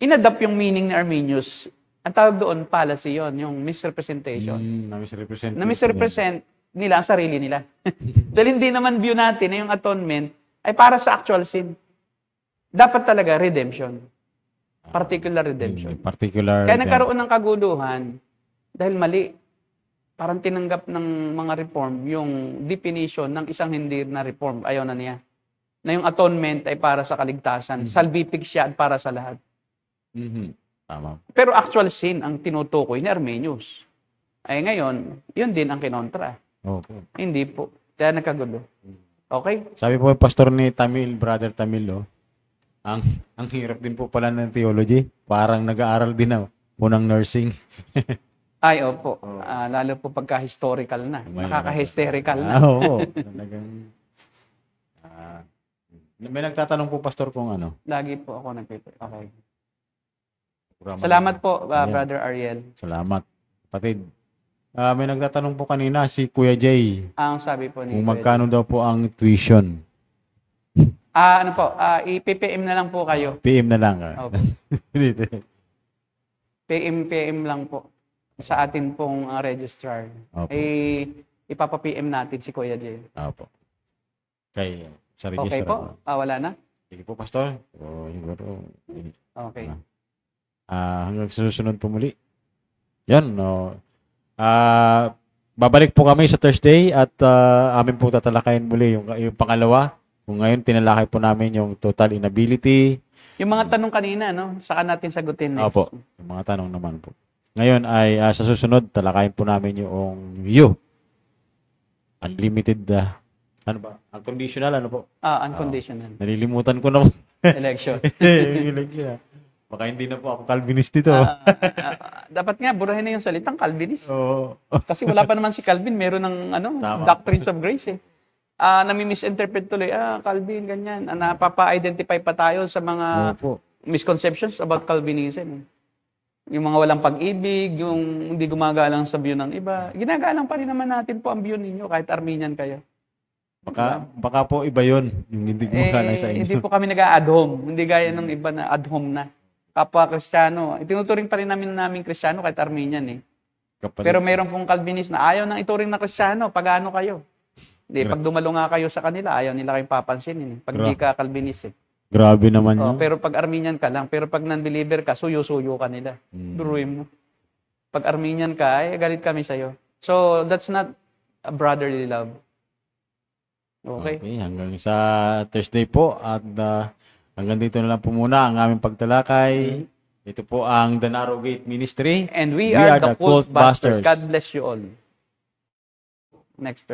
inadapt yung meaning ni Armenius. Ang tawag doon, fallacy yun, yung misrepresentation. Na misrepresent nila ang sarili nila. Dahil hindi naman view natin na yung atonement ay para sa actual sin. Dapat talaga redemption. Particular redemption. Kaya nagkaroon ng kaguluhan dahil mali. Parang tinanggap ng mga reform yung definition ng isang hindi na reform. Ayaw na niya. Na yung atonement ay para sa kaligtasan. Salvific siya at para sa lahat. Tama. Pero actual sin ang tinutukoy ni Armenius. Ay ngayon, yun din ang kinontra. Hindi po. Kaya nagkagulo. Okay? Sabi po pastor ni Tamil, brother Tamil, ang hirap din po pala ng theology. Parang nag-aaral din po ng nursing. Ay, opo. Lalo po pagka historical na. Nakaka-hysterical na. Oo. May nagtatanong po pastor kung ano. Lagi po ako nagpipray. Okay. Salamat po, Brother Ariel. Salamat. Patid. May nagtatanong po kanina si Kuya Jay. Ang sabi po ni kung magkano daw po ang tuition. I-PPM na lang po kayo. PM na lang. Opo. PM lang po sa atin pong registrar. Ipapa-PM natin si Kuya Jay. Opo. Sa registrar. Okay po? Wala na? Sige po, pastor. Okay. Hanggang susunod po muli. Yan, babalik po kami sa Thursday at amin po tatalakayin muli yung pangalawa. Kung ngayon tinalakay po namin yung total inability. Yung mga tanong kanina, saka natin sagutin next. Opo, yung mga tanong naman po. Ngayon ay sa susunod talakayin po namin yung unlimited unconditional po? Unconditional. Nalilimutan ko na po. Election. Baka hindi na po ako Calvinist dito. Dapat nga, burahin na yung salitang Calvinist. Oo. Kasi wala pa naman si Calvin, meron ng doctrines of grace nami-misinterpret tuloy, Calvin, ganyan. Napapa-identify pa tayo sa mga misconceptions about Calvinism. Yung mga walang pag-ibig, yung hindi gumagalang sa view ng iba. Ginagalang pa rin naman natin po ang view ninyo, kahit Arminian kayo. Baka po iba yun, yung hindi gumagana sa Hindi inyo. po kami nag-a-ad home. Hindi gaya ng iba na ad home na. Kapwa Kristiyano. Itinuturing pa rin namin Kristiyano kahit Armenian eh. Pero mayroon pong Calvinist na ayaw nang ituring na Kristiyano. Pag ano kayo? Hindi, pag dumalo nga kayo sa kanila, ayaw nila kayong papansinin. Pag di ka Calvinist eh. Grabe naman yun. Pero pag Armenian ka lang, pero pag non-believer ka, suyo-suyo ka nila. Duruin mo. Pag Armenian ka, galit kami sa'yo. So, that's not a brotherly love. Okay? Hanggang sa Thursday po at hanggang dito na lang po muna ang aming pagtalakay. Ito po ang The Narrow Gate Ministry. And we are the Cult Busters. God bless you all. Next